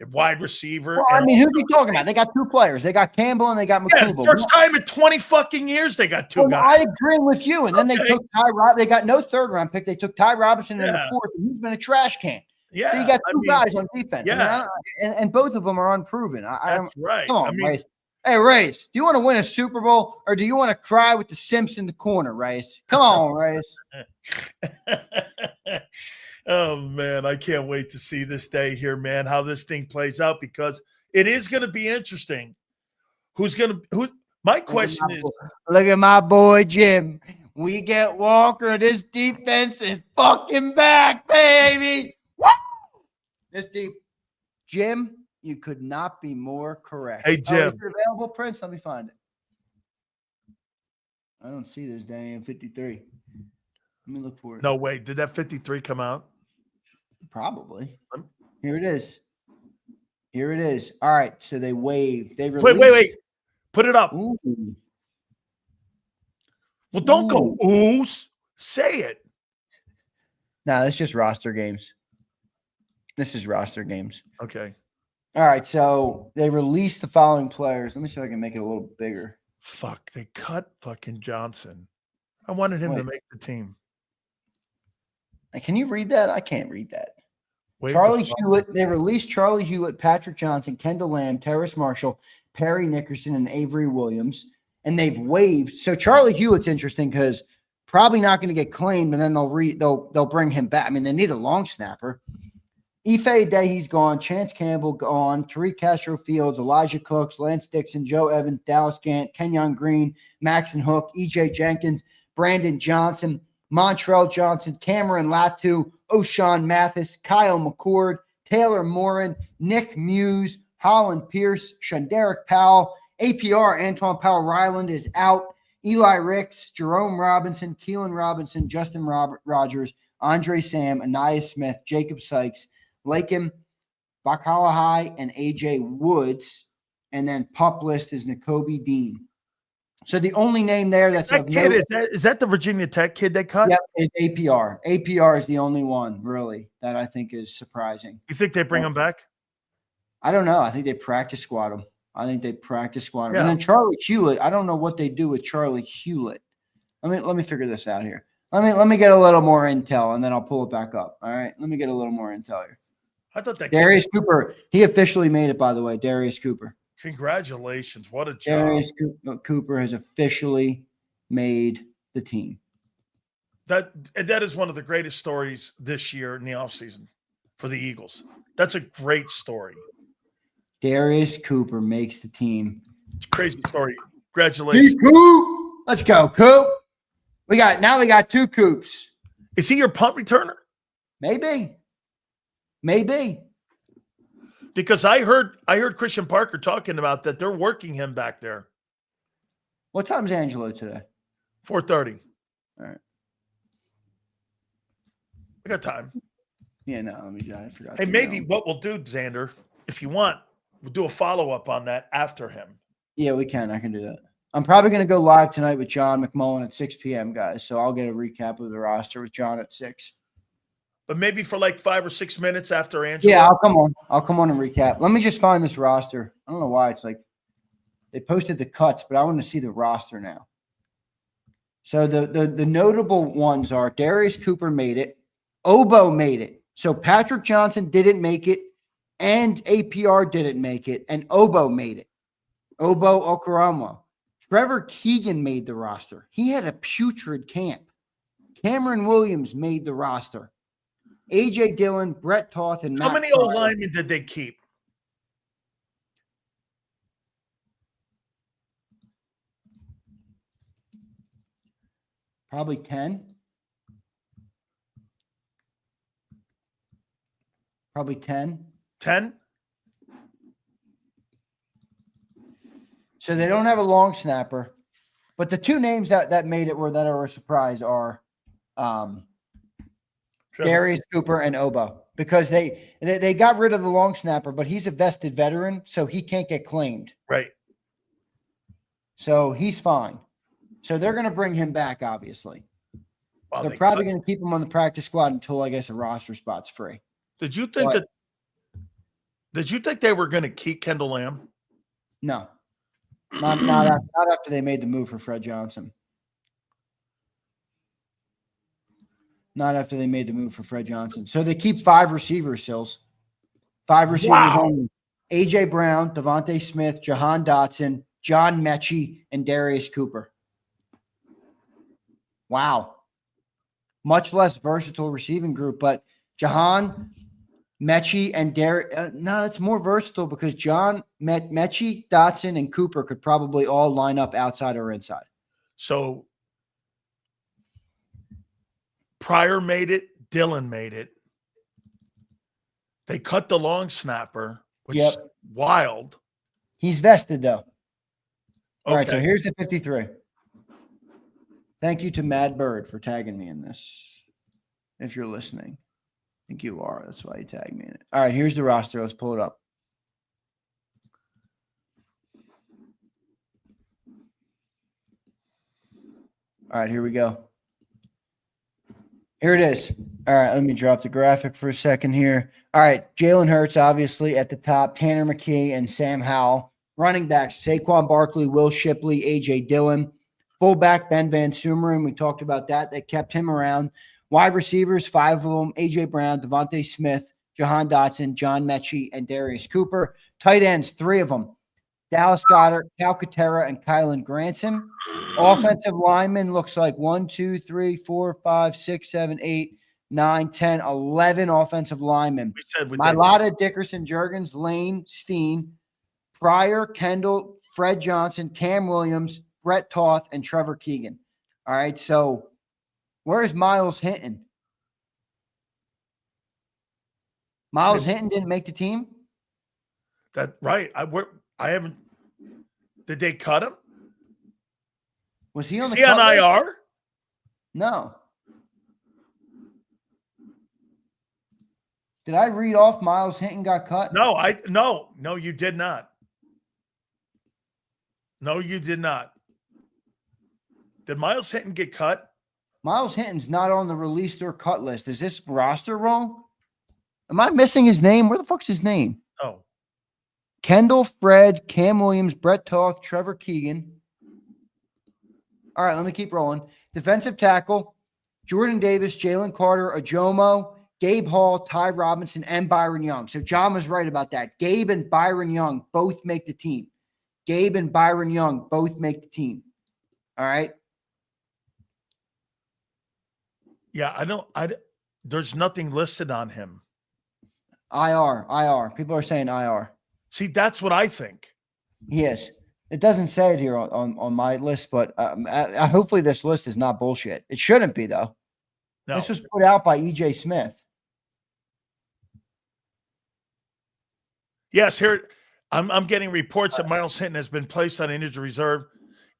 S1: at wide receiver.
S3: Well, I mean, who are you talking about? They got 2 players. They got Campbell and they got McCouble.
S1: Yeah, first time in 20 fucking years they got 2 guys.
S3: I agree with you. And then they took Ty Robinson. They got no 3rd-round pick. They took Ty Robinson in the 4th, and he's been a trash can.
S1: Yeah.
S3: So you got 2 guys on defense.
S1: Yeah.
S3: I mean, and both of them are unproven.
S1: That's right.
S3: Come on, Reyes. Hey, Reyes, do you want to win a Super Bowl or do you want to cry with the Simps in the corner, Reyes? Come on, Reyes.
S1: Oh, man, I can't wait to see this day here, man, how this thing plays out because it is going to be interesting. My question is.
S3: Look at my boy, Jim. We get Walker. This defense is fucking back, baby. Woo! This deep. Jim, you could not be more correct.
S1: Hey, Jim.
S3: Is it available, Prince? Let me find it. I don't see this damn 53. Let me look for it.
S1: No, wait. Did that 53 come out?
S3: Probably. Here it is. Here it is. All right. So they waived. They released.
S1: Wait. Put it up.
S3: Ooh.
S1: Well, don't go ooh. Say it.
S3: No, that's just roster games. This is roster games.
S1: Okay.
S3: All right. So they released the following players. Let me see if I can make it a little bigger.
S1: Fuck. They cut fucking Johnson. I wanted him to make the team.
S3: Can you read that? I can't read that.
S1: Wait,
S3: Charlie Hewitt. They released Charlie Hewitt, Patrick Johnson, Kendall Lamb, Terrace Marshall, Perry Nickerson, and Avery Williams. And they've waived. So Charlie Hewitt's interesting because probably not going to get claimed, and then they'll bring him back. I mean, they need a long snapper. Ife Adehi's gone. Chance Campbell gone. Tariq Castro Fields, Elijah Cooks, Lance Dixon, Joe Evans, Dallas Gant, Kenyon Green, Maxon Hook, EJ Jenkins, Brandon Johnson, Montrell Johnson, Cameron Latu, O'Shawn Mathis, Kyle McCord, Taylor Morin, Nick Muse, Holland Pierce, Shanderick Powell, APR, Antoine Powell Ryland is out. Eli Ricks, Jerome Robinson, Keelan Robinson, Justin Rogers, Andre Sam, Anais Smith, Jacob Sykes, Lakin Bakalahai, and AJ Woods. And then pup list is Nakobe Dean. So the only name there that's
S1: that kid is that the Virginia Tech kid they cut?
S3: Yep, is APR. APR is the only one really that I think is surprising.
S1: You think they bring him back?
S3: I don't know. I think they practice squad him. Yeah. And then Charlie Hewlett, I don't know what they do with Charlie Hewlett. Let me figure this out here. Let me get a little more intel and then I'll pull it back up. All right. Let me get a little more intel here.
S1: I thought that
S3: Darius Cooper, he officially made it, by the way. Darius Cooper.
S1: Congratulations. What a job.
S3: Darius Cooper has officially made the team.
S1: That is one of the greatest stories this year in the offseason for the Eagles. That's a great story.
S3: Darius Cooper makes the team.
S1: It's a crazy story. Congratulations.
S3: Coop. Let's go, Coop. We got 2 Coops.
S1: Is he your punt returner?
S3: Maybe.
S1: Do Because I heard Christian Parker talking about that. They're working him back there.
S3: What time's Angelo today?
S1: 4:30.
S3: All right.
S1: We got time.
S3: Yeah, no, I forgot.
S1: Hey, maybe what we'll do, Xander, if you want, we'll do a follow-up on that after him.
S3: Yeah, we can. I can do that. I'm probably going to go live tonight with John McMullen at 6 p.m., guys. So I'll get a recap of the roster with John at 6.
S1: But maybe for like 5 or 6 minutes after Angelo.
S3: Yeah, I'll come on. I'll come on and recap. Let me just find this roster. I don't know why it's like they posted the cuts, but I want to see the roster now. So the notable ones are Darius Cooper made it. Obo made it. So Patrick Johnson didn't make it, and APR didn't make it, and Obo made it. Obo Okoromo. Trevor Keegan made the roster. He had a putrid camp. Cameron Williams made the roster. A.J. Dillon, Brett Toth, and Matt
S1: How many
S3: Pryor.
S1: old linemen did they keep?
S3: Probably 10. Probably 10.
S1: 10?
S3: So they don't have a long snapper. But the two names that made it that are a surprise are Darius Cooper and Obo, because they got rid of the long snapper, but he's a vested veteran, so he can't get claimed.
S1: Right.
S3: So he's fine. So they're going to bring him back, obviously.
S1: Wow,
S3: They're probably going to keep him on the practice squad until, I guess, a roster spot's free.
S1: Did you think they were going to keep Kendall Lamb?
S3: No. Not after they made the move for Fred Johnson. Not after they made the move for Fred Johnson. So they keep 5 receivers, Sills. 5 receivers only. A.J. Brown, Devontae Smith, Jahan Dotson, John Mechie, and Darius Cooper. Wow. Much less versatile receiving group, but Jahan, Mechie, and Darius. No, it's more versatile because John, Mechie, Dotson, and Cooper could probably all line up outside or inside.
S1: So Pryor made it. Dillon made it. They cut the long snapper, which is wild.
S3: He's vested, though. All right,
S1: Okay.
S3: so here's the 53. Thank you to Mad Bird for tagging me in this. If you're listening, I think you are. That's why you tagged me in it. All right, here's the roster. Let's pull it up. All right, here we go. Here it is. All right, let me drop the graphic for a second here. All right, Jalen Hurts, obviously, at the top. Tanner McKee and Sam Howell. Running backs, Saquon Barkley, Will Shipley, A.J. Dillon. Fullback, Ben Van Sumeren. We talked about that. They kept him around. Wide receivers, 5 of them, A.J. Brown, Devontae Smith, Jahan Dotson, John Mechie, and Darius Cooper. Tight ends, 3 of them. Dallas Goedert, Cal Katera, and Kylan Granson. Offensive linemen looks like 1, 2, 3, 4, 5, 6, 7, 8, 9, 10, 11 offensive linemen. Mailata, Dickerson, Juergens, Lane, Steen, Pryor, Kendall, Fred Johnson, Cam Williams, Brett Toth, and Trevor Keegan. All right, so where's Miles Hinton? Miles Hinton didn't make the team?
S1: That right. I haven't. Did they cut him?
S3: Was he on
S1: Is
S3: the
S1: he on
S3: cut list?
S1: IR?
S3: No. Did I read off Miles Hinton got cut?
S1: No, you did not. No, you did not. Did Miles Hinton get cut?
S3: Miles Hinton's not on the released or cut list. Is this roster wrong? Am I missing his name? Where the fuck's his name?
S1: Oh.
S3: Kendall, Fred, Cam Williams, Brett Toth, Trevor Keegan. All right, let me keep rolling. Defensive tackle, Jordan Davis, Jalen Carter, Ajomo, Gabe Hall, Ty Robinson, and Byron Young. So John was right about that. Gabe and Byron Young both make the team. Gabe and Byron Young both make the team. All right.
S1: Yeah, there's nothing listed on him.
S3: IR. People are saying IR.
S1: See, that's what I think.
S3: Yes. It doesn't say it here on my list, but hopefully this list is not bullshit. It shouldn't be, though.
S1: No.
S3: This was put out by E.J. Smith.
S1: Yes, here I'm getting reports that Miles Hinton has been placed on injured reserve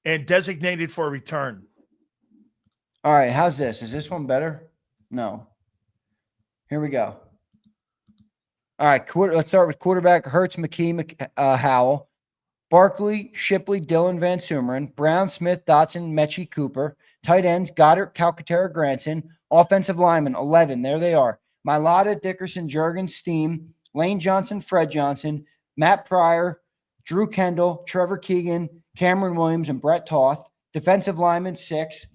S1: and designated for return.
S3: All right, how's this? Is this one better? No. Here we go. All right, let's start with quarterback Hurts, McKee, Howell, Barkley, Shipley, Dillon, Van Sumeren, Brown, Smith, Dotson, Mechie, Cooper, tight ends Goddard, Calcaterra, Granson, offensive linemen 11. There they are: Mailata, Dickerson, Juergens, Steen, Lane Johnson, Fred Johnson, Matt Pryor, Drew Kendall, Trevor Keegan, Cameron Williams, and Brett Toth. Defensive linemen 6: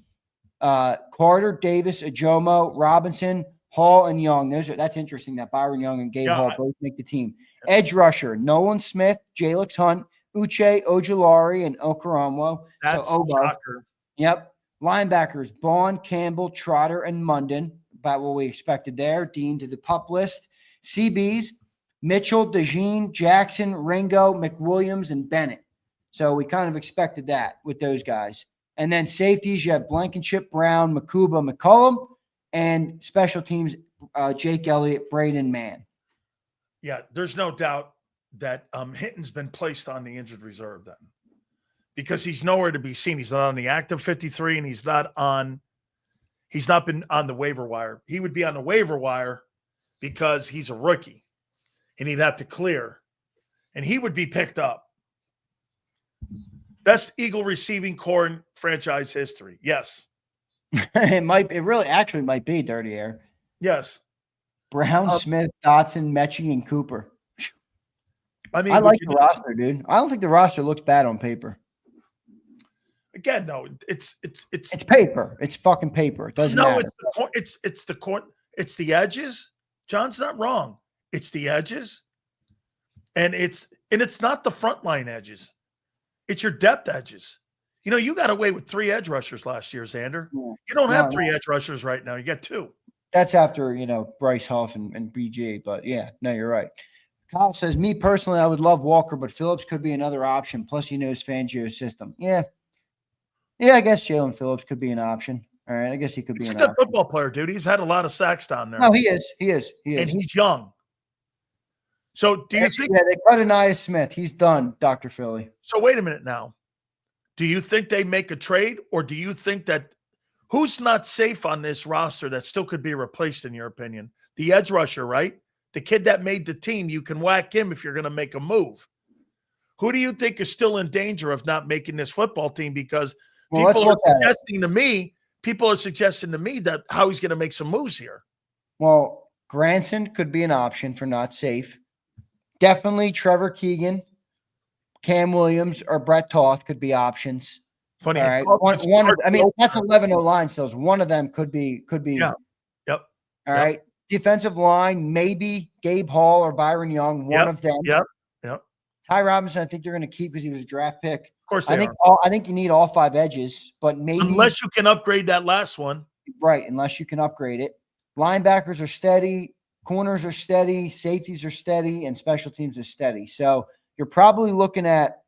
S3: Carter, Davis, Ajomo, Robinson, Hall, and Young. That's interesting that Byron Young and Gabe Hall both make the team. Edge rusher: Nolan Smith, Jalix Hunt, Uche Ojulari, and Okoromo.
S1: That's
S3: so Obo.
S1: shocker.
S3: Yep. Linebackers: Bond, Campbell, Trotter, and Munden. About what we expected there. Dean to the pup list. CBs: Mitchell, DeJean, Jackson, Ringo, McWilliams, and Bennett. So we kind of expected that with those guys. And then safeties, you have Blankenship, Brown, Makuba, McCullum, and special teams, Jake Elliott, Braden Mann.
S1: Yeah, there's no doubt that Hinton's been placed on the injured reserve then, because he's nowhere to be seen. He's not on the active 53, and he's not been on the waiver wire. He would be on the waiver wire because he's a rookie, and he'd have to clear, and he would be picked up. Best Eagle receiving core in franchise history. Yes.
S3: It really actually might be Dirty Air.
S1: Yes.
S3: Brown, Smith, Dotson, Mechie, and Cooper.
S1: I mean,
S3: I like the roster, dude. I don't think the roster looks bad on paper.
S1: Again, no, it's
S3: paper. It's fucking paper. It doesn't matter.
S1: It's the edges. John's not wrong. It's the edges. And it's not the frontline edges. It's your depth edges. You know, you got away with 3 edge rushers last year, Xander. Yeah. You don't have 3 edge rushers right now. You got 2.
S3: That's after, Bryce Huff and BG. But, yeah, no, you're right. Kyle says, me personally, I would love Walker, but Phillips could be another option. Plus, he knows Fangio's system. Yeah, I guess Jalen Phillips could be an option. All right, I guess he could be an option.
S1: He's a good football player, dude. He's had a lot of sacks down there.
S3: No, he is.
S1: And he's young. So do you think
S3: they cut Anaya Smith? He's done, Dr. Philly.
S1: So wait a minute now. Do you think they make a trade, or do you think that who's not safe on this roster that still could be replaced, in your opinion? The edge rusher, right? The kid that made the team, you can whack him if you're going to make a move. Who do you think is still in danger of not making this football team? Because people are suggesting to me that how he's going to make some moves here.
S3: Well, Granson could be an option for not safe. Definitely Trevor Keegan, Cam Williams, or Brett Toth could be options.
S1: Funny.
S3: All right. That's 11 O-line still. One of them could be.
S1: Yeah. Yep.
S3: All right. Defensive line, maybe Gabe Hall or Byron Young, one of them.
S1: Yep.
S3: Ty Robinson, I think they're going to keep because he was a draft pick.
S1: Of course
S3: I think you need all 5 edges, but maybe.
S1: Unless you can upgrade that last one.
S3: Right, unless you can upgrade it. Linebackers are steady. Corners are steady. Safeties are steady. And special teams are steady. So you're probably looking at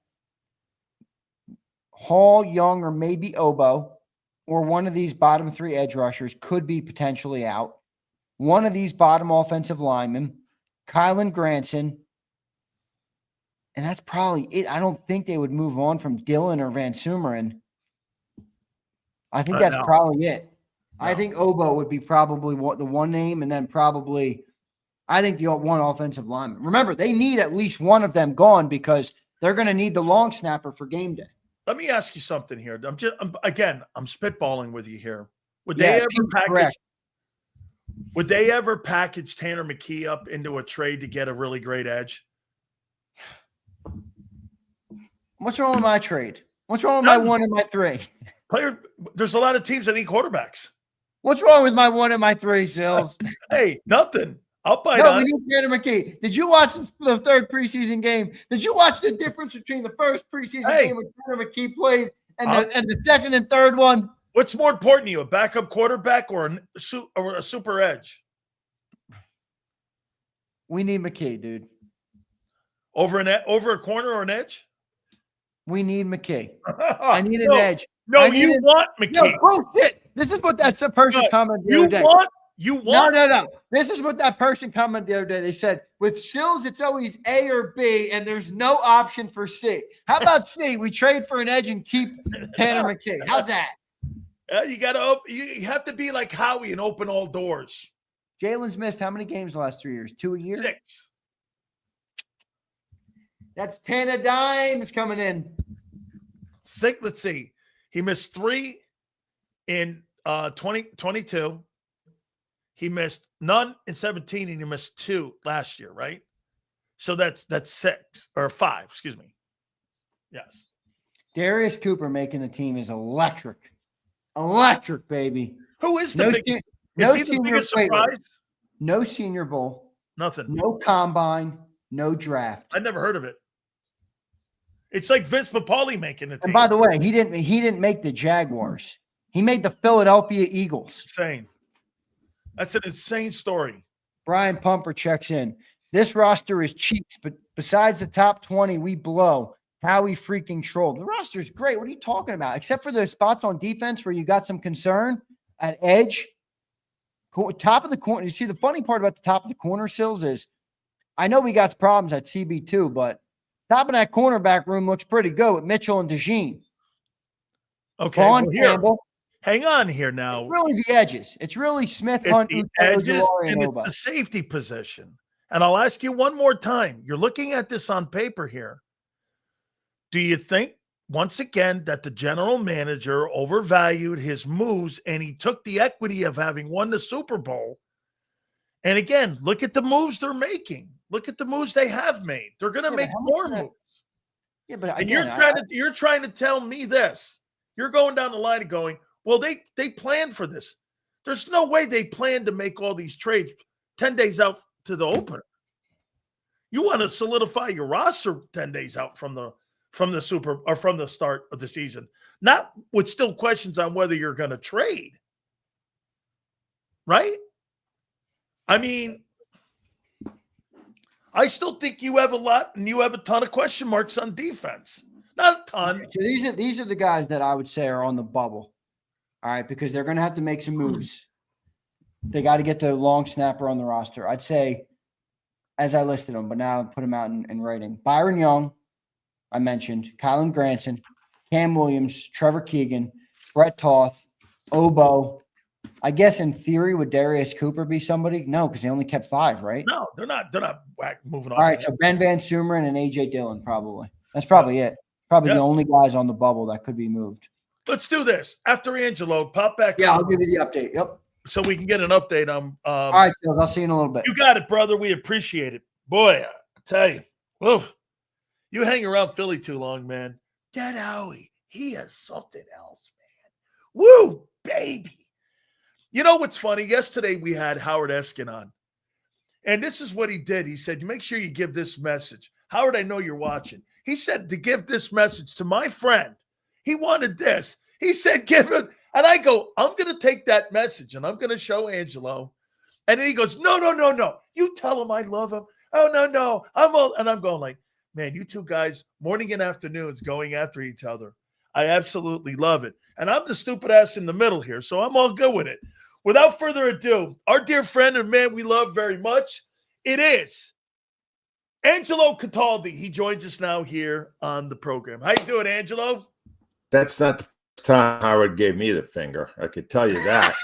S3: Hall, Young, or maybe Obo, or one of these bottom 3 edge rushers could be potentially out. One of these bottom offensive linemen, Kylan Granson, and that's probably it. I don't think they would move on from Dillon or Van Sumeren. I think that's probably it. No. I think Obo would be probably the one name, and then probably I think the one offensive lineman. Remember, they need at least one of them gone because they're going to need the long snapper for game day.
S1: Let me ask you something here. I'm spitballing with you here. Would they ever package Tanner McKee up into a trade to get a really great edge?
S3: What's wrong with my trade? What's wrong with my 1 and my 3?
S1: There's a lot of teams that need quarterbacks.
S3: What's wrong with my 1 and my 3, Sills?
S1: Hey, nothing. I'll bite on.
S3: We need Tanner McKee. Did you watch the 3rd preseason game? Did you watch the difference between the first preseason game when Tanner McKee played and the 2nd and 3rd one?
S1: What's more important to you, a backup quarterback or a super edge?
S3: We need McKee, dude.
S1: Over a corner or an edge?
S3: We need McKee. I need an edge.
S1: No, you want McKee.
S3: No, bullshit. This is what that's a person commented the other day.
S1: You want You
S3: No,
S1: want
S3: no. This is what that person commented the other day. They said, with Sills, it's always A or B, and there's no option for C. How about C? We trade for an edge and keep Tanner McKay. How's that?
S1: you have to be like Howie and open all doors.
S3: Jalen's missed how many games the last 3 years? 2 a year?
S1: 6.
S3: That's 10 a dime is coming in.
S1: 6. Let's see. He missed 3 in 2022. He missed none in 17, and he missed 2 last year, right? So that's 6 or 5, excuse me. Yes.
S3: Darius Cooper making the team is electric. Electric, baby.
S1: Who is the biggest?
S3: No
S1: Is he the biggest
S3: senior,
S1: surprise?
S3: No Senior Bowl.
S1: Nothing.
S3: No combine. No draft.
S1: I never heard of it. It's like Vince Papale making the team.
S3: And by the way, he didn't make the Jaguars. He made the Philadelphia Eagles.
S1: Insane. That's an insane story.
S3: Brian Pumper checks in. This roster is cheeks, but besides the top 20, we blow. How he freaking trolled. The roster is great. What are you talking about? Except for the spots on defense where you got some concern at edge. Top of the corner. You see, the funny part about the top of the corner, Sills, is I know we got problems at CB2, but top of that cornerback room looks pretty good with Mitchell and DeJean.
S1: Okay.
S3: Vaughn Campbell.
S1: Hang on here now.
S3: It's really the edges. It's really Smith,
S1: It's
S3: Hunt,
S1: the
S3: and
S1: edges, and it's the safety position. And I'll ask you one more time. You're looking at this on paper here. Do you think, once again, that the general manager overvalued his moves and he took the equity of having won the Super Bowl? And again, look at the moves they're making. Look at the moves they have made. They're going to make more moves.
S3: Yeah, but
S1: and
S3: again,
S1: you're trying to tell me this. You're going down the line and going, well, they planned for this. There's no way they planned to make all these trades 10 days out to the opener. You want to solidify your roster 10 days out from the Super or from the start of the season, not with still questions on whether you're going to trade. Right? I mean, I still think you have a lot, and you have a ton of question marks on defense. Not a ton.
S3: So these are the guys that I would say are on the bubble. All right, because they're going to have to make some moves. They got to get the long snapper on the roster. I'd say, as I listed them, but now I put them out in writing. Byron Young, I mentioned. Kylan Granson, Cam Williams, Trevor Keegan, Brett Toth, Obo. I guess in theory, would Darius Cooper be somebody? No, because they only kept 5, right?
S1: No, they're not moving off.
S3: All right, so Ben Van Sumeren and A.J. Dillon probably. That's probably it. Probably the only guys on the bubble that could be moved.
S1: Let's do this. After Angelo, pop back.
S3: Yeah, I'll give you the update. Yep.
S1: So we can get an update on.
S3: All right, Phil, I'll see you in a little bit.
S1: You got it, brother. We appreciate it. Boy, I tell you, oof, you hang around Philly too long, man. That Howie, he is something else, man. Woo, baby. You know what's funny? Yesterday we had Howard Eskin on, and this is what he did. He said, make sure you give this message. Howard, I know you're watching. He said to give this message to my friend. He wanted this. He said, give it. And I go, I'm going to take that message and I'm going to show Angelo. And then he goes, no. You tell him I love him. Oh, no. And I'm going like, man, you two guys, morning and afternoons going after each other. I absolutely love it. And I'm the stupid ass in the middle here. So I'm all good with it. Without further ado, our dear friend and man we love very much, it is Angelo Cataldi. He joins us now here on the program. How you doing, Angelo?
S4: That's not the first time Howard gave me the finger. I could tell you that.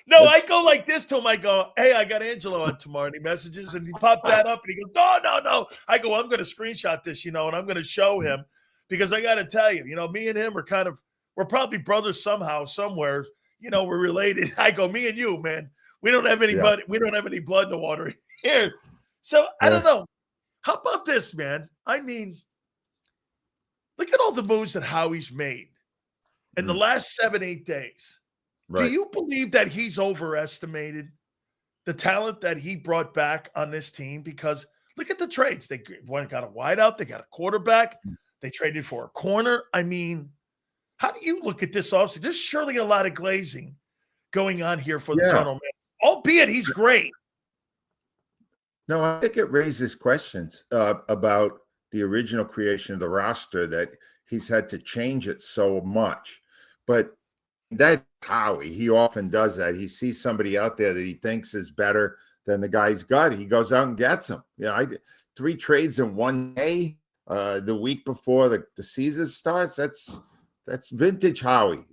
S1: No, I go like this to him. I go, hey, I got Angelo on tomorrow. And he messages and he popped that up and he goes, no. I go, I'm going to screenshot this, and I'm going to show him because I got to tell you, me and him are we're probably brothers somehow, somewhere. We're related. I go, me and you, man. We don't have anybody. We don't have any blood in the water here. So I don't know. How about this, man? I mean, look at all the moves that Howie's made in the last 7-8 days. Right. Do you believe that he's overestimated the talent that he brought back on this team? Because look at the trades. They got a wideout. They got a quarterback. They traded for a corner. I mean, how do you look at this offseason? There's surely a lot of glazing going on here for the general manager, albeit he's great.
S4: No, I think it raises questions about the original creation of the roster, that he's had to change it so much. But That's Howie. He often does that. He sees somebody out there that he thinks is better than the guy's got. He goes out and gets them. I did 3 trades in one day. The week before the season starts. That's vintage Howie.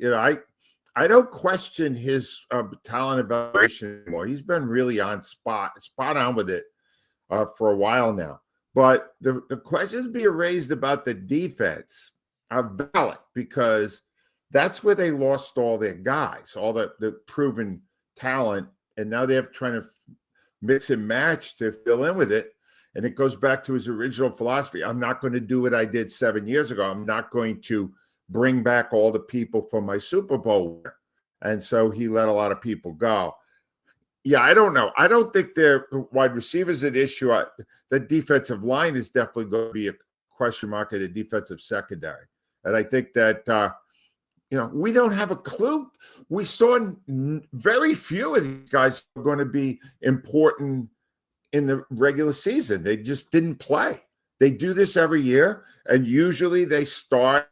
S4: I don't question his talent evaluation anymore. He's been really spot on with it for a while now. But the questions being raised about the defense are valid because that's where they lost all their guys, all the proven talent, and now they're trying to mix and match to fill in with it. And it goes back to his original philosophy. I'm not going to do what I did 7 years ago. I'm not going to bring back all the people from my Super Bowl winner. And so he let a lot of people go. Yeah, I don't know. I don't think their wide receivers an issue. The defensive line is definitely going to be a question mark at the defensive secondary. And I think that, we don't have a clue. We saw very few of these guys are going to be important in the regular season. They just didn't play. They do this every year, and usually they start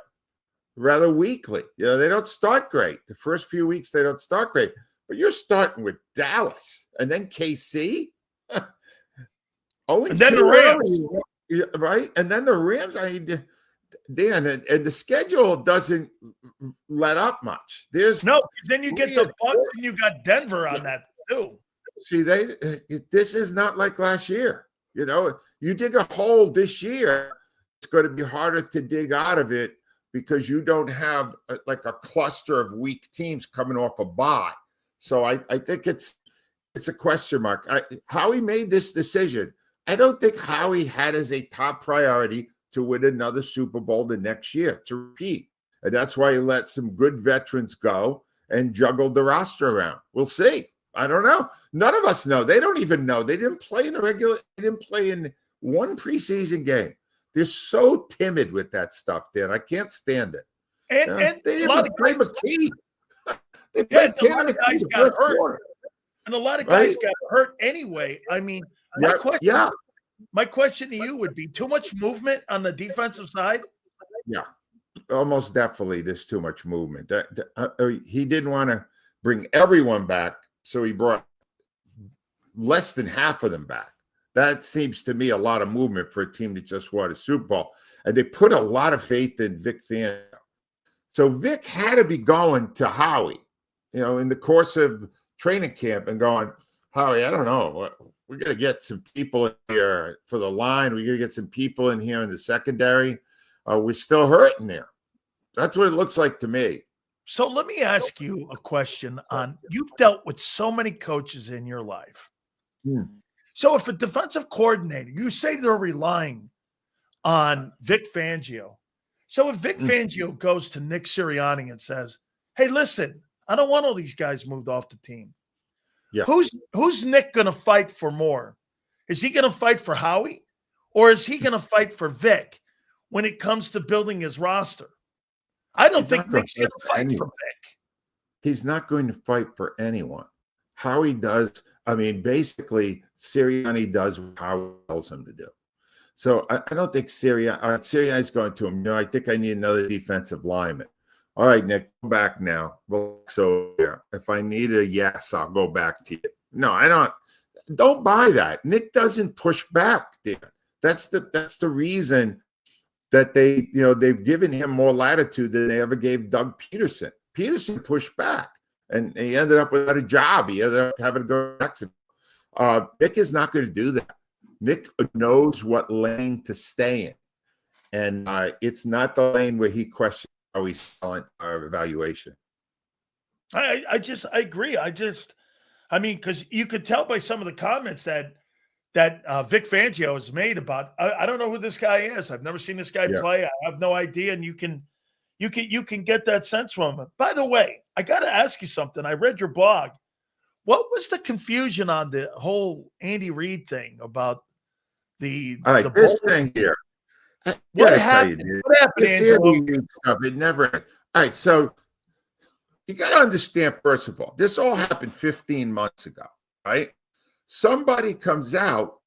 S4: rather weakly. They don't start great. The first few weeks, they don't start great. But you're starting with Dallas and then KC.
S1: And then the Rams.
S4: Right? And then the Rams. Dan, and the schedule doesn't let up much.
S1: No, then you get the Bucs and you got Denver on that too.
S4: See, this is not like last year. You dig a hole this year, it's going to be harder to dig out of it because you don't have like a cluster of weak teams coming off a bye. So I think it's a question mark. Howie made this decision. I don't think Howie had as a top priority to win another Super Bowl the next year, to repeat. And that's why he let some good veterans go and juggled the roster around. We'll see. I don't know. None of us know. They don't even know. They didn't play in one preseason game. They're so timid with that stuff, Dan. I can't stand it.
S1: And
S4: they didn't
S1: a lot
S4: play
S1: of guys,
S4: McKee. They played
S1: a lot of guys got hurt.
S4: Quarter.
S1: And a lot of guys got hurt anyway. I mean, my question to you would be too much movement on the defensive side?
S4: Yeah, almost definitely there's too much movement. He didn't want to bring everyone back, so he brought less than half of them back. That seems to me a lot of movement for a team that just won a Super Bowl. And they put a lot of faith in Vic Fangio. So Vic had to be going to Howie, in the course of training camp and going, Howie, I don't know. We're going to get some people in here for the line. We're going to get some people in here in the secondary. We're still hurting there. That's what it looks like to me.
S1: So let me ask you a question on, you've dealt with so many coaches in your life. So if a defensive coordinator, you say they're relying on Vic Fangio. So if Vic Fangio goes to Nick Sirianni and says, hey, listen, I don't want all these guys moved off the team. Yeah. Who's Nick going to fight for more? Is he going to fight for Howie, or is he going to fight for Vic when it comes to building his roster? I don't think Nick's going to fight for Vic.
S4: He's not going to fight for anyone. Howie does. I mean, basically, Sirianni does what Howie tells him to do. So I don't think Sirianni's going to him. I think I need another defensive lineman. All right, Nick, go back now. So if I need a yes, I'll go back to you. No, I don't. Don't buy that. Nick doesn't push back there. That's the reason that they've given him more latitude than they ever gave Doug Peterson. Peterson pushed back, and he ended up without a job. He ended up having to go to Mexico. Nick is not going to do that. Nick knows what lane to stay in, and it's not the lane where he questions how he's selling our evaluation.
S1: I agree. I mean, because you could tell by some of the comments that Vic Fangio has made about, I don't know who this guy is. I've never seen this guy play. I have no idea. And you can get that sense from him. By the way, I got to ask you something. I read your blog. What was the confusion on the whole Andy Reid thing about the
S4: this thing here?
S1: What happened? What happened, Angelo?
S4: It never. All right, so you got to understand, first of all, this all happened 15 months ago, right? Somebody comes out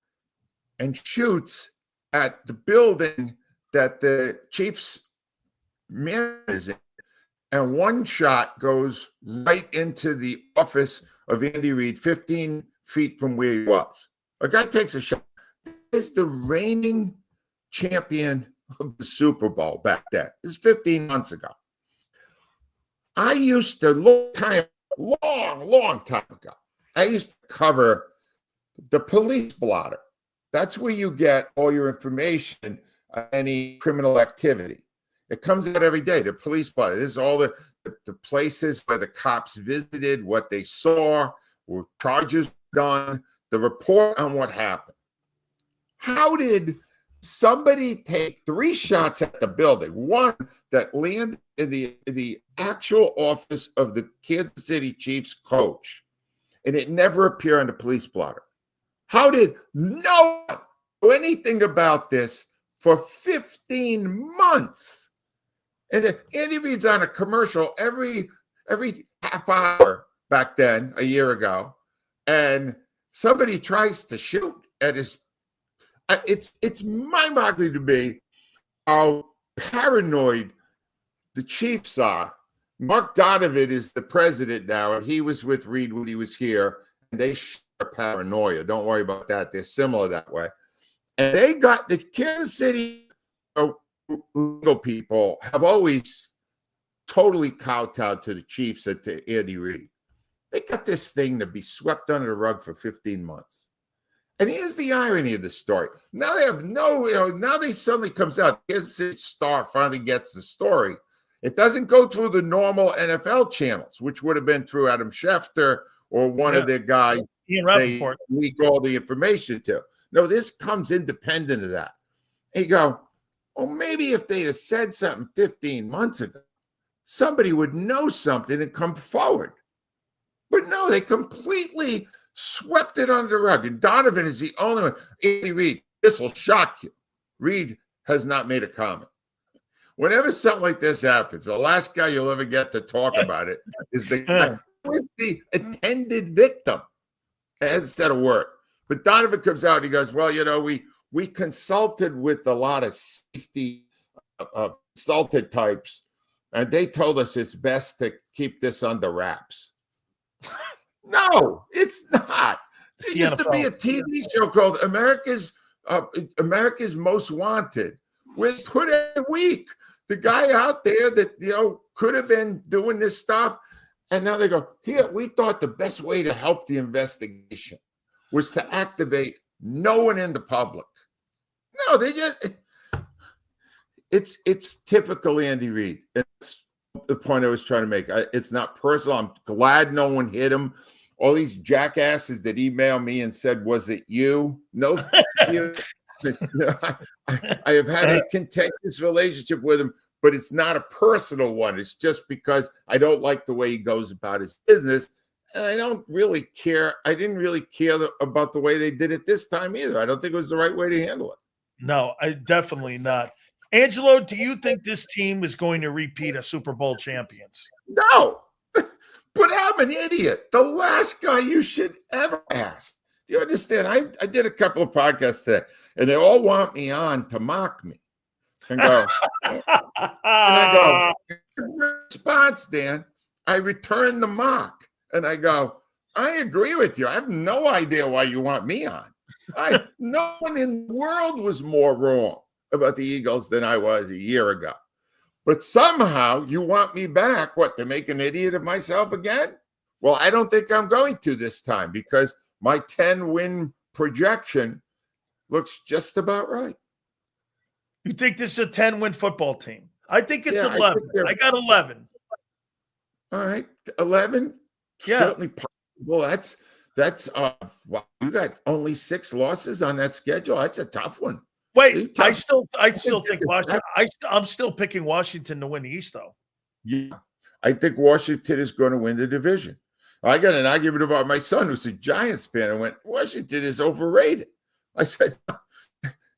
S4: and shoots at the building that the Chiefs manager is in and one shot goes right into the office of Andy Reid, 15 feet from where he was. A guy takes a shot. This is the reigning champion of the Super Bowl back then. This is 15 months ago. I used to, long time ago, I used to cover the police blotter. That's where you get all your information on any criminal activity. It comes out every day, the police blotter. This is all the places where the cops visited, what they saw, what charges done, the report on what happened. How did somebody take 3 shots at the building? One that landed in the actual office of the Kansas City Chiefs coach, and it never appeared on the police blotter. How did no one know anything about this for 15 months? And Andy Reid's on a commercial every half hour back then, a year ago, and somebody tries to shoot at his. It's mind-boggling to me how paranoid the Chiefs are. Mark Donovan is the president now, and he was with Reid when he was here, and they share paranoia. Don't worry about that. They're similar that way. And they got the Kansas City legal people have always totally kowtowed to the Chiefs and to Andy Reid. They got this thing to be swept under the rug for 15 months. And here's the irony of the story. Now they have now they suddenly comes out. Kansas City Star finally gets the story. It doesn't go through the normal NFL channels, which would have been through Adam Schefter or one of their guys
S1: Ian
S4: they
S1: Rappaport.
S4: leak all the information to. No, this comes independent of that. And you go, well, maybe if they had said something 15 months ago, somebody would know something and come forward. But no, they completely swept it under the rug. And Donovan is the only one. Andy Reid, this will shock you. Reid has not made a comment. Whenever something like this happens, the last guy you'll ever get to talk about it is the guy with the attended victim. Hasn't said a word. But Donovan comes out and he goes, well, we consulted with a lot of safety consultant types, and they told us it's best to keep this under wraps. No, it's not. There used to be a TV show called America's Most Wanted. We put every week the guy out there that could have been doing this stuff, and now they go, here, we thought the best way to help the investigation was to activate no one in the public. No, they just it's typical Andy Reid. It's the point I was trying to make. It's not personal. I'm glad no one hit him. All these jackasses that emailed me and said, was it you? No, you. I have had a contentious relationship with him, but it's not a personal one. It's just because I don't like the way he goes about his business. And I don't really care. I didn't really care about the way they did it this time either. I don't think it was the right way to handle it.
S1: No, definitely not. Angelo, do you think this team is going to repeat as Super Bowl champions?
S4: No, but I'm an idiot. The last guy you should ever ask. Do you understand? I did a couple of podcasts today, and they all want me on to mock me. And go, and I go, response, Dan, I return the mock. And I go, I agree with you. I have no idea why you want me on. No one in the world was more wrong about the Eagles than I was a year ago. But somehow you want me back, what, to make an idiot of myself again? Well, I don't think I'm going to this time because my 10-win projection looks just about right.
S1: You think this is a 10-win football team? I think it's 11. I got 11.
S4: All right, 11.
S1: Yeah.
S4: Certainly possible. That's wow, you got only 6 losses on that schedule. That's a tough one.
S1: Wait, I still think Washington. I'm still picking Washington to win the East, though.
S4: Yeah, I think Washington is going to win the division. I got an argument about my son, who's a Giants fan. I went, Washington is overrated. I said,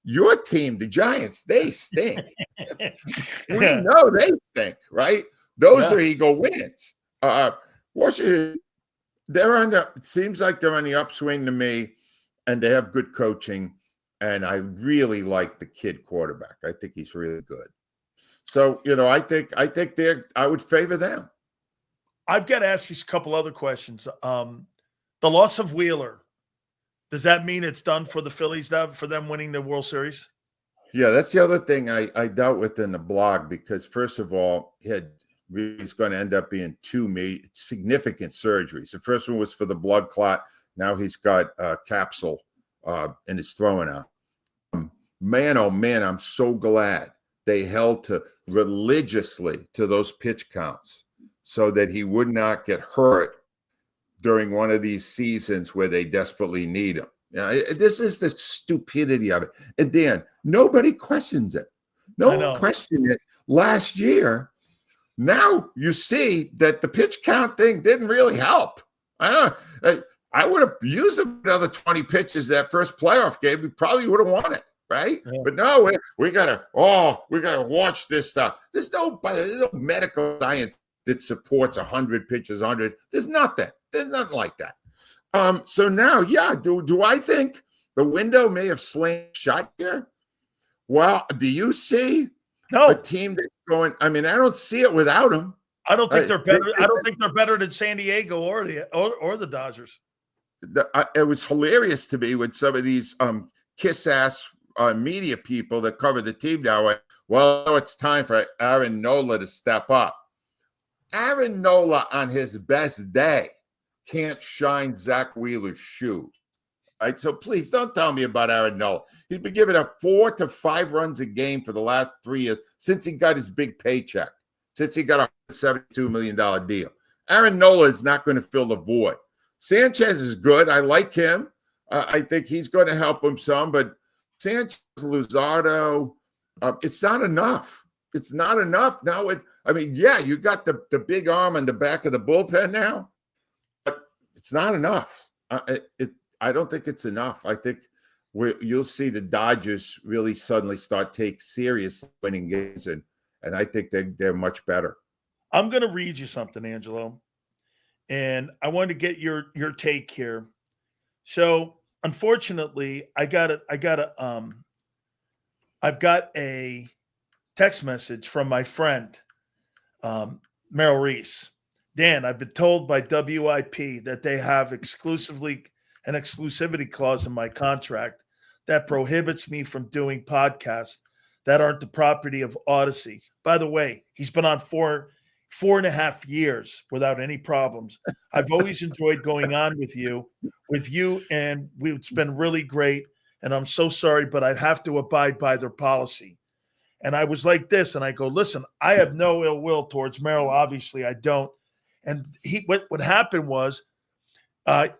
S4: your team, the Giants, they stink. We know they stink, right? Those are Eagle wins. Washington, it seems like they're on the upswing to me, and they have good coaching, and I really like the kid quarterback. I think he's really good. So, I would favor them.
S1: I've got to ask you a couple other questions. The loss of Wheeler, does that mean it's done for the Phillies now, for them winning the World Series?
S4: Yeah, that's the other thing I dealt with in the blog, because first of all, he's going to end up being two significant surgeries. The first one was for the blood clot. Now he's got a capsule in his throwing out. Man, oh man, I'm so glad they held religiously to those pitch counts so that he would not get hurt during one of these seasons where they desperately need him. This is the stupidity of it. And Dan, nobody questions it. No one questioned it last year. Now you see that the pitch count thing didn't really help. I would have used another 20 pitches that first playoff game. We probably would have won it, right? Yeah. But no, we gotta watch this stuff. There's no medical science that supports 100 pitches, 100. There's nothing. There's nothing like that. So now, do I think the window may have slammed shut here? Well, do you see a team that's going? I mean, I don't see it without them.
S1: I don't think they're better. I don't think they're better than San Diego or the Dodgers.
S4: It was hilarious to me when some of these kiss-ass media people that cover the team now went, well, it's time for Aaron Nola to step up. Aaron Nola on his best day can't shine Zach Wheeler's shoe. Right? So please don't tell me about Aaron Nola. He's been giving up 4 to 5 runs a game for the last 3 years since he got his big paycheck, since he got a $72 million deal. Aaron Nola is not going to fill the void. Sanchez is good. I like him. I think he's going to help him some, but Sanchez, Luzardo, it's not enough. It's not enough. Now, you got the big arm on the back of the bullpen now, but it's not enough. I don't think it's enough. I think you'll see the Dodgers really suddenly start take serious winning games, and I think they're much better.
S1: I'm going to read you something, Angelo, and I want to get your take here. So, unfortunately, I've got a text message from my friend, Merrill Reese. Dan, I've been told by WIP that they have an exclusivity clause in my contract that prohibits me from doing podcasts that aren't the property of Odyssey. By the way, he's been on 4.5 years without any problems. I've always enjoyed going on with you, and it's been really great. And I'm so sorry, but I have to abide by their policy. And I was like this, and I go, listen, I have no ill will towards Merrill. Obviously, I don't. And what happened was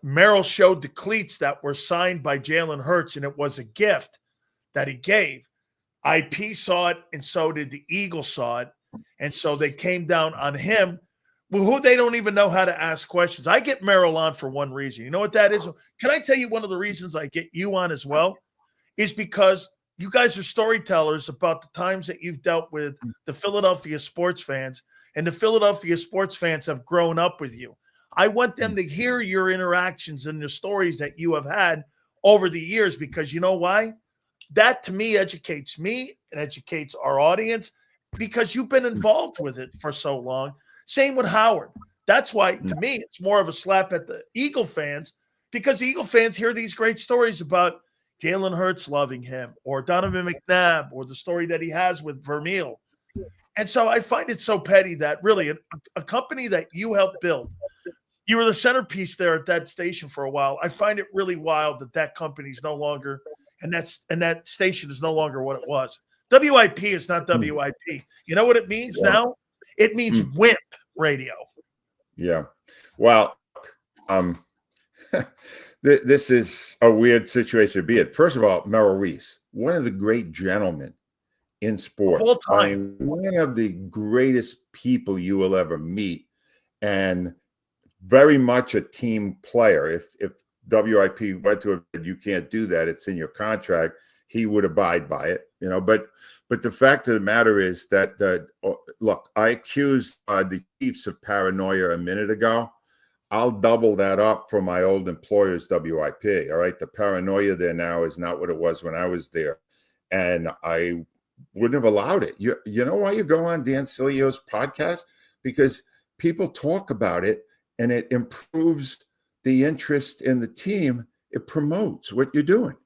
S1: Merrill showed the cleats that were signed by Jalen Hurts, and it was a gift that he gave. IP saw it, and so did the Eagles saw it. And so they came down on him, who they don't even know how to ask questions. I get Merrill on for one reason. You know what that is? Can I tell you one of the reasons I get you on as well? Is because you guys are storytellers about the times that you've dealt with the Philadelphia sports fans, and the Philadelphia sports fans have grown up with you. I want them to hear your interactions and the stories that you have had over the years, because you know why? That to me educates me and educates our audience, because you've been involved with it for so long. Same with Howard. That's why, to me, it's more of a slap at the Eagle fans, because the Eagle fans hear these great stories about Jalen Hurts loving him, or Donovan McNabb, or the story that he has with Vermeil. And so I find it so petty that really a company that you helped build, you were the centerpiece there at that station for a while. I find it really wild that company's no longer, and that station is no longer what it was. WIP is not WIP. You know what it means now? It means WIMP radio.
S4: Yeah. Well, this is a weird situation to be in. First of all, Merrill Reese, one of the great gentlemen in sport.
S1: All time.
S4: One of the greatest people you will ever meet, and very much a team player. If WIP went to him, you can't do that, it's in your contract, he would abide by it, But the fact of the matter is that, look, I accused the Chiefs of paranoia a minute ago. I'll double that up for my old employer's WIP. All right, the paranoia there now is not what it was when I was there, and I wouldn't have allowed it. You know why you go on Dan Sileo's podcast? Because people talk about it and it improves the interest in the team. It promotes what you're doing.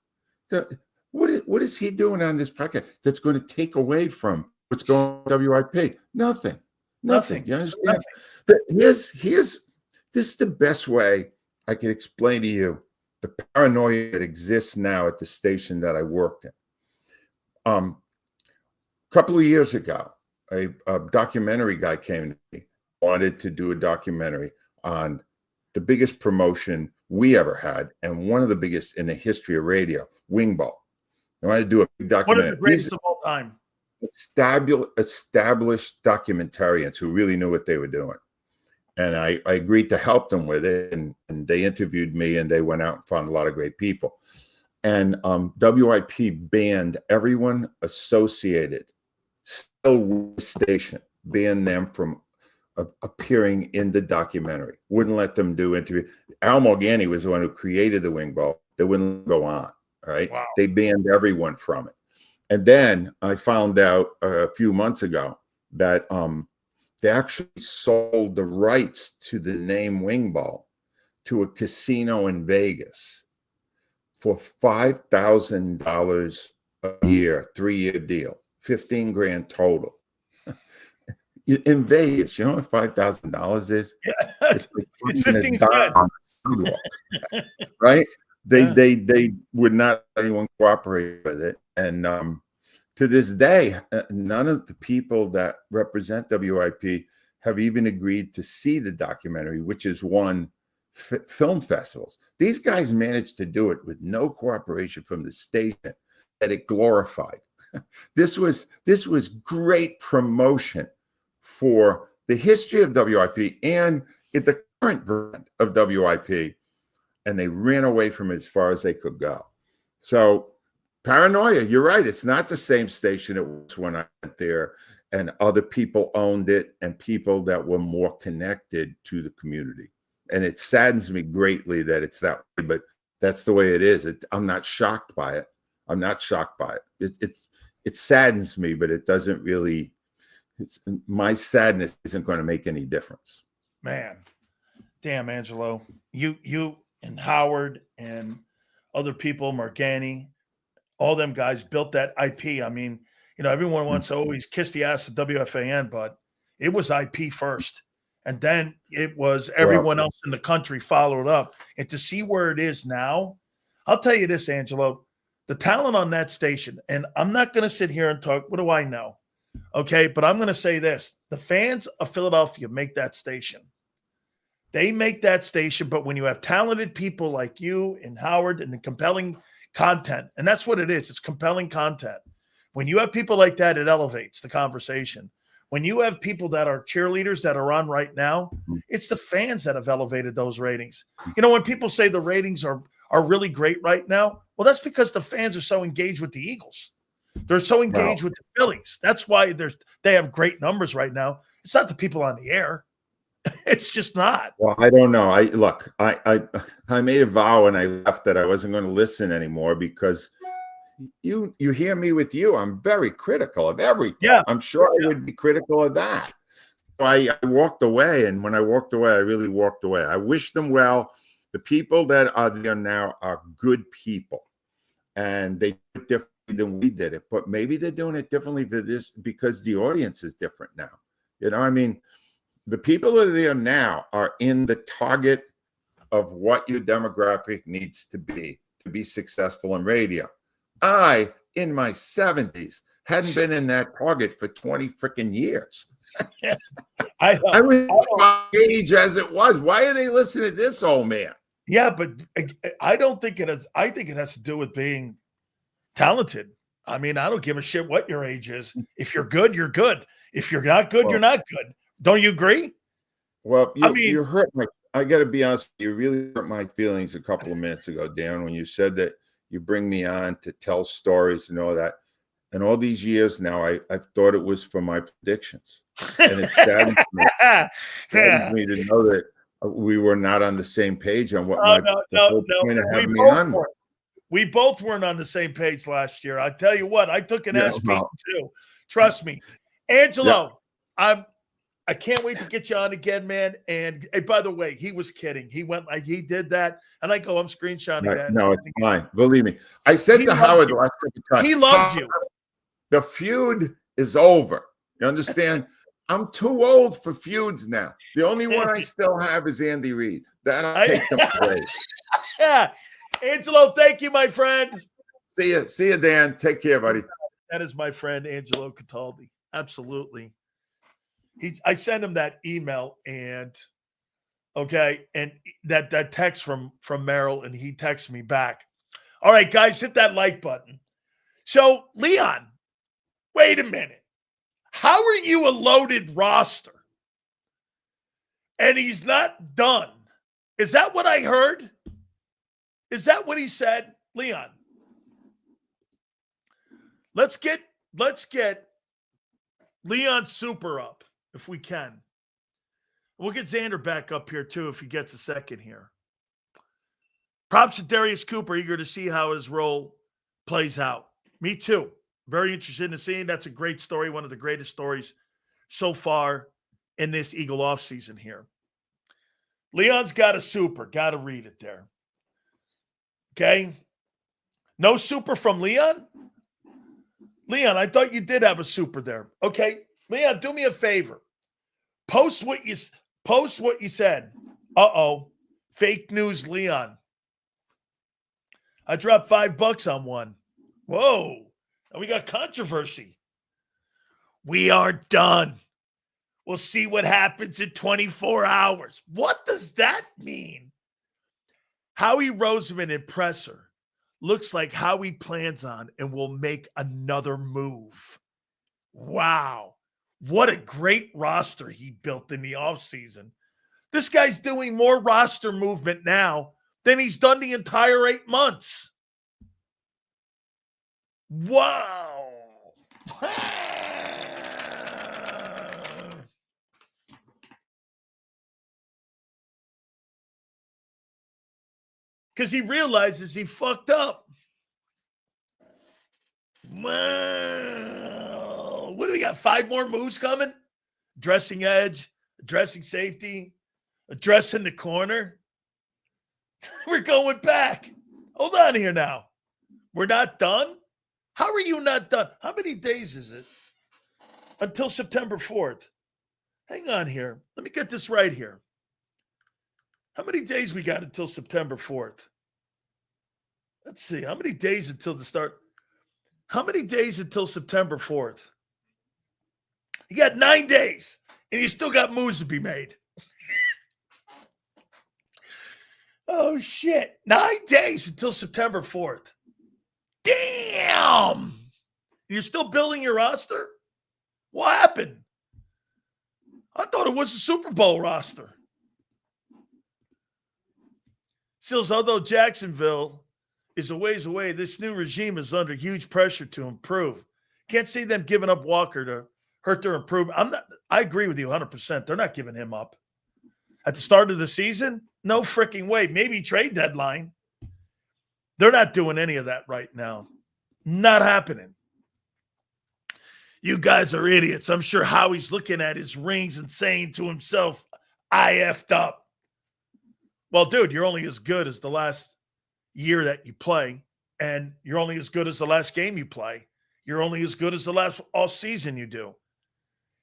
S4: What is he doing on this podcast that's going to take away from what's going on with WIP? Nothing. You understand? This is the best way I can explain to you the paranoia that exists now at the station that I worked in. A couple of years ago, a documentary guy came to me, wanted to do a documentary on the biggest promotion we ever had, and one of the biggest in the history of radio, wing ball. I wanted to do a big documentary.
S1: One of the greatest of all time.
S4: Established documentarians who really knew what they were doing. And I agreed to help them with it. And they interviewed me, and they went out and found a lot of great people. And WIP banned everyone associated, still with the station, banned them from appearing in the documentary. Wouldn't let them do interviews. Al Morgani was the one who created the wing ball. They wouldn't go on. All right.
S1: Wow.
S4: They banned everyone from it. And then I found out a few months ago that they actually sold the rights to the name wing ball to a casino in Vegas for $5,000 a year, 3-year deal, 15 grand total. In Vegas, you know what $5,000 is?
S1: Yeah.
S4: It's
S1: It's 15 cents.
S4: on the sidewalk, right? They would not let anyone cooperate with it. And to this day, none of the people that represent WIP have even agreed to see the documentary, which has won film festivals. These guys managed to do it with no cooperation from the station that it glorified. This was great promotion for the history of WIP and the current brand of WIP, and they ran away from it as far as they could go. So paranoia, you're right. It's not the same station it was when I went there, and other people owned it and people that were more connected to the community. And it saddens me greatly that it's that way, but that's the way it is. I'm not shocked by it. I'm not shocked by it. It saddens me, but it doesn't really, my sadness isn't going to make any difference.
S1: Man, damn, Angelo, you and Howard and other people, Morgani, all them guys built that IP. I mean, you know, everyone wants to always kiss the ass of WFAN, but it was IP first. And then it was everyone else in the country followed up. And to see where it is now, I'll tell you this, Angelo, the talent on that station, and I'm not going to sit here and talk, what do I know? Okay, but I'm going to say this. The fans of Philadelphia make that station. They make that station, but when you have talented people like you and Howard and the compelling content, and that's what it is, it's compelling content. When you have people like that, it elevates the conversation. When you have people that are cheerleaders that are on right now, it's the fans that have elevated those ratings. You know, when people say the ratings are really great right now, well, that's because the fans are so engaged with the Eagles. They're so engaged with the Phillies. That's why they have great numbers right now. It's not the people on the air. It's just not.
S4: Well, I don't know. I made a vow when I left that I wasn't going to listen anymore because you hear me with you. I'm very critical of everything.
S1: Yeah.
S4: I'm sure I would be critical of that. So I walked away, and when I walked away, I really walked away. I wish them well. The people that are there now are good people, and they do it differently than we did it. But maybe they're doing it differently for this because the audience is different now. You know, I mean, the people that are there now are in the target of what your demographic needs to be successful in radio. I, in my 70s, hadn't been in that target for 20 freaking years. I was my age as it was. Why are they listening to this old man?
S1: Yeah, but I don't think it has. I think it has to do with being talented. I mean, I don't give a shit what your age is. If you're good, you're good. If you're not good, you're not good. Don't you agree?
S4: Well, you hurt my. I got to be honest. You really hurt my feelings a couple of minutes ago, Dan, when you said that you bring me on to tell stories and all that. And all these years now, I've thought it was for my predictions. And it saddens me, to know that we were not on the same page on what the whole point of having me on.
S1: We both weren't on the same page last year. I tell you what, I took an
S4: Yeah,
S1: SP
S4: well.
S1: too. Trust me. Angelo, I can't wait to get you on again, man. And hey, by the way, he was kidding. He went like he did that. And I go, I'm screenshotting
S4: Right.
S1: that.
S4: No, it's fine. Believe me. I said
S1: He
S4: to
S1: loved
S4: Howard
S1: you.
S4: the last couple of times.
S1: He loved you.
S4: The feud is over. You understand? I'm too old for feuds now. The only one I still have is Andy Reid. That I'll take them away.
S1: Yeah. Angelo, thank you, my friend.
S4: See you, Dan. Take care, buddy.
S1: That is my friend Angelo Cataldi. Absolutely. I sent him that email and that text from Merrill, and he texted me back. All right, guys, hit that like button. So, Leon, wait a minute. How are you a loaded roster? And he's not done. Is that what I heard? Is that what he said? Leon, let's get Leon Super up if we can. We'll get Xander back up here too if he gets a second here. Props to Darius Cooper, eager to see how his role plays out. Me too. Very interested in seeing. That's a great story, one of the greatest stories so far in this Eagle offseason here. Leon's got a super. Got to read it there. Okay? No super from Leon? Leon, I thought you did have a super there. Okay, Leon, do me a favor. Post what you said. Uh-oh. Fake news, Leon. I dropped $5 on one. Whoa. And we got controversy. We are done. We'll see what happens in 24 hours. What does that mean? Howie Roseman and presser looks like Howie plans on and will make another move. Wow. What a great roster he built in the offseason. This guy's doing more roster movement now than he's done the entire 8 months. Wow. Because he realizes he fucked up. Well, what do we got? 5 more moves coming? Dressing edge, dressing safety, addressing the corner. We're going back. Hold on here now. We're not done? How are you not done? How many days is it until September 4th? Hang on here. Let me get this right here. How many days we got until September 4th? Let's see. How many days until the start? How many days until September 4th? You got 9 days, and you still got moves to be made. Oh, shit. 9 days until September 4th. Damn. You're still building your roster? What happened? I thought it was a Super Bowl roster. Sills, although Jacksonville is a ways away, this new regime is under huge pressure to improve. Can't see them giving up Walker to hurt their improvement. I agree with you 100%. They're not giving him up. At the start of the season, no freaking way. Maybe trade deadline. They're not doing any of that right now. Not happening. You guys are idiots. I'm sure Howie's looking at his rings and saying to himself, I effed up. Well, dude, you're only as good as the last year that you play, and you're only as good as the last game you play. You're only as good as the last all season you do.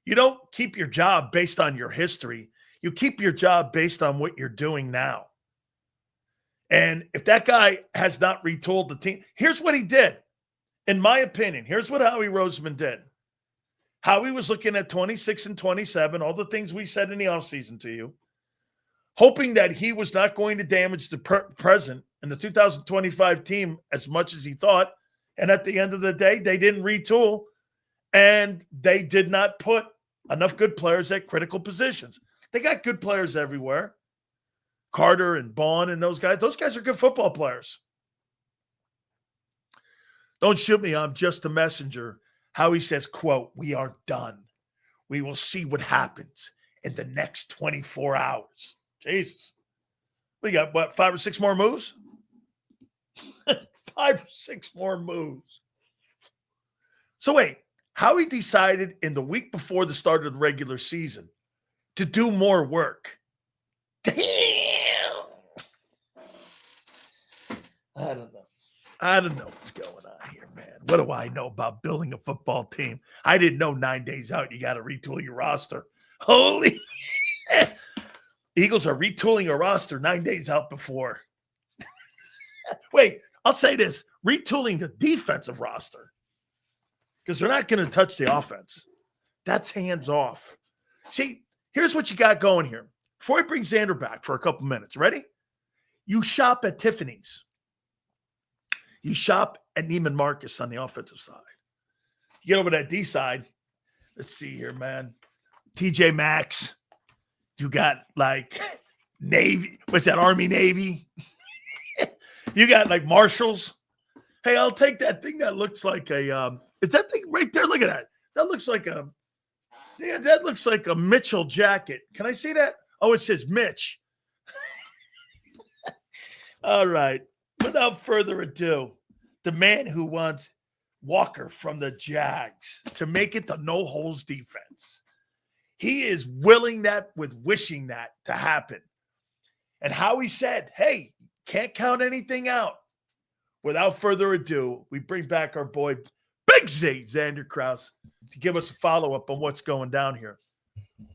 S1: You don't keep your job based on your history. You keep your job based on what you're doing now. And if that guy has not retooled the team, here's what he did. In my opinion, here's what Howie Roseman did. Howie was looking at 26 and 27, all the things we said in the offseason to you, hoping that he was not going to damage the present and the 2025 team as much as he thought. And at the end of the day, they didn't retool, and they did not put enough good players at critical positions. They got good players everywhere. Carter and Bond and those guys are good football players. Don't shoot me. I'm just a messenger. Howie says, quote, we are done. We will see what happens in the next 24 hours. Jesus. We got, 5 or 6 more moves? 5 5 or 6 more moves. So wait, Howie decided in the week before the start of the regular season to do more work. Damn. I don't know what's going on here, man. What do I know about building a football team? I didn't know 9 days out you got to retool your roster. Holy Eagles are retooling a roster 9 days out before. Wait, I'll say this. Retooling the defensive roster. Because they're not going to touch the offense. That's hands off. See, here's what you got going here. Before I bring Xander back for a couple minutes, ready? You shop at Tiffany's. You shop at Neiman Marcus on the offensive side. You get over that D side. Let's see here, man. TJ Maxx. You got like Navy. What's that? Army Navy. You got like Marshalls. Hey, I'll take that thing that looks like a is that thing right there? Look at that. That looks like a Mitchell jacket. Can I see that? Oh, it says Mitch. All right. Without further ado, the man who wants Walker from the Jags to make it the no-holes defense. He is willing that with wishing that to happen. And Howie said, hey, can't count anything out. Without further ado, we bring back our boy, Big Z, Xander Krause, to give us a follow-up on what's going down here.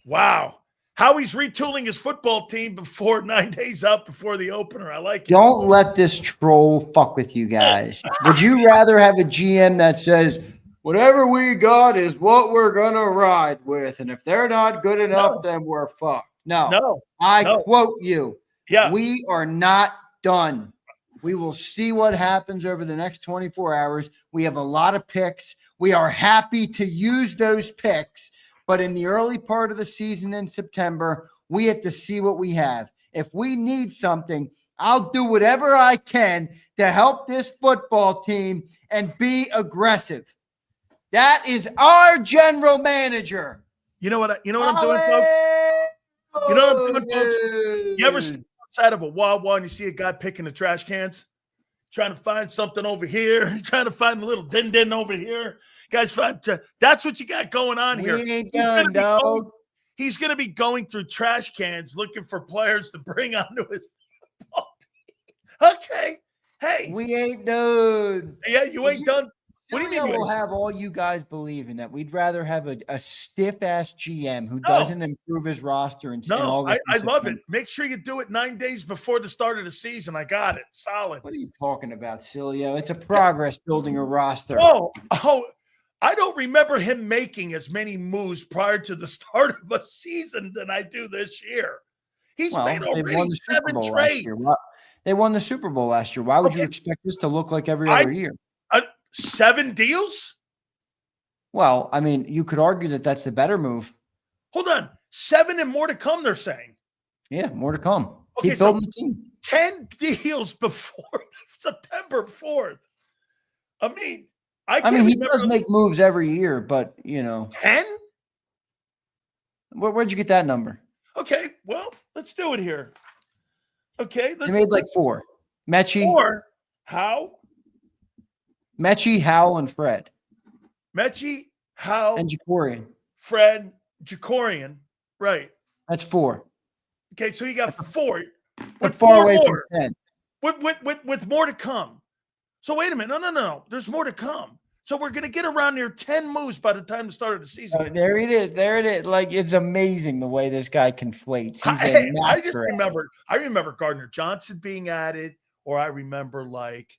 S1: Wow. Howie's retooling his football team before 9 days out before the opener. I like it.
S3: Don't let this troll fuck with you guys. Would you rather have a GM that says, whatever we got is what we're going to ride with, and if they're not good enough, then we're fucked? No. I quote you.
S1: Yeah.
S3: We are not done. We will see what happens over the next 24 hours. We have a lot of picks. We are happy to use those picks. But in the early part of the season in September, we have to see what we have. If we need something, I'll do whatever I can to help this football team and be aggressive. That is our general manager.
S1: You know what I'm doing, folks? You know what I'm doing, folks? You ever stand outside of a Wawa and you see a guy picking the trash cans? Trying to find something over here, trying to find a little din-din over here. Guys, that's what you got going on here.
S3: We ain't done, dog.
S1: He's going to be going through trash cans looking for players to bring onto his football team. Okay. Hey.
S3: We ain't done.
S1: Yeah, you ain't done. What do you mean?
S3: We'll have all you guys believing that we'd rather have a stiff-ass GM who doesn't improve his roster in August.
S1: I love it. Make sure you do it 9 days before the start of the season. I got it. Solid.
S3: What are you talking about, Sileo? It's a progress building a roster.
S1: Oh, I don't remember him making as many moves prior to the start of a season than I do this year. He's made already 7 trades.
S3: They won the Super Bowl last year. Why would you expect this to look like every other year?
S1: 7 deals?
S3: Well, I mean, you could argue that that's the better move.
S1: Hold on. 7 and more to come, they're saying.
S3: Yeah, more to come.
S1: Okay,
S3: Keep building the team.
S1: 10 deals before September 4th. I mean,
S3: he does make moves every year, but,
S1: 10?
S3: Where'd you get that number?
S1: Okay, well, let's do it here. Okay.
S3: They made like 4. Mechie.
S1: 4? How?
S3: Mechie, Howell, and Fred.
S1: Mechie, Howell,
S3: and Jacorian.
S1: Fred, Jacorian. Right.
S3: That's 4.
S1: Okay, so you got 4.
S3: With far away from 10.
S1: With more to come. So wait a minute. No. There's more to come. So we're gonna get around near 10 moves by the time the start of the season.
S3: There it is. Like, it's amazing the way this guy conflates.
S1: I remember Gardner Johnson being added, or I remember like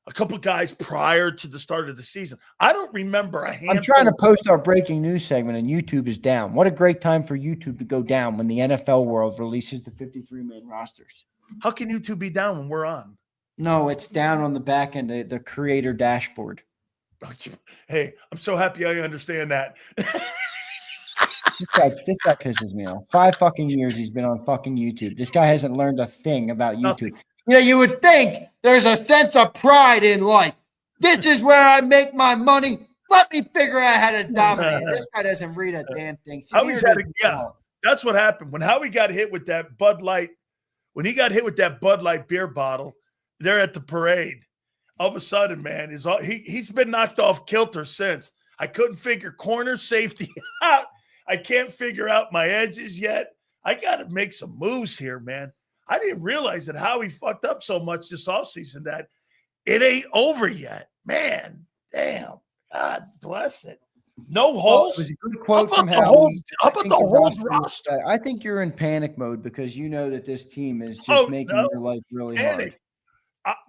S1: a couple of guys prior to the start of the season. I don't remember a handful.
S3: I'm trying to post our breaking news segment, and YouTube is down. What a great time for YouTube to go down when the NFL world releases the 53-man rosters.
S1: How can YouTube be down when we're on?
S3: No, it's down on the back end, the creator dashboard.
S1: Hey, I'm so happy I understand that.
S3: This guy pisses me off. 5 fucking years he's been on fucking YouTube. This guy hasn't learned a thing about YouTube.
S1: Nothing.
S3: You would think there's a sense of pride in life. This is where I make my money. Let me figure out how to dominate. This guy doesn't read a damn thing.
S1: That's what happened. When Howie got hit with that Bud Light, when he got hit with that Bud Light beer bottle, they're at the parade. all of a sudden, man, he's been knocked off kilter since. I couldn't figure corner safety out. I can't figure out my edges yet. I got to make some moves here, man. I didn't realize that Howie fucked up so much this offseason that it ain't over yet. Man, damn. God bless it. No holes.
S3: It was a good quote from
S1: Howie. How about the whole roster?
S3: I think you're in panic mode because you know that this team is just making your life really hard.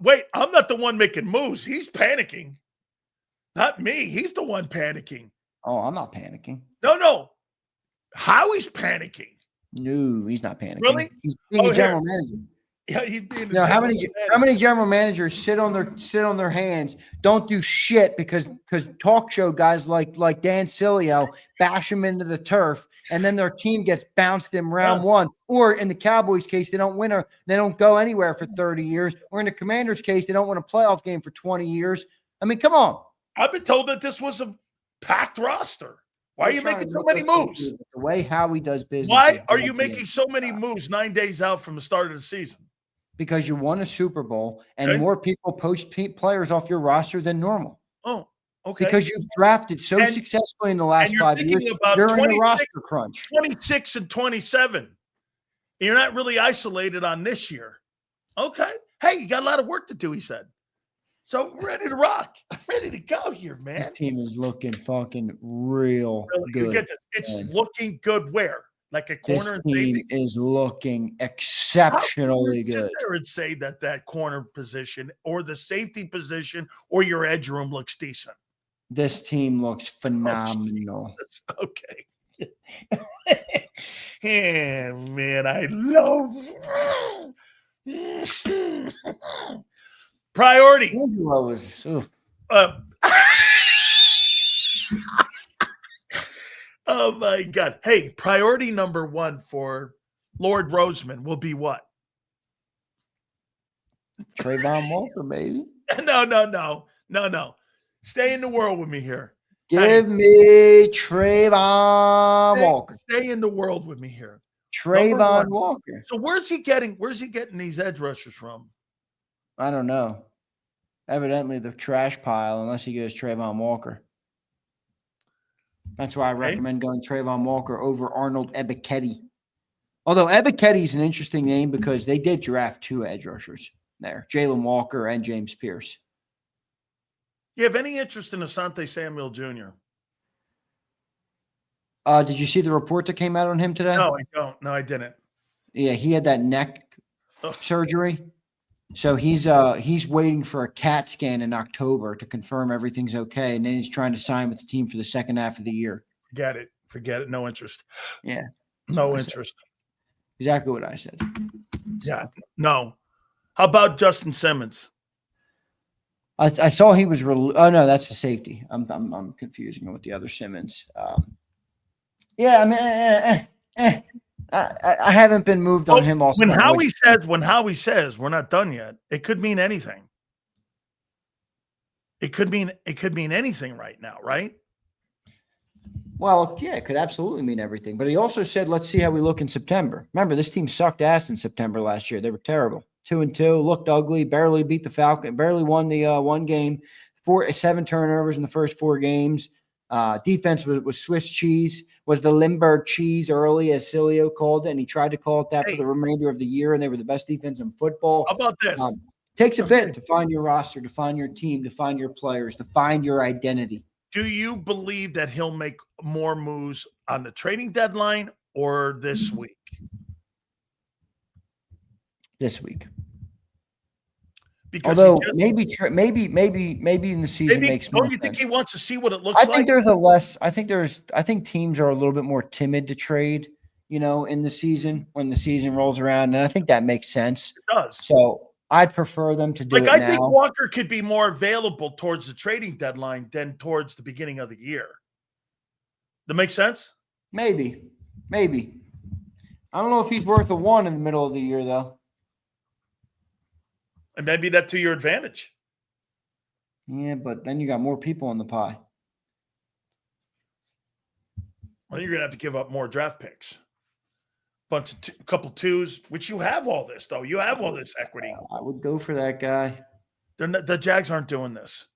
S1: Wait, I'm not the one making moves. He's panicking. Not me. He's the one panicking.
S3: Oh, I'm not panicking.
S1: No. Howie's panicking.
S3: No, he's not panicking.
S1: Really?
S3: He's being a general manager.
S1: Yeah, he's being
S3: a how many general managers sit on their hands, don't do shit because talk show guys like Dan Sileo bash them into the turf, and then their team gets bounced in round one. Or in the Cowboys' case, they don't win or they don't go anywhere for 30 years. Or in the Commanders' case, they don't win a playoff game for 20 years. I mean, come on.
S1: I've been told that this was a packed roster. Why are you making so many moves?
S3: The way Howie does business.
S1: Why are you making so many moves 9 days out from the start of the season?
S3: Because you won a Super Bowl and more people poach players off your roster than normal.
S1: Oh, okay.
S3: Because you've drafted so successfully in the last 5 years. You're in a roster crunch.
S1: 26 and 27. You're not really isolated on this year. Okay. Hey, you got a lot of work to do, he said. So we're ready to rock. I'm ready to go here, man.
S3: This team is looking fucking real good.
S1: Get this. It's looking good where? Like a corner.
S3: This team is looking exceptionally good.
S1: Sit there and say that corner position or the safety position or your edge room looks decent.
S3: This team looks phenomenal.
S1: Okay. Yeah, man, I love priority.
S3: Angelo was
S1: oh my God. Hey, priority number one for Lord Roseman will be what?
S3: Trayvon Walker, baby.
S1: No. Stay in the world with me here.
S3: Give me Trayvon Walker.
S1: Stay in the world with me here.
S3: Trayvon Walker.
S1: So where's he getting these edge rushers from?
S3: I don't know. Evidently the trash pile, unless he goes Trayvon Walker. That's why I recommend going Trayvon Walker over Arnold Ebiketie. Although Ebiketie's an interesting name because they did draft 2 edge rushers there, Jalen Walker and James Pierce.
S1: You have any interest in Asante Samuel Jr.?
S3: Did you see the report that came out on him today?
S1: No, I don't. No, I didn't.
S3: Yeah, he had that neck surgery. So he's waiting for a CAT scan in October to confirm everything's okay, and then he's trying to sign with the team for the second half of the year.
S1: Forget it. No interest.
S3: Yeah.
S1: No interest.
S3: Exactly what I said.
S1: Yeah. No. How about Justin Simmons?
S3: I saw he was. Oh no, that's the safety. I'm confusing him with the other Simmons. Yeah, I mean, I haven't been moved on him. Also,
S1: when Howie says we're not done yet, it could mean anything. It could mean anything right now, right?
S3: Well, yeah, it could absolutely mean everything. But he also said, let's see how we look in September. Remember, this team sucked ass in September last year. They were terrible. 2-2, looked ugly, barely beat the Falcons, barely won the one game, 7 turnovers in the first 4 games. Defense was Swiss cheese, was the Limburg cheese early, as Sileo called it, and he tried to call it that for the remainder of the year, and they were the best defense in football.
S1: How about this?
S3: Takes a bit to find your roster, to find your team, to find your players, to find your identity.
S1: Do you believe that he'll make more moves on the trading deadline or this week?
S3: This week.
S1: Because
S3: although maybe in the season makes more
S1: sense. Don't you think he wants to see what it looks
S3: like? I think teams are a little bit more timid to trade, in the season when the season rolls around. And I think that makes sense.
S1: It does.
S3: So I'd prefer them to do it now.
S1: I think Walker could be more available towards the trading deadline than towards the beginning of the year. That makes sense?
S3: Maybe. I don't know if he's worth a 1 in the middle of the year, though.
S1: And maybe that's to your advantage.
S3: Yeah, but then you got more people in the pie.
S1: Well, you're going to have to give up more draft picks. A couple 2s, which you have all this, though. You have all this equity.
S3: I would go for that guy.
S1: The Jags aren't doing this.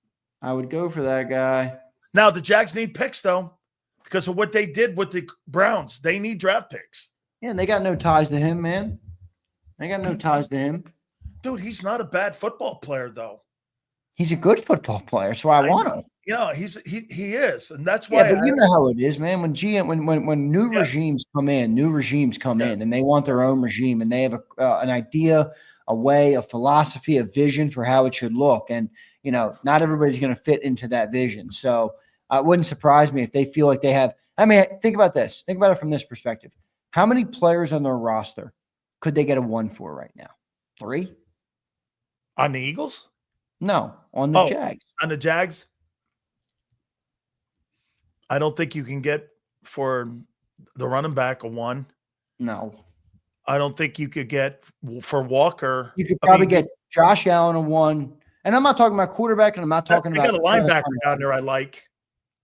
S3: I would go for that guy.
S1: Now, the Jags need picks, though, because of what they did with the Browns. They need draft picks.
S3: Yeah, and they got no ties to him, man. They got no ties to him.
S1: Dude, he's not a bad football player, though.
S3: He's a good football player. That's why I want him.
S1: You know, he is, and that's why.
S3: Yeah, but you know how it is, man. When new regimes come in, and they want their own regime, and they have an idea, a way, a philosophy, a vision for how it should look, and you know, not everybody's going to fit into that vision. So it wouldn't surprise me if they feel like they have. I mean, think about this. Think about it from this perspective. How many players on their roster could they get a 1 for right now? 3
S1: on the Eagles?
S3: No, on the Jags.
S1: On the Jags. I don't think you can get for the running back a 1.
S3: No.
S1: I don't think you could get for Walker.
S3: You could probably get Josh Allen a 1. And I'm not talking about quarterback, and I'm not talking about
S1: a linebacker down there I like.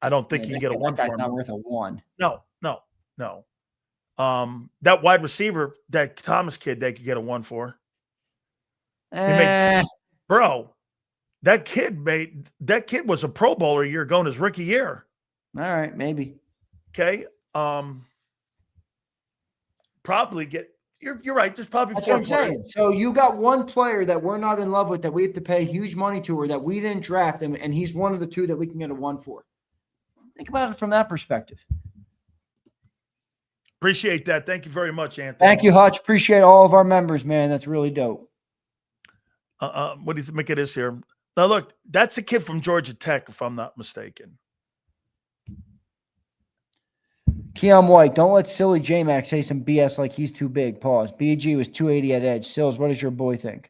S1: I don't think you can get a 1
S3: that
S1: for
S3: guy's
S1: him.
S3: not worth a 1.
S1: No. That wide receiver, that Thomas kid, they could get a 1 for. Bro, that kid was a Pro Bowler a year ago in his rookie year.
S3: All right, maybe.
S1: Okay. Probably get you're right. There's probably
S3: That's
S1: 4
S3: what I'm saying. So you got one player that we're not in love with that we have to pay huge money to, or that we didn't draft him, and he's one of the 2 that we can get a 1 for. Think about it from that perspective.
S1: Appreciate that. Thank you very much, Anthony.
S3: Thank you, Hutch. Appreciate all of our members, man. That's really dope.
S1: What do you think it is here? Now, look, that's a kid from Georgia Tech, if I'm not mistaken.
S3: Keon White, don't let silly J-Mac say some BS like he's too big. Pause. BG was 280 at edge. Sills, what does your boy think?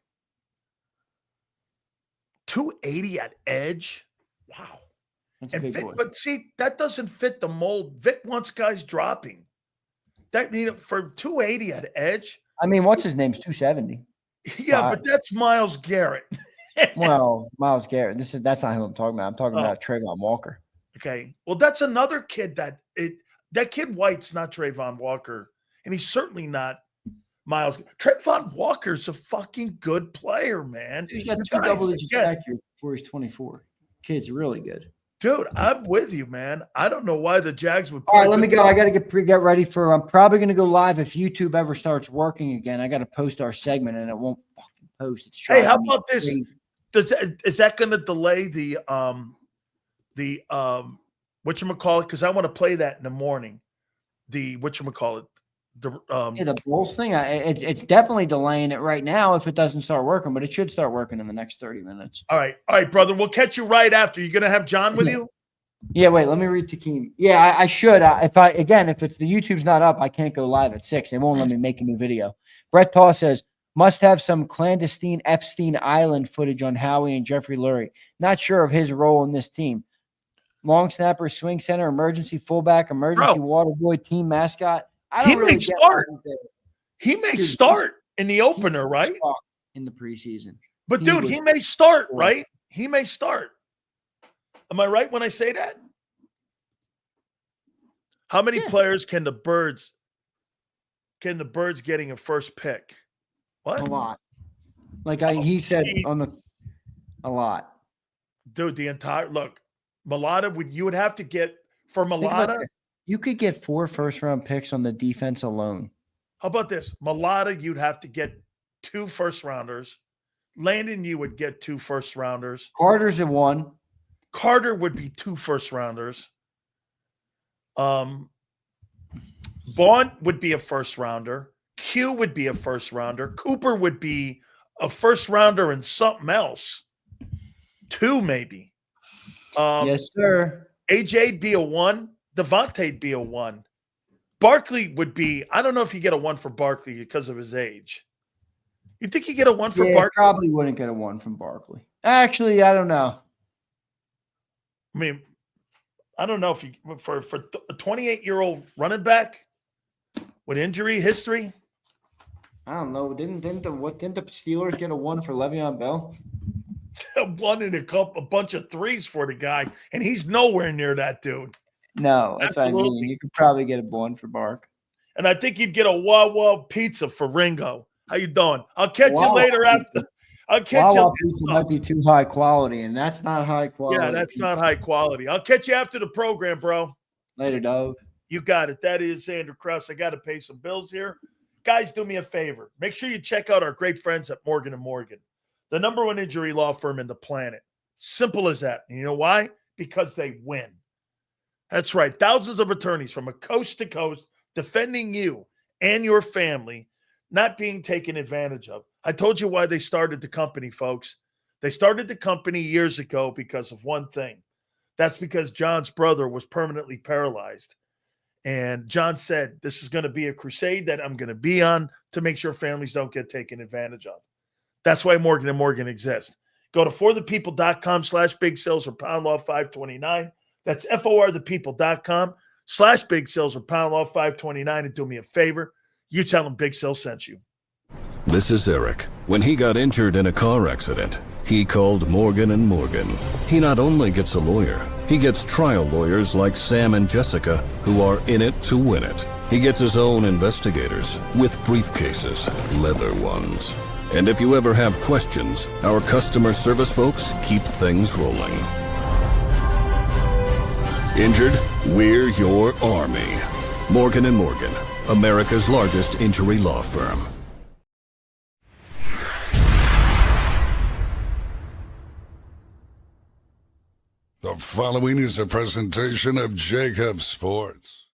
S1: 280 at edge? Wow.
S3: That's a big
S1: Vic,
S3: boy.
S1: but see, that doesn't fit the mold. Vic wants guys dropping. That for 280 at edge.
S3: I mean, what's his name's 270.
S1: Yeah, but that's Myles Garrett.
S3: Well, Myles Garrett. That's not who I'm talking about. I'm talking about Trayvon Walker.
S1: Okay. Well, that's another kid that kid White's not Trayvon Walker, and he's certainly not Myles. Trayvon Walker's a fucking good player, man.
S3: He's got 2 double-digit sack years before he's 24. Kid's really good.
S1: Dude, I'm with you, man. I don't know why the Jags would.
S3: All right, let me go. I got to get ready for. I'm probably going to go live if YouTube ever starts working again. I got to post our segment, and it won't fucking post. It's
S1: hey, how about this? Is that going to delay the whatchamacallit? Because I want to play that in the morning. The whatchamacallit.
S3: The Bulls thing. It's definitely delaying it right now if it doesn't start working, but it should start working in the next 30 minutes.
S1: All right, brother. We'll catch you right after. You going to have John with you?
S3: Yeah. Wait. Let me read Takeem. Yeah, I should. If it's the YouTube's not up, I can't go live at 6. They won't let me make a new video. Brett Taw says must have some clandestine Epstein Island footage on Howie and Jeffrey Lurie. Not sure of his role in this team. Long snapper, swing center, emergency fullback, emergency water boy, team mascot.
S1: He may start. He may start in the opener, right?
S3: In the preseason.
S1: But, dude, he may start, right? He may start. Am I right when I say that? How many players can the Birds getting a first pick? What?
S3: A lot. He said a lot.
S1: Dude, the entire look, Mulata you would have to get for Mulata.
S3: You could get 4 first-round picks on the defense alone.
S1: How about this? Mulata, you'd have to get 2 first-rounders. Landon, you would get 2 first-rounders.
S3: Carter's at 1.
S1: Carter would be 2 first-rounders. Bond would be a first-rounder. Q would be a first-rounder. Cooper would be a first-rounder and something else. 2 maybe.
S3: Yes, sir.
S1: AJ'd be a 1. Devontae'd be a 1. Barkley would be, I don't know if you get a 1 for Barkley because of his age. You think you get a 1 for Barkley?
S3: Probably wouldn't get a 1 from Barkley. Actually, I don't know.
S1: I mean, I don't know if you for a 28-year-old running back with injury history.
S3: I don't know. Didn't the Steelers get a 1 for Le'Veon Bell?
S1: 1 and a bunch of 3s for the guy, and he's nowhere near that dude.
S3: No, that's what I mean. You could probably get a 1 for Bark.
S1: And I think you'd get a Wawa pizza for Ringo. How you doing? I'll catch you later after. I'll catch
S3: Wawa
S1: you.
S3: pizza might be too high quality, and that's not high quality.
S1: Yeah, that's not high quality. I'll catch you after the program, bro.
S3: Later, dog.
S1: You got it. That is Andrew Krause. I got to pay some bills here. Guys, do me a favor. Make sure you check out our great friends at Morgan & Morgan, the number one injury law firm in the planet. Simple as that. And you know why? Because they win. That's right. Thousands of attorneys from coast to coast defending you and your family, not being taken advantage of. I told you why they started the company, folks. They started the company years ago because of one thing. That's because John's brother was permanently paralyzed. And John said, this is going to be a crusade that I'm going to be on to make sure families don't get taken advantage of. That's why Morgan & Morgan exists. Go to forthepeople.com/big sales or pound law 529. That's forthepeople.com/big sales or pound law 529. And do me a favor. You tell them Big Sale sent you.
S5: This is Eric. When he got injured in a car accident, he called Morgan & Morgan. He not only gets a lawyer, he gets trial lawyers like Sam and Jessica who are in it to win it. He gets his own investigators with briefcases, leather ones. And if you ever have questions, our customer service folks keep things rolling. Injured? We're your army. Morgan & Morgan, America's largest injury law firm.
S6: The following is a presentation of JAKIB Sports.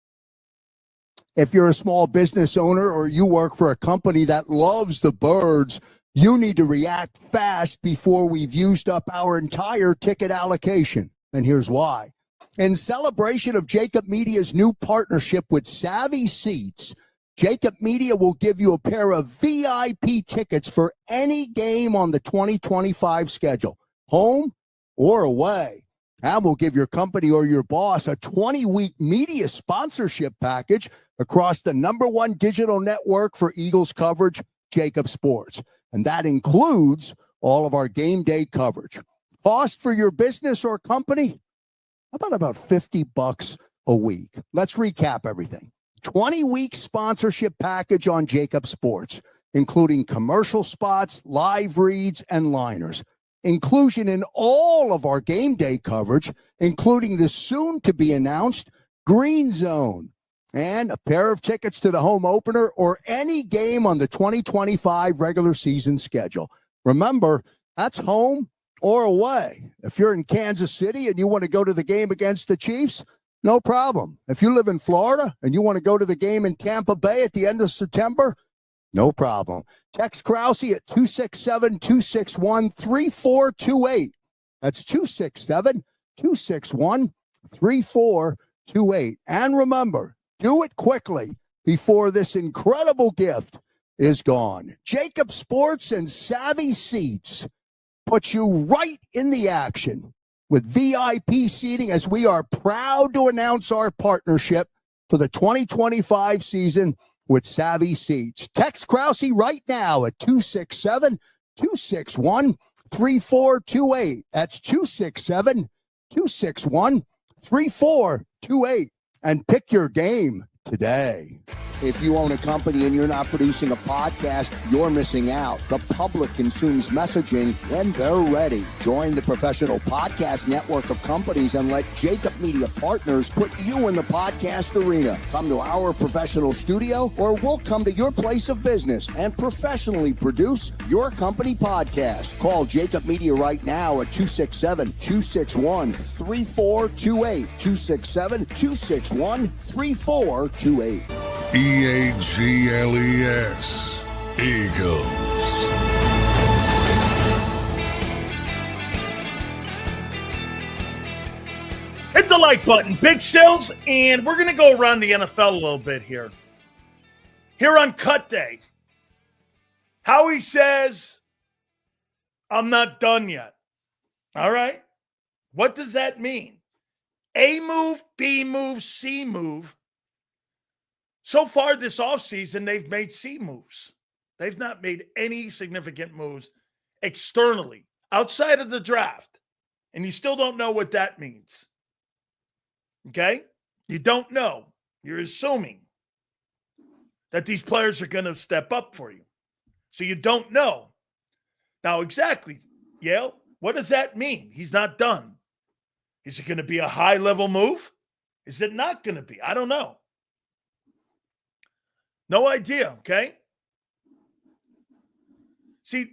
S7: If you're a small business owner or you work for a company that loves the birds, you need to react fast before we've used up our entire ticket allocation. And here's why. In celebration of JAKIB Media's new partnership with Savvy Seats, JAKIB Media will give you a pair of VIP tickets for any game on the 2025 schedule, home or away. And we'll give your company or your boss a 20-week media sponsorship package across the #1 digital network for Eagles coverage, JAKIB Sports. And that includes all of our game day coverage. Cost for your business or company? About $50 a week. Let's recap everything. 20-week sponsorship package on JAKIB Sports, including commercial spots, live reads, and liners. Inclusion in all of our game day coverage, including the soon-to-be-announced Green Zone, and a pair of tickets to the home opener or any game on the 2025 regular season schedule. Remember, that's home or away. If you're in Kansas City and you want to go to the game against the Chiefs, no problem. If you live in Florida and you want to go to the game in Tampa Bay at the end of September, no problem. Text Krause at 267-261-3428. That's 267-261-3428. And remember, do it quickly before this incredible gift is gone. JAKIB Sports and Savvy Seats put you right in the action with VIP seating as we are proud to announce our partnership for the 2025 season with Savvy Seats. Text Krause right now at 267-261-3428. That's 267-261-3428. And pick your game today. If you own a company and you're not producing a podcast, you're missing out. The public consumes messaging when they're ready. Join the professional podcast network of companies and let JAKIB Media Partners put you in the podcast arena. Come to our professional studio or we'll come to your place of business and professionally produce your company podcast. Call JAKIB Media right now at 267-261-3428. 267-261-3428.
S6: EAGLES, Eagles.
S1: Hit the like button, Big Sills, and we're going to go around the NFL a little bit here. Here on Cut Day, Howie says, I'm not done yet. All right. What does that mean? A move, B move, C move. So far this offseason, they've made C moves. They've not made any significant moves externally outside of the draft. And you still don't know what that means. Okay? You don't know. You're assuming that these players are going to step up for you. So you don't know. Now, exactly, Yale, what does that mean? He's not done. Is it going to be a high-level move? Is it not going to be? I don't know. No idea, okay? See,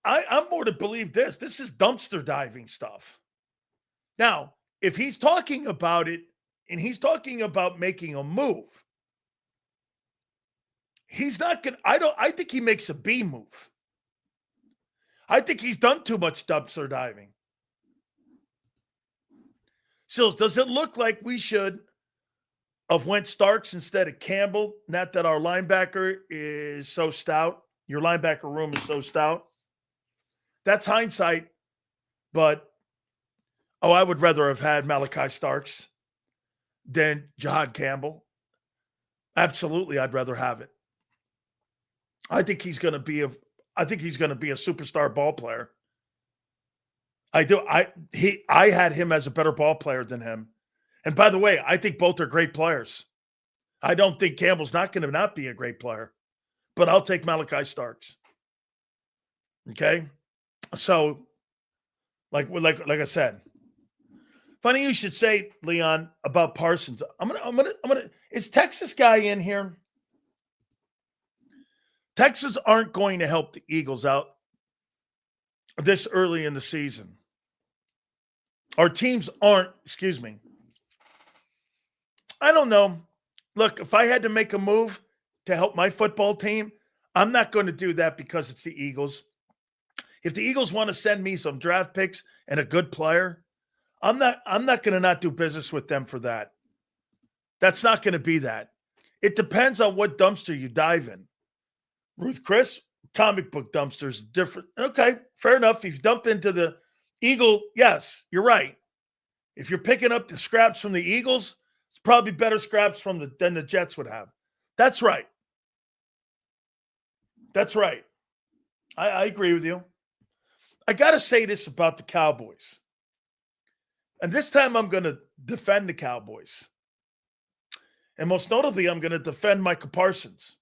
S1: I'm more to believe this. This is dumpster diving stuff. Now, if he's talking about it and he's talking about making a move, he's not going to, I think he makes a B move. I think he's done too much dumpster diving. Sills, does it look like we should have went Starks instead of Campbell? Not that our linebacker is so stout. Your linebacker room is so stout. That's hindsight, but I would rather have had Malachi Starks than Jahad Campbell. Absolutely, I'd rather have it. I think he's going to be a superstar ball player. I do. I had him as a better ball player than him. And by the way, I think both are great players. I don't think Campbell's not going to not be a great player, but I'll take Malachi Starks. Okay, so like I said, funny you should say, Leon, about Parsons. I'm gonna. Is Texas guy in here? Texas aren't going to help the Eagles out this early in the season. Our teams aren't, excuse me. I don't know. Look, if I had to make a move to help my football team, I'm not going to do that because it's the Eagles. If the Eagles want to send me some draft picks and a good player, I'm not going to not do business with them for that. That's not going to be that. It depends on what dumpster you dive in. Ruth Chris, comic book dumpsters, different. Okay, fair enough. If you dump into the Eagle, yes, you're right. If you're picking up the scraps from the Eagles, it's probably better scraps than the Jets would have. That's right. That's right. I agree with you. I got to say this about the Cowboys. And this time I'm going to defend the Cowboys. And most notably, I'm going to defend Micah Parsons.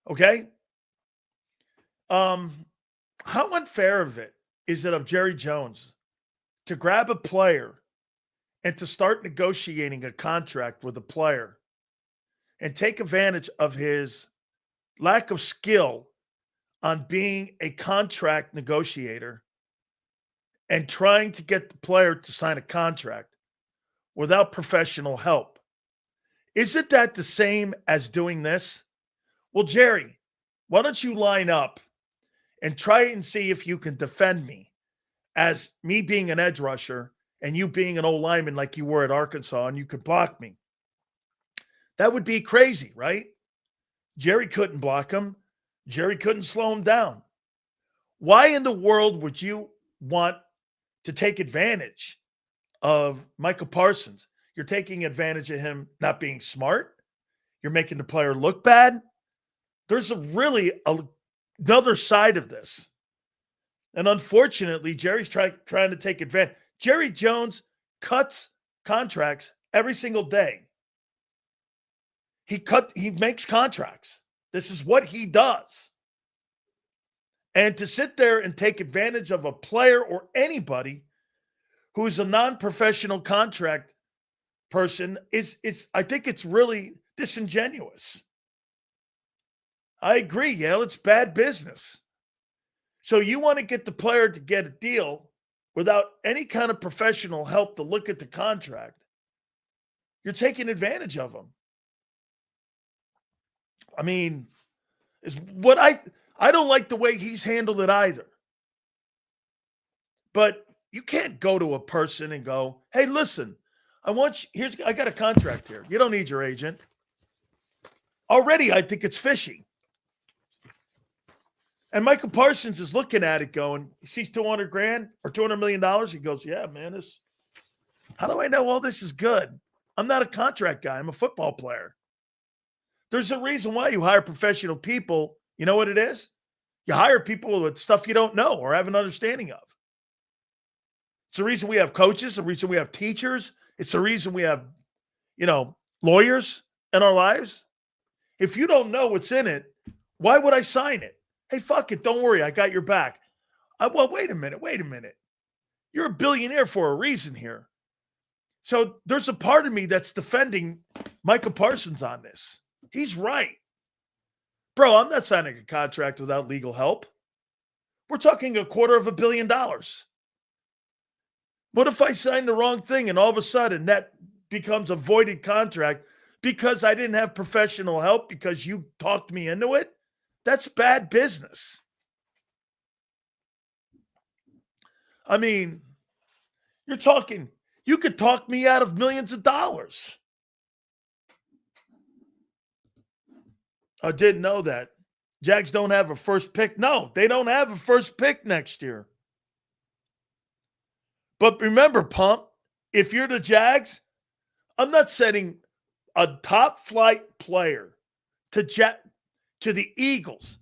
S1: Okay? How unfair is it of Jerry Jones to grab a player and to start negotiating a contract with a player and take advantage of his lack of skill on being a contract negotiator and trying to get the player to sign a contract without professional help? Isn't that the same as doing this? Well, Jerry, why don't you line up and try and see if you can defend me as me being an edge rusher and you being an old lineman like you were at Arkansas, and you could block me. That would be crazy, right? Jerry couldn't block him. Jerry couldn't slow him down. Why in the world would you want to take advantage of Michael Parsons? You're taking advantage of him not being smart. You're making the player look bad. There's another side of this. And unfortunately, Jerry's trying to take advantage. Jerry Jones cuts contracts every single day. He makes contracts. This is what he does. And to sit there and take advantage of a player or anybody who is a non-professional contract person I think it's really disingenuous. I agree, Yale. It's bad business. So you want to get the player to get a deal without any kind of professional help to look at the contract. You're taking advantage of them. I mean, I don't like the way he's handled it either. But you can't go to a person and go, hey, listen, I got a contract here. You don't need your agent. Already, I think it's fishy. And Michael Parsons is looking at it going, he sees $200,000 or $200 million. He goes, yeah, man, how do I know all this is good? I'm not a contract guy. I'm a football player. There's a reason why you hire professional people. You know what it is? You hire people with stuff you don't know or have an understanding of. It's the reason we have coaches, the reason we have teachers. It's the reason we have, lawyers in our lives. If you don't know what's in it, why would I sign it? Hey, fuck it. Don't worry. I got your back. Well, wait a minute. You're a billionaire for a reason here. So there's a part of me that's defending Micah Parsons on this. He's right. Bro, I'm not signing a contract without legal help. We're talking $250 million. What if I sign the wrong thing and all of a sudden that becomes a voided contract because I didn't have professional help because you talked me into it? That's bad business. I mean, you could talk me out of millions of dollars. I didn't know that. Jags don't have a first pick. No, they don't have a first pick next year. But remember, Pump, if you're the Jags, I'm not sending a top flight player to the Eagles,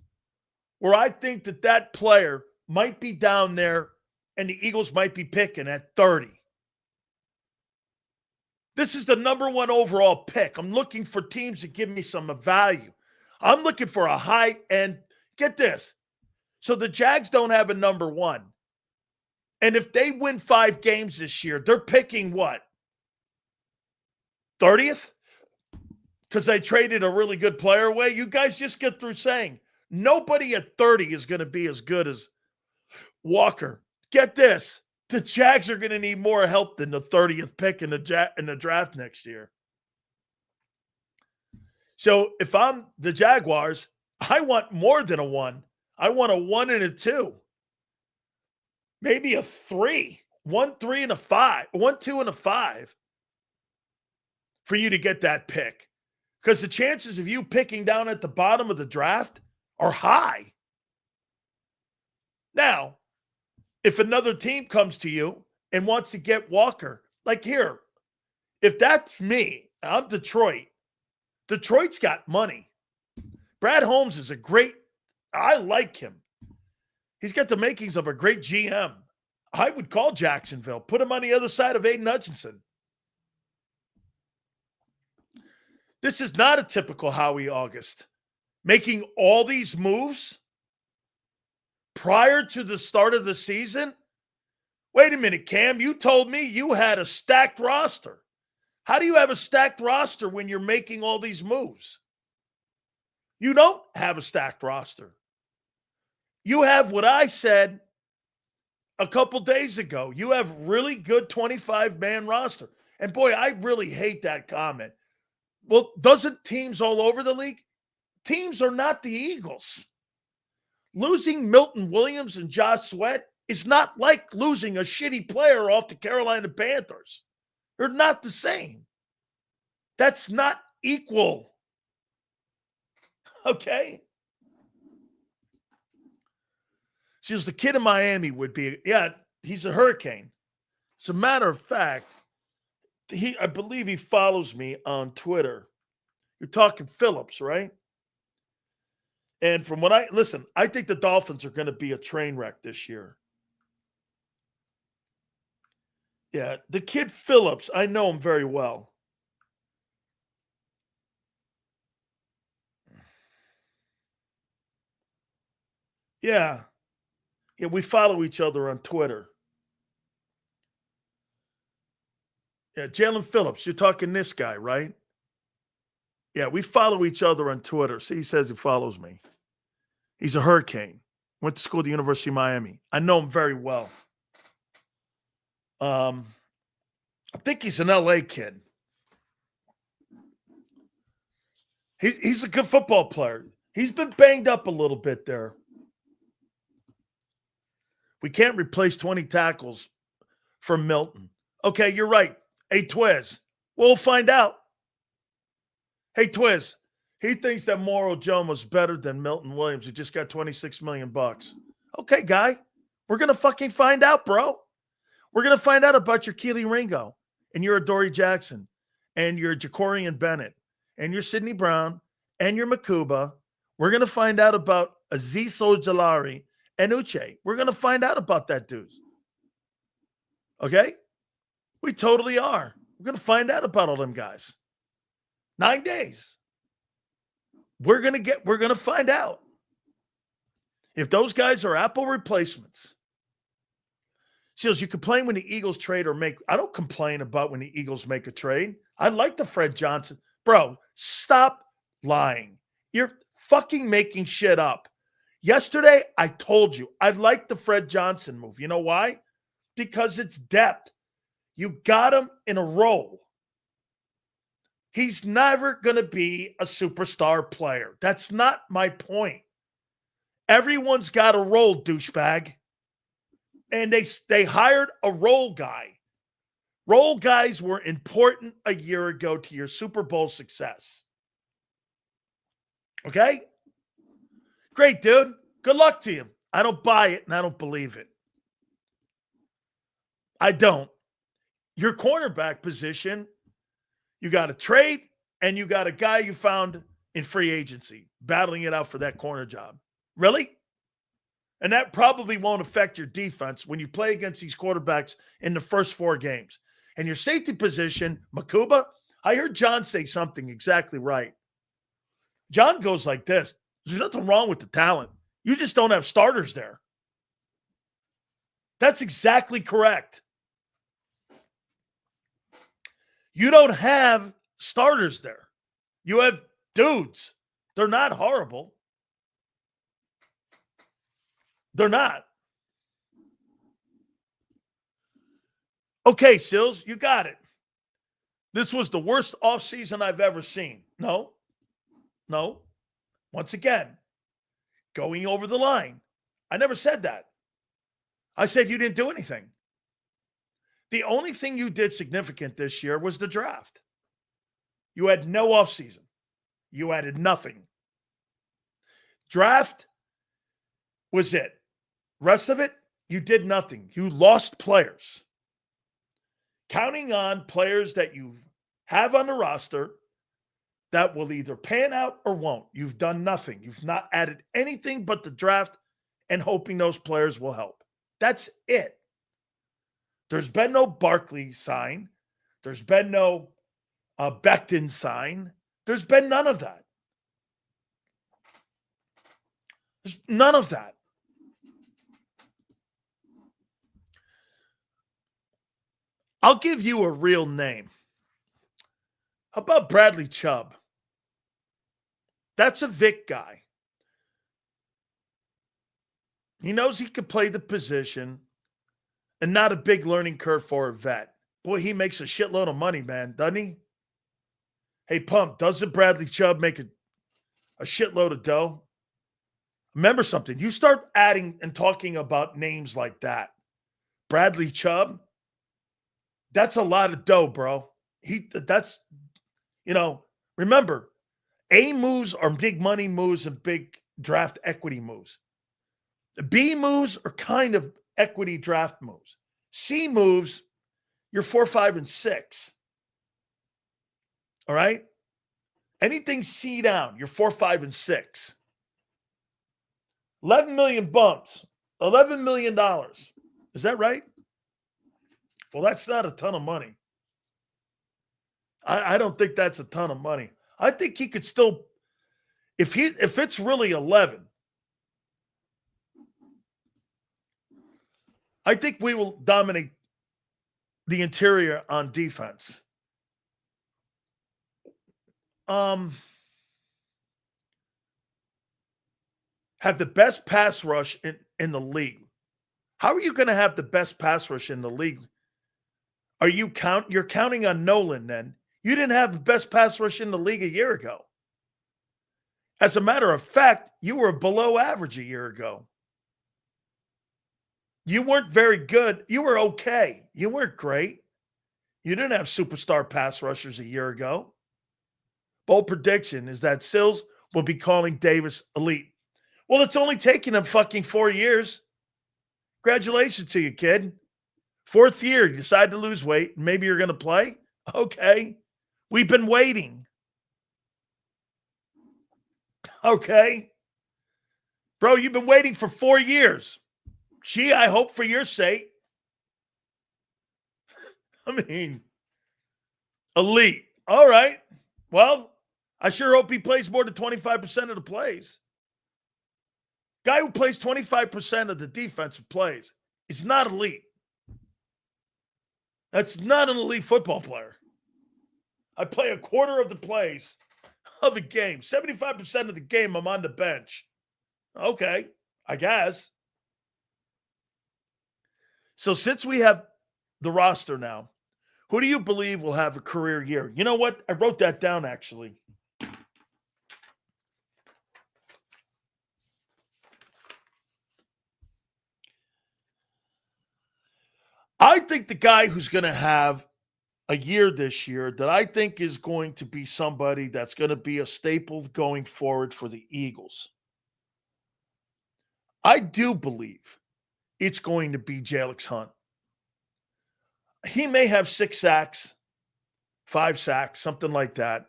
S1: where I think that player might be down there and the Eagles might be picking at 30. This is the number 1 overall pick. I'm looking for teams that give me some value. I'm looking for a high end. Get this. So the Jags don't have a number 1. And if they win 5 games this year, they're picking what? 30th? Because they traded a really good player away. You guys just get through saying nobody at 30 is going to be as good as Walker. Get this. The Jags are going to need more help than the 30th pick in the draft next year. So if I'm the Jaguars, I want more than a 1. I want a 1 and a 2. Maybe a 3. 1, 3, and a 5. 1, 2, and a 5 for you to get that pick. Because the chances of you picking down at the bottom of the draft are high. Now, if another team comes to you and wants to get Walker, like here, if that's me, I'm Detroit. Detroit's got money. Brad Holmes is I like him. He's got the makings of a great GM. I would call Jacksonville, put him on the other side of Aiden Hutchinson. This is not a typical Howie August. Making all these moves prior to the start of the season? Wait a minute, Cam. You told me you had a stacked roster. How do you have a stacked roster when you're making all these moves? You don't have a stacked roster. You have what I said a couple days ago. You have really good 25-man roster. And boy, I really hate that comment. Well, doesn't teams all over the league? Teams are not the Eagles. Losing Milton Williams and Josh Sweat is not like losing a shitty player off the Carolina Panthers. They're not the same. That's not equal. Okay? She was the kid in Miami would be, he's a hurricane. As a matter of fact, I believe he follows me on Twitter. You're talking Phillips, right? And from what I think the Dolphins are going to be a train wreck this year. Yeah, the kid Phillips, I know him very well. Yeah, we follow each other on Twitter. Yeah, Jalen Phillips, you're talking this guy, right? Yeah, we follow each other on Twitter. See, he says he follows me. He's a hurricane. Went to school at the University of Miami. I know him very well. I think he's an LA kid. He's a good football player. He's been banged up a little bit there. We can't replace 20 tackles for Milton. Okay, you're right. Hey, Twiz, we'll find out. Hey, Twiz, he thinks that Morrow Jones was better than Milton Williams, who just got $26 million. Okay, guy, we're going to fucking find out, bro. We're going to find out about your Keely Ringo and your Adoree Jackson and your Jacorian Bennett and your Sidney Brown and your Makuba. We're going to find out about Azeez Ojulari and Uche. We're going to find out about that dude. Okay? We totally are. We're going to find out about all them guys. 9 days. We're going to find out. If those guys are Apple replacements, Seals, you complain when the Eagles trade or make. I don't complain about when the Eagles make a trade. I like the Fred Johnson. Bro, stop lying. You're fucking making shit up. Yesterday, I told you I like the Fred Johnson move. You know why? Because it's depth. You got him in a role. He's never going to be a superstar player. That's not my point. Everyone's got a role, douchebag. And they hired a role guy. Role guys were important a year ago to your Super Bowl success. Okay? Great, dude. Good luck to you. I don't buy it and I don't believe it. I don't. Your cornerback position, you got a trade and you got a guy you found in free agency battling it out for that corner job. Really? And that probably won't affect your defense when you play against these quarterbacks in the first 4 games. And your safety position, Makuba, I heard John say something exactly right. John goes like this. There's nothing wrong with the talent. You just don't have starters there. That's exactly correct. You don't have starters there. You have dudes. They're not horrible. They're not. Okay, Sills, you got it. This was the worst offseason I've ever seen. No. Once again, going over the line. I never said that. I said you didn't do anything. The only thing you did significant this year was the draft. You had no offseason. You added nothing. Draft was it. Rest of it, you did nothing. You lost players. Counting on players that you have on the roster that will either pan out or won't. You've done nothing. You've not added anything but the draft and hoping those players will help. That's it. There's been no Barkley sign. There's been no Becton sign. There's been none of that. There's none of that. I'll give you a real name. How about Bradley Chubb? That's a Vic guy. He knows he could play the position and not a big learning curve for a vet. Boy, he makes a shitload of money, man, doesn't he? Hey, Pump, doesn't Bradley Chubb make a shitload of dough? Remember something. You start adding and talking about names like that. Bradley Chubb, that's a lot of dough, bro. Remember, A moves are big money moves and big draft equity moves. The B moves are kind of equity draft moves. C moves, you're 4, 5, and 6. All right? Anything C down, you're 4, 5, and 6. 11 million bumps, $11 million. Is that right? Well, that's not a ton of money. I don't think that's a ton of money. I think he could still, if it's really 11, I think we will dominate the interior on defense. Have the best pass rush in the league. How are you going to have the best pass rush in the league? You're counting on Nolan then. You didn't have the best pass rush in the league a year ago. As a matter of fact, you were below average a year ago. You weren't very good. You were okay. You weren't great. You didn't have superstar pass rushers a year ago. Bold prediction is that Sills will be calling Davis elite. Well, it's only taken him fucking 4 years. Congratulations to you, kid. 4th year, you decide to lose weight. Maybe you're going to play? Okay. We've been waiting. Okay. Bro, you've been waiting for 4 years. Gee, I hope for your sake. I mean, elite. All right. Well, I sure hope he plays more than 25% of the plays. Guy who plays 25% of the defensive plays is not elite. That's not an elite football player. I play a quarter of the plays of the game. 75% of the game, I'm on the bench. Okay, I guess. So since we have the roster now, who do you believe will have a career year? You know what? I wrote that down, actually. I think the guy who's going to have a year this year that I think is going to be somebody that's going to be a staple going forward for the Eagles, I do believe it's going to be Jalix Hunt. He may have 6 sacks, 5 sacks, something like that.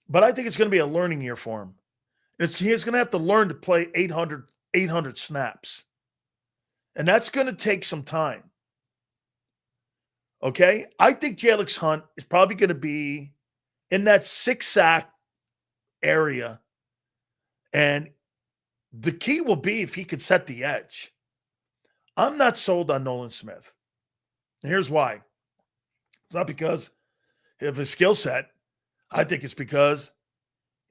S1: But I think it's going to be a learning year for him. He's going to have to learn to play 800 snaps. And that's going to take some time. Okay? I think Jalix Hunt is probably going to be in that 6-sack area. And the key will be if he could set the edge. I'm not sold on Nolan Smith. And here's why. It's not because of his skill set. I think it's because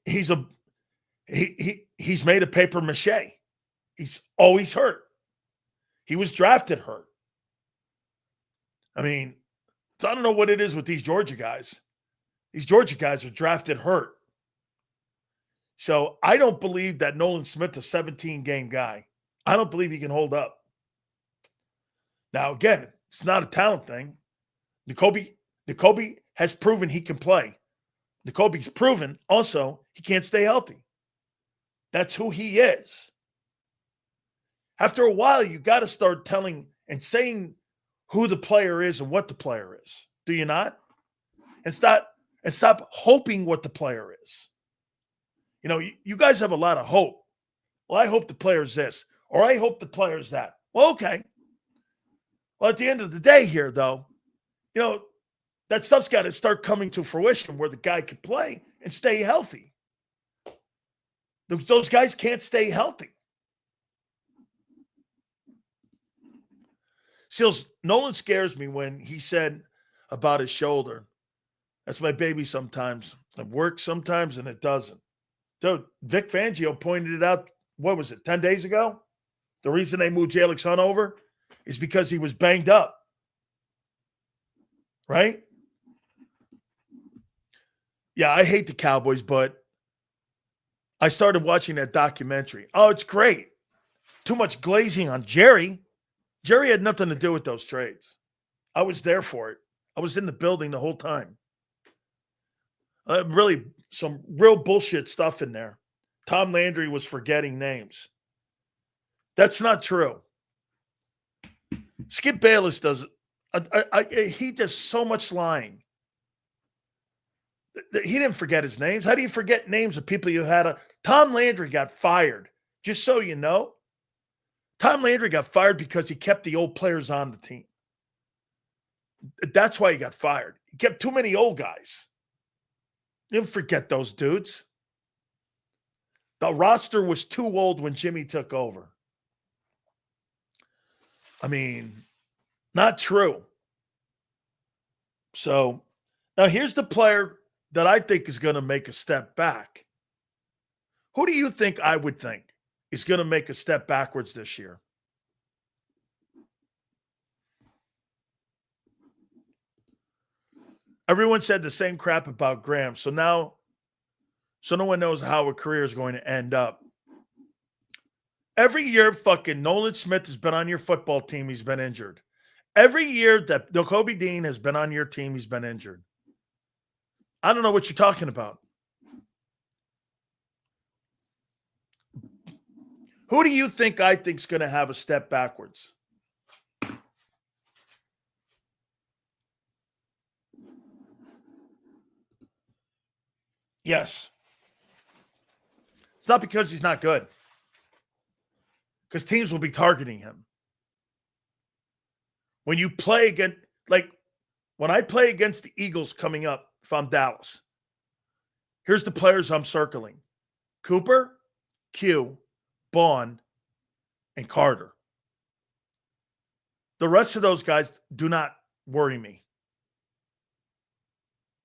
S1: he's made of paper mache. He's always hurt. He was drafted hurt. I mean, so I don't know what it is with these Georgia guys. These Georgia guys are drafted hurt. So I don't believe that Nolan Smith, a 17-game guy, I don't believe he can hold up. Now, again, it's not a talent thing. Jacoby has proven he can play. Jacoby's proven also he can't stay healthy. That's who he is. After a while, you got to start telling and saying who the player is and what the player is. Do you not? And stop hoping what the player is. You know, you guys have a lot of hope. Well, I hope the player's this, or I hope the player's that. Well, okay. Well, at the end of the day here, though, you know, that stuff's got to start coming to fruition where the guy can play and stay healthy. Those guys can't stay healthy. Seals, Nolan scares me when he said about his shoulder, that's my baby sometimes. It works sometimes and it doesn't. Dude, Vic Fangio pointed it out, what was it, 10 days ago? The reason they moved Jalix Hunt over is because he was banged up. Right? Yeah, I hate the Cowboys, but I started watching that documentary. Oh, it's great. Too much glazing on Jerry. Jerry had nothing to do with those trades. I was there for it. I was in the building the whole time. Really, some real bullshit stuff in there. Tom Landry was forgetting names. That's not true. Skip Bayless does. He does so much lying. He didn't forget his names. How do you forget names of people you had? Tom Landry got fired. Just so you know, Tom Landry got fired because he kept the old players on the team. That's why he got fired. He kept too many old guys. You don't forget those dudes. The roster was too old when Jimmy took over. I mean, not true. So now here's the player that I think is going to make a step back. Who do you think I would think is going to make a step backwards this year? Everyone said the same crap about Graham. So no one knows how a career is going to end up. Every year fucking Nolan Smith has been on your football team, he's been injured. Every year that Kobe Dean has been on your team, he's been injured. I don't know what you're talking about. Who do you think I think is going to have a step backwards? Yes. It's not because he's not good. Because teams will be targeting him. When you play against, like, when I play against the Eagles coming up, if I'm Dallas, here's the players I'm circling. Cooper, Q, Bond and Carter. The rest of those guys do not worry me.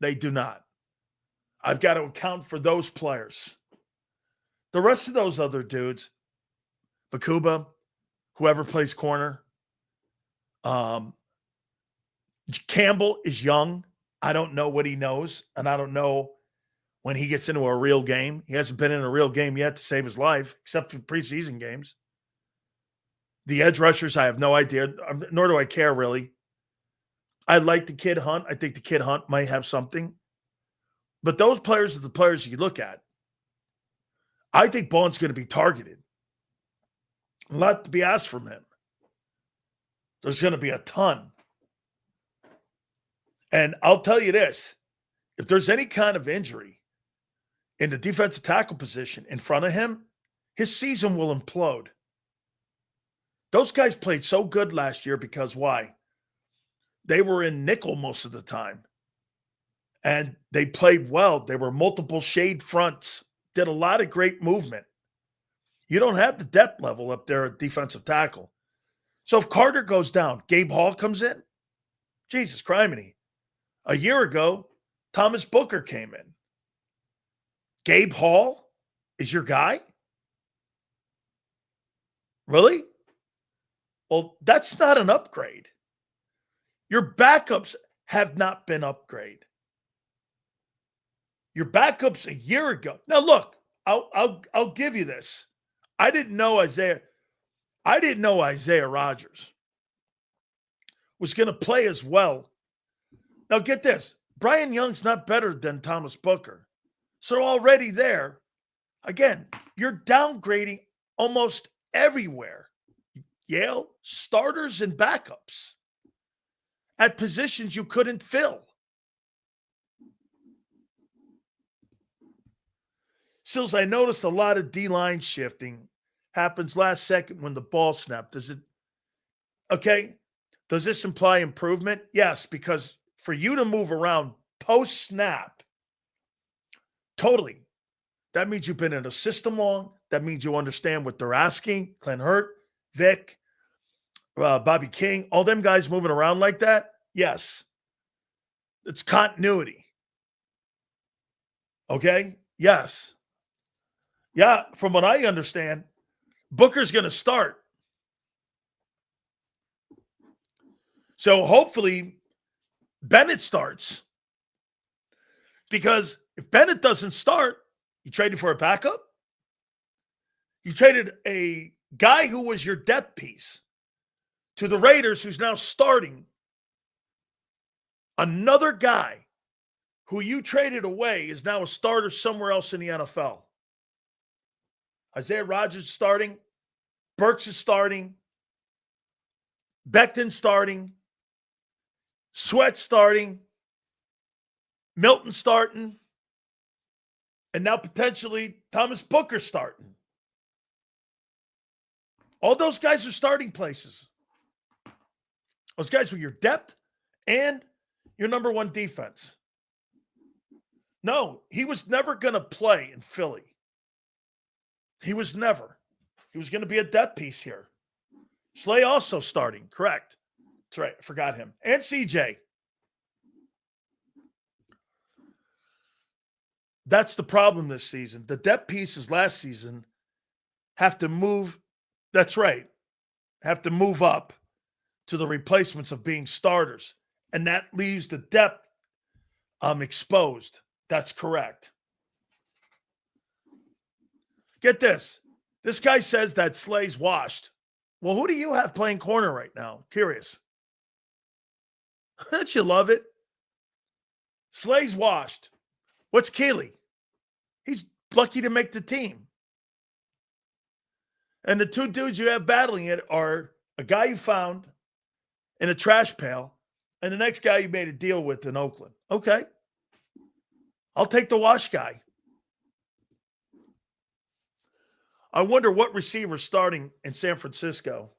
S1: They do not. I've got to account for those players. The rest of those other dudes, Bakuba, whoever plays corner, Campbell is young. I don't know what he knows, and I don't know when he gets into a real game. He hasn't been in a real game yet to save his life, except for preseason games. The edge rushers, I have no idea, nor do I care, really. I like the kid Hunt. I think the kid Hunt might have something. But those players are the players you look at. I think Bond's going to be targeted. A lot to be asked from him. There's going to be a ton. And I'll tell you this. If there's any kind of injury in the defensive tackle position in front of him, his season will implode. Those guys played so good last year because why? They were in nickel most of the time. And they played well. They were multiple shade fronts, did a lot of great movement. You don't have the depth level up there at defensive tackle. So if Carter goes down, Gabe Hall comes in. Jesus criminy. A year ago, Thomas Booker came in. Gabe Hall is your guy? Really? Well, that's not an upgrade. Your backups have not been upgraded. Your backups a year ago. Now look, I'll give you this. I didn't know Isaiah Rodgers was going to play as well. Now get this. Brian Young's not better than Thomas Booker. So already there, again, you're downgrading almost everywhere. Yale, starters and backups at positions you couldn't fill. Sills, I noticed a lot of D-line shifting happens last second when the ball snapped. Does this imply improvement? Yes, because for you to move around post-snap, totally, that means you've been in a system long. That means you understand what they're asking. Clint Hurt, Vic, Bobby King, all them guys moving around like that, yes. It's continuity. Okay? Yes. Yeah, from what I understand, Booker's going to start. So hopefully Bennett starts. Because if Bennett doesn't start, you traded for a backup? You traded a guy who was your depth piece to the Raiders who's now starting. Another guy who you traded away is now a starter somewhere else in the NFL. Isaiah Rodgers starting. Burks is starting. Becton starting. Sweat starting. Milton starting. And now potentially Thomas Booker starting. All those guys are starting places. Those guys were your depth and your number one defense. No, he was never going to play in Philly. He was never. He was going to be a depth piece here. Slay also starting, correct. That's right, I forgot him. And CJ. That's the problem this season. The depth pieces last season have to move. That's right. Have to move up to the replacements of being starters. And that leaves the depth exposed. That's correct. Get this. This guy says that Slay's washed. Well, who do you have playing corner right now? Curious. Don't you love it? Slay's washed. What's Keeley? He's lucky to make the team. And the two dudes you have battling it are a guy you found in a trash pail and the next guy you made a deal with in Oakland. Okay. I'll take the wash guy. I wonder what receiver's starting in San Francisco.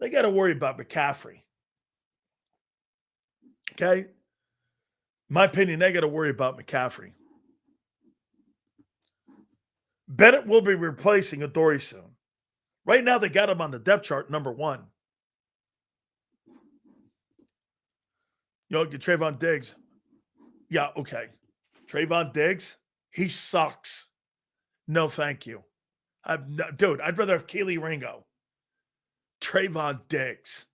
S1: They got to worry about McCaffrey. Okay? My opinion, they got to worry about McCaffrey. Bennett will be replacing Adoree soon. Right now, they got him on the depth chart, number 1. Get Trayvon Diggs. Yeah, okay. Trayvon Diggs, he sucks. No, thank you. Dude, I'd rather have Keely Ringo. Trayvon Diggs.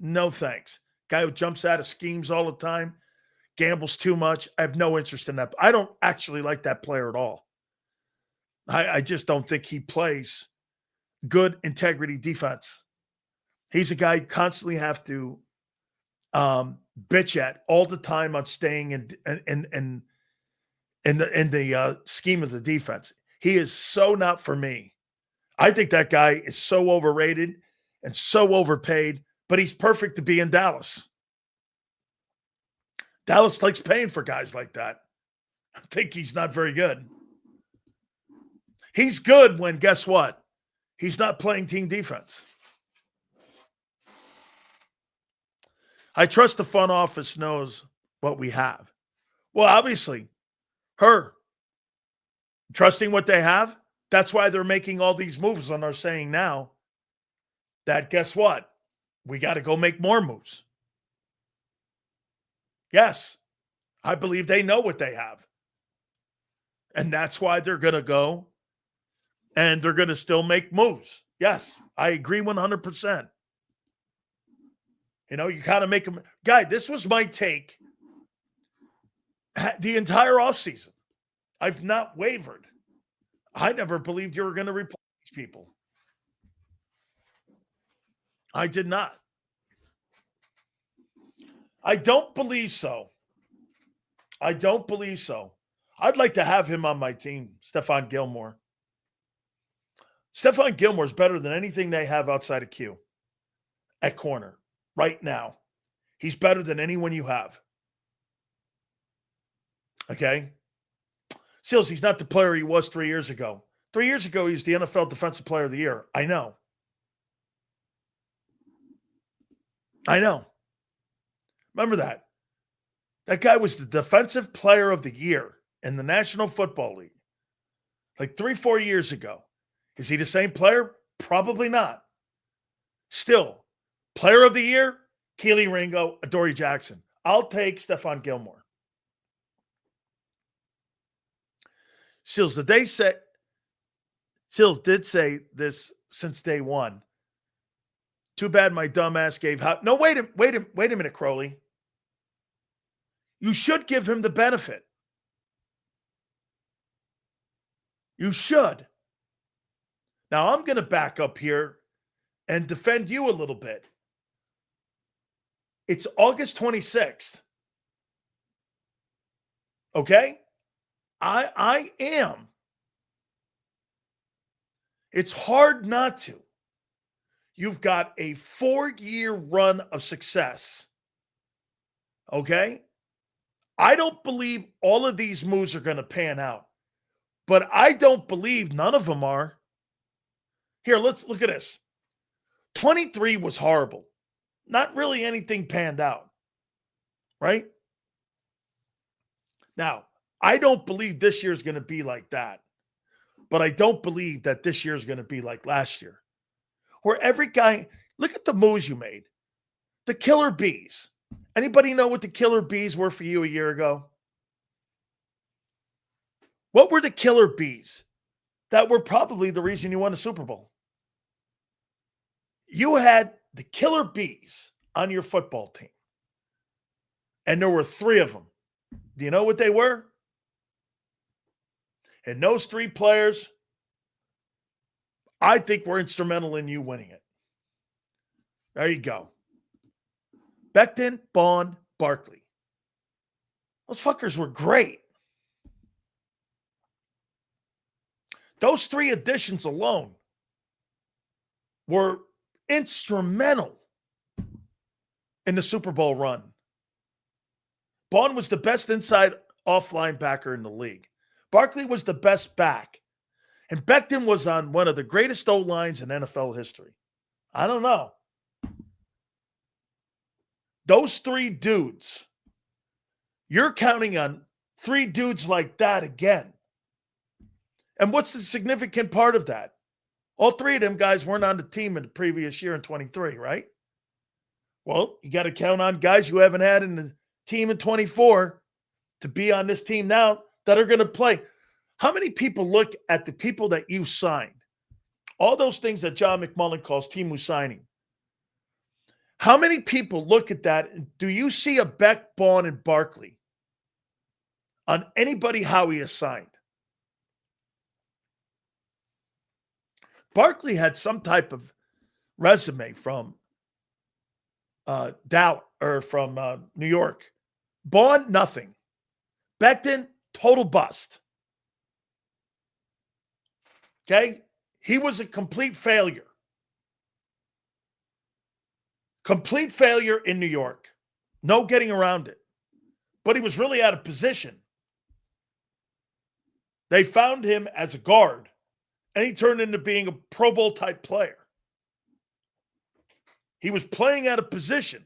S1: No thanks. Guy who jumps out of schemes all the time, gambles too much. I have no interest in that. I don't actually like that player at all. I just don't think he plays good integrity defense. He's a guy you constantly have to bitch at all the time on staying in the scheme of the defense. He is so not for me. I think that guy is so overrated and so overpaid, but he's perfect to be in Dallas. Dallas likes paying for guys like that. I think he's not very good. He's good when, guess what? He's not playing team defense. I trust the front office knows what we have. Well, obviously, her trusting what they have, that's why they're making all these moves and are saying now that, guess what? We got to go make more moves. Yes, I believe they know what they have. And that's why they're going to go and they're going to still make moves. Yes, I agree 100%. You kind of make them. Guy, this was my take the entire offseason. I've not wavered. I never believed you were going to replace these people. I did not. I don't believe so. I don't believe so. I'd like to have him on my team, Stephon Gilmore. Stephon Gilmore is better than anything they have outside of Q at corner right now. He's better than anyone you have. Okay? Seals, he's not the player he was 3 years ago. 3 years ago, he was the NFL Defensive Player of the Year. I know. Remember that. That guy was the Defensive Player of the Year in the National Football League. Like 3-4 years ago. Is he the same player? Probably not. Still, Player of the Year, Keely Ringo, Adoree Jackson. I'll take Stephon Gilmore. Seals did say this since day one. Too bad my dumb ass gave out. No, wait a minute, Crowley. You should give him the benefit. You should. Now, I'm going to back up here and defend you a little bit. It's August 26th. Okay? I am. It's hard not to. You've got a 4-year run of success. Okay? I don't believe all of these moves are going to pan out. But I don't believe none of them are. Here, let's look at this. 23 was horrible. Not really anything panned out. Right? Now, I don't believe this year's going to be like that. But I don't believe that this year's going to be like last year. Where every guy, look at the moves you made. The killer bees. Anybody know what the killer bees were for you a year ago? What were the killer bees that were probably the reason you won the Super Bowl? You had the killer bees on your football team. And there were 3 of them. Do you know what they were? And those 3 players, I think were instrumental in you winning it. There you go. Becton, Bond, Barkley. Those fuckers were great. Those 3 additions alone were instrumental in the Super Bowl run. Bond was the best inside off linebacker in the league. Barkley was the best back. And Becton was on one of the greatest O-lines in NFL history. I don't know. Those 3 dudes, you're counting on 3 dudes like that again. And what's the significant part of that? All three of them guys weren't on the team in the previous year in 23, right? Well, you got to count on guys you haven't had in the team in 24 to be on this team now that are going to play. How many people look at the people that you signed? All those things that John McMullen calls team signing. How many people look at that? And do you see a Beck, Bond, and Barkley on anybody Howie has signed? Barkley had some type of resume from Dallas or from New York. Bond, nothing. Becton, total bust. Okay? He was a complete failure. Complete failure in New York. No getting around it. But he was really out of position. They found him as a guard, and he turned into being a Pro Bowl type player. He was playing out of position.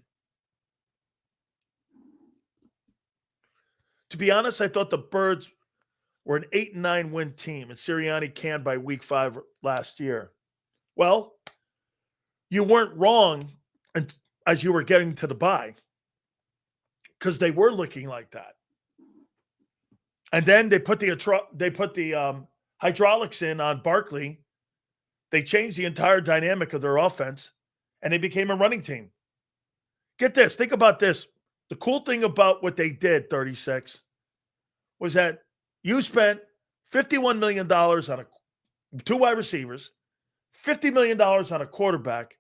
S1: To be honest, I thought the Birds were an 8-9 win team, and Sirianni canned by week 5 last year. Well, you weren't wrong as you were getting to the bye, because they were looking like that. And then they put the hydraulics in on Barkley. They changed the entire dynamic of their offense, and they became a running team. Get this. Think about this. The cool thing about what they did, 36, was that you spent $51 million on 2 wide receivers, $50 million on a quarterback,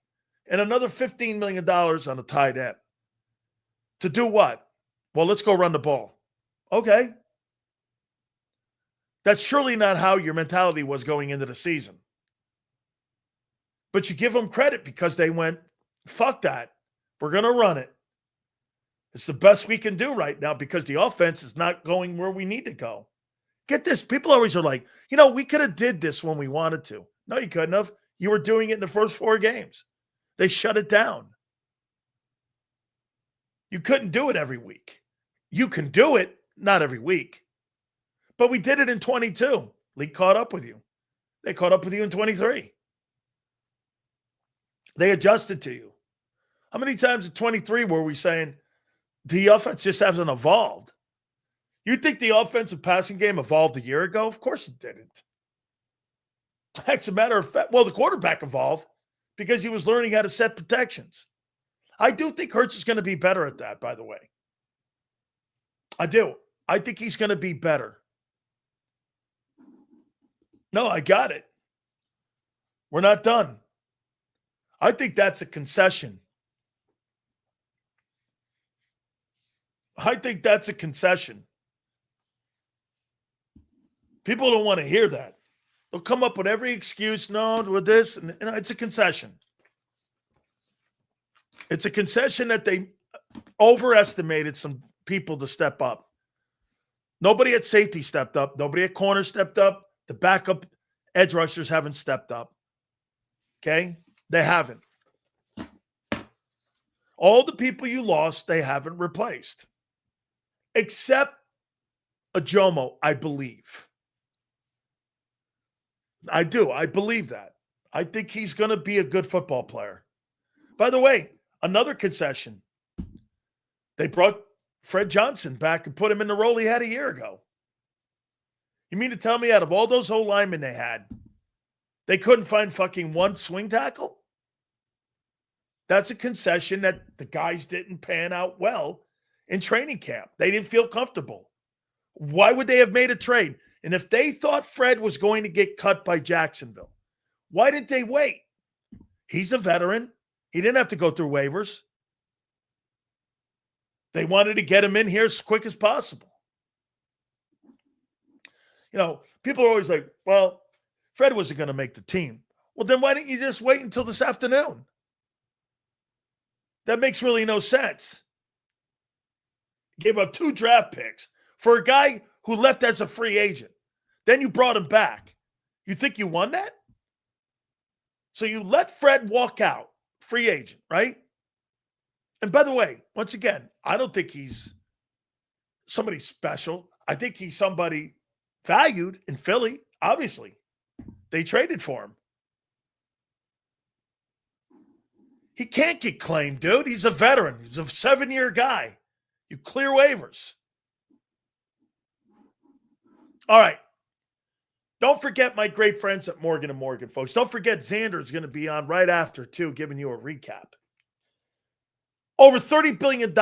S1: and another $15 million on a tight end. To do what? Well, let's go run the ball. Okay. That's surely not how your mentality was going into the season. But you give them credit because they went, fuck that. We're going to run it. It's the best we can do right now because the offense is not going where we need to go. Get this. People always are like, we could have did this when we wanted to. No, you couldn't have. You were doing it in the first 4 games. They shut it down. You couldn't do it every week. You can do it, not every week. But we did it in 22. League caught up with you. They caught up with you in 23. They adjusted to you. How many times in 23 were we saying the offense just hasn't evolved? You think the offensive passing game evolved a year ago? Of course it didn't. That's a matter of fact. Well, the quarterback evolved because he was learning how to set protections. I do think Hurts is going to be better at that, by the way. I do. I think he's going to be better. No, I got it. We're not done. I think that's a concession. I think that's a concession. People don't want to hear that. They'll come up with every excuse, no, with this, and it's a concession. It's a concession that they overestimated some people to step up. Nobody at safety stepped up. Nobody at corner stepped up. The backup edge rushers haven't stepped up. Okay? They haven't. All the people you lost, they haven't replaced. Except Ajomo, I believe. I do. I believe that. I think he's going to be a good football player. By the way, another concession. They brought Fred Johnson back and put him in the role he had a year ago. You mean to tell me out of all those whole linemen they had, they couldn't find fucking one swing tackle? That's a concession that the guys didn't pan out well in training camp. They didn't feel comfortable. Why would they have made a trade? And if they thought Fred was going to get cut by Jacksonville, why did they wait? He's a veteran. He didn't have to go through waivers. They wanted to get him in here as quick as possible. People are always like, well, Fred wasn't going to make the team. Well, then why didn't you just wait until this afternoon? That makes really no sense. Gave up 2 draft picks for a guy who left as a free agent. Then you brought him back. You think you won that? So you let Fred walk out, free agent, right? And by the way, once again, I don't think he's somebody special. I think he's somebody valued in Philly. obviously, they traded for him. He can't get claimed, dude. He's a veteran. He's a 7-year guy. You clear waivers. All right. Don't forget my great friends at Morgan & Morgan, folks. Don't forget Xander's going to be on right after, too, giving you a recap. Over $30 billion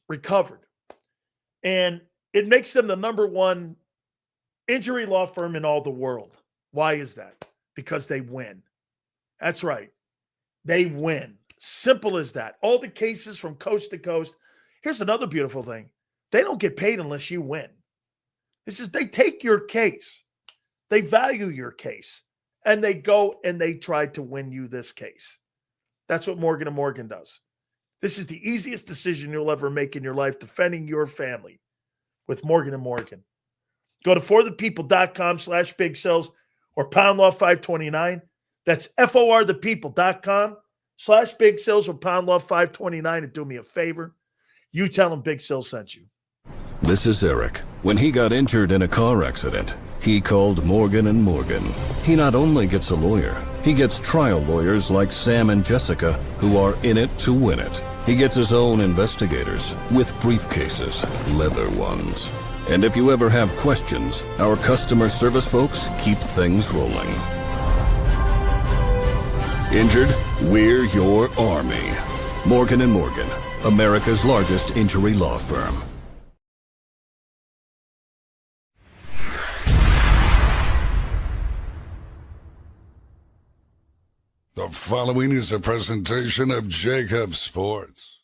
S1: recovered. And it makes them the number one injury law firm in all the world. Why is that? Because they win. That's right. They win. Simple as that. All the cases from coast to coast. Here's another beautiful thing. They don't get paid unless you win. It's just they take your case. They value your case. And they go and they try to win you this case. That's what Morgan & Morgan does. This is the easiest decision you'll ever make in your life, defending your family with Morgan & Morgan. Go to forthepeople.com/big cells or pound law 529. That's forthepeople.com/big cells or pound law 529. And do me a favor. You tell them Big Sil sent you.
S5: This is Eric. When he got injured in a car accident, he called Morgan & Morgan. He not only gets a lawyer, he gets trial lawyers like Sam and Jessica who are in it to win it. He gets his own investigators with briefcases, leather ones. And if you ever have questions, our customer service folks keep things rolling. Injured? We're your army. Morgan & Morgan, America's largest injury law firm.
S6: The following is a presentation of JAKIB Sports.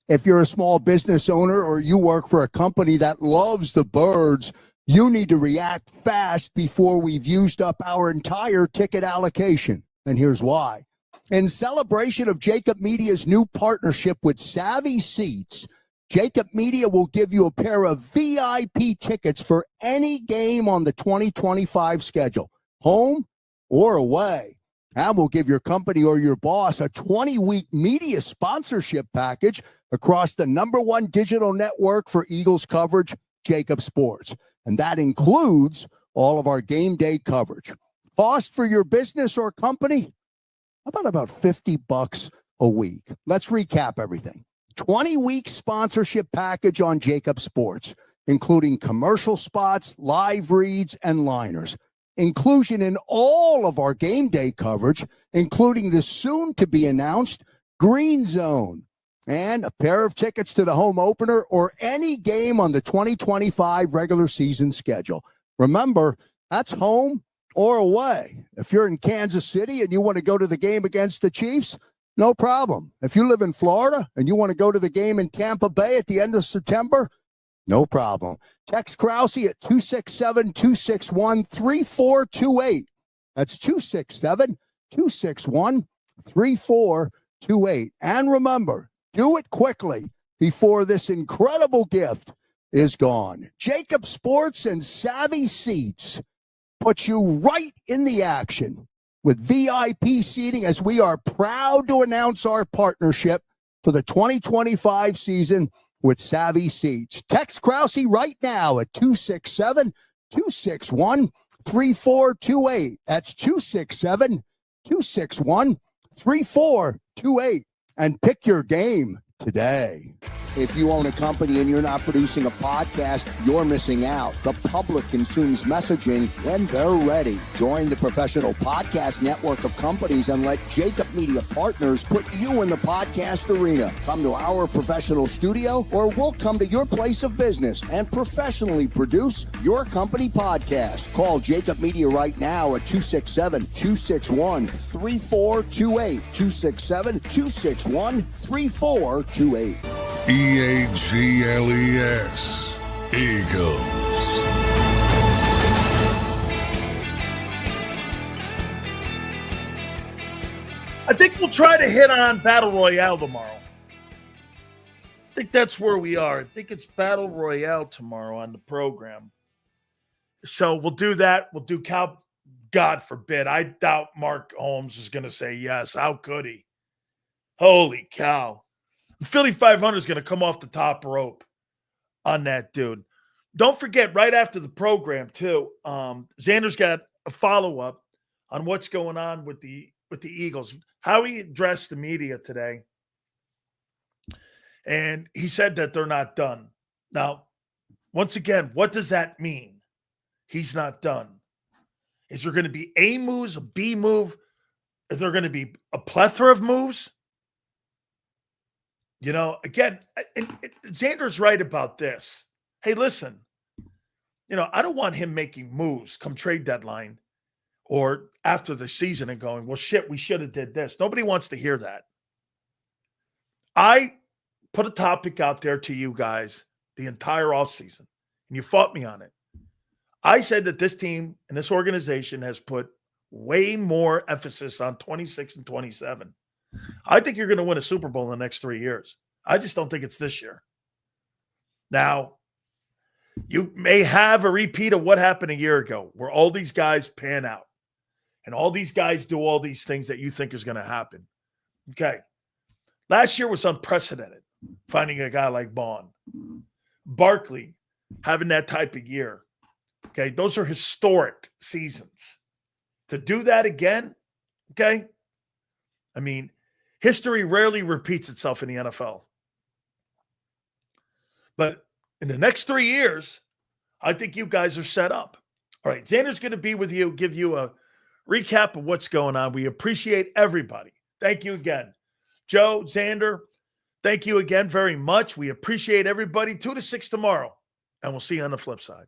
S7: If you're a small business owner or you work for a company that loves the birds, you need to react fast before we've used up our entire ticket allocation. And here's why. In celebration of JAKIB Media's new partnership with Savvy Seats, JAKIB Media will give you a pair of VIP tickets for any game on the 2025 schedule, home or away. And we'll give your company or your boss a 20-week media sponsorship package across the #1 digital network for Eagles coverage, JAKIB Sports. And that includes all of our game day coverage. Cost for your business or company? About $50 a week. Let's recap everything. 20-week sponsorship package on JAKIB Sports, including commercial spots, live reads, and liners. Inclusion in all of our game day coverage, including the soon-to-be-announced Green Zone, and a pair of tickets to the home opener or any game on the 2025 regular season schedule. Remember, that's home or away. If you're in Kansas City and you want to go to the game against the Chiefs, no problem. If you live in Florida and you want to go to the game in Tampa Bay at the end of September, no problem. Text Krause at 267-261-3428. That's 267-261-3428. And remember, do it quickly before this incredible gift is gone. JAKIB Sports and Savvy Seats put you right in the action with VIP seating as we are proud to announce our partnership for the 2025 season with Savvy Seats. Text Krause right now at 267-261-3428. That's 267-261-3428. And pick your game today. If you own a company and you're not producing a podcast, you're missing out. The public consumes messaging when they're ready. Join the professional podcast network of companies and let JAKIB Media Partners put you in the podcast arena. Come to our professional studio or we'll come to your place of business and professionally produce your company podcast. Call JAKIB Media right now at 267-261-3428. 267-261-3428.
S6: EAGLES, Eagles.
S1: I think we'll try to hit on Battle Royale tomorrow. I think that's where we are. I think it's Battle Royale tomorrow on the program. So we'll do that. We'll do Cal. God forbid. I doubt Mark Holmes is going to say yes. How could he? Holy cow. Philly 500 is going to come off the top rope on that dude. don't forget, right after the program, too, Xander's got a follow-up on what's going on with the Eagles, how he addressed the media today. And he said that they're not done. Now, once again, what does that mean? He's not done. Is there going to be a move, a B move? Is there going to be a plethora of moves? You know, again, Xander's right about this. Hey, listen, you know, I don't want him making moves come trade deadline or after the season and going, well, shit, we should have did this. Nobody wants to hear that. I put a topic out there to you guys the entire offseason, and you fought me on it. I said that this team and this organization has put way more emphasis on 26 and 27. I think you're going to win a Super Bowl in the next 3 years. I just don't think it's this year. Now, you may have a repeat of what happened a year ago where all these guys pan out and all these guys do all these things that you think is going to happen. Okay. Last year was unprecedented, finding a guy like Bond. Barkley having that type of year. Okay. Those are historic seasons. To do that again, okay? I mean, history rarely repeats itself in the NFL. But in the next 3 years, I think you guys are set up. All right, Xander's going to be with you, give you a recap of what's going on. We appreciate everybody. Thank you again. Joe, Xander, thank you again very much. We appreciate everybody. 2 to 6 tomorrow, and we'll see you on the flip side.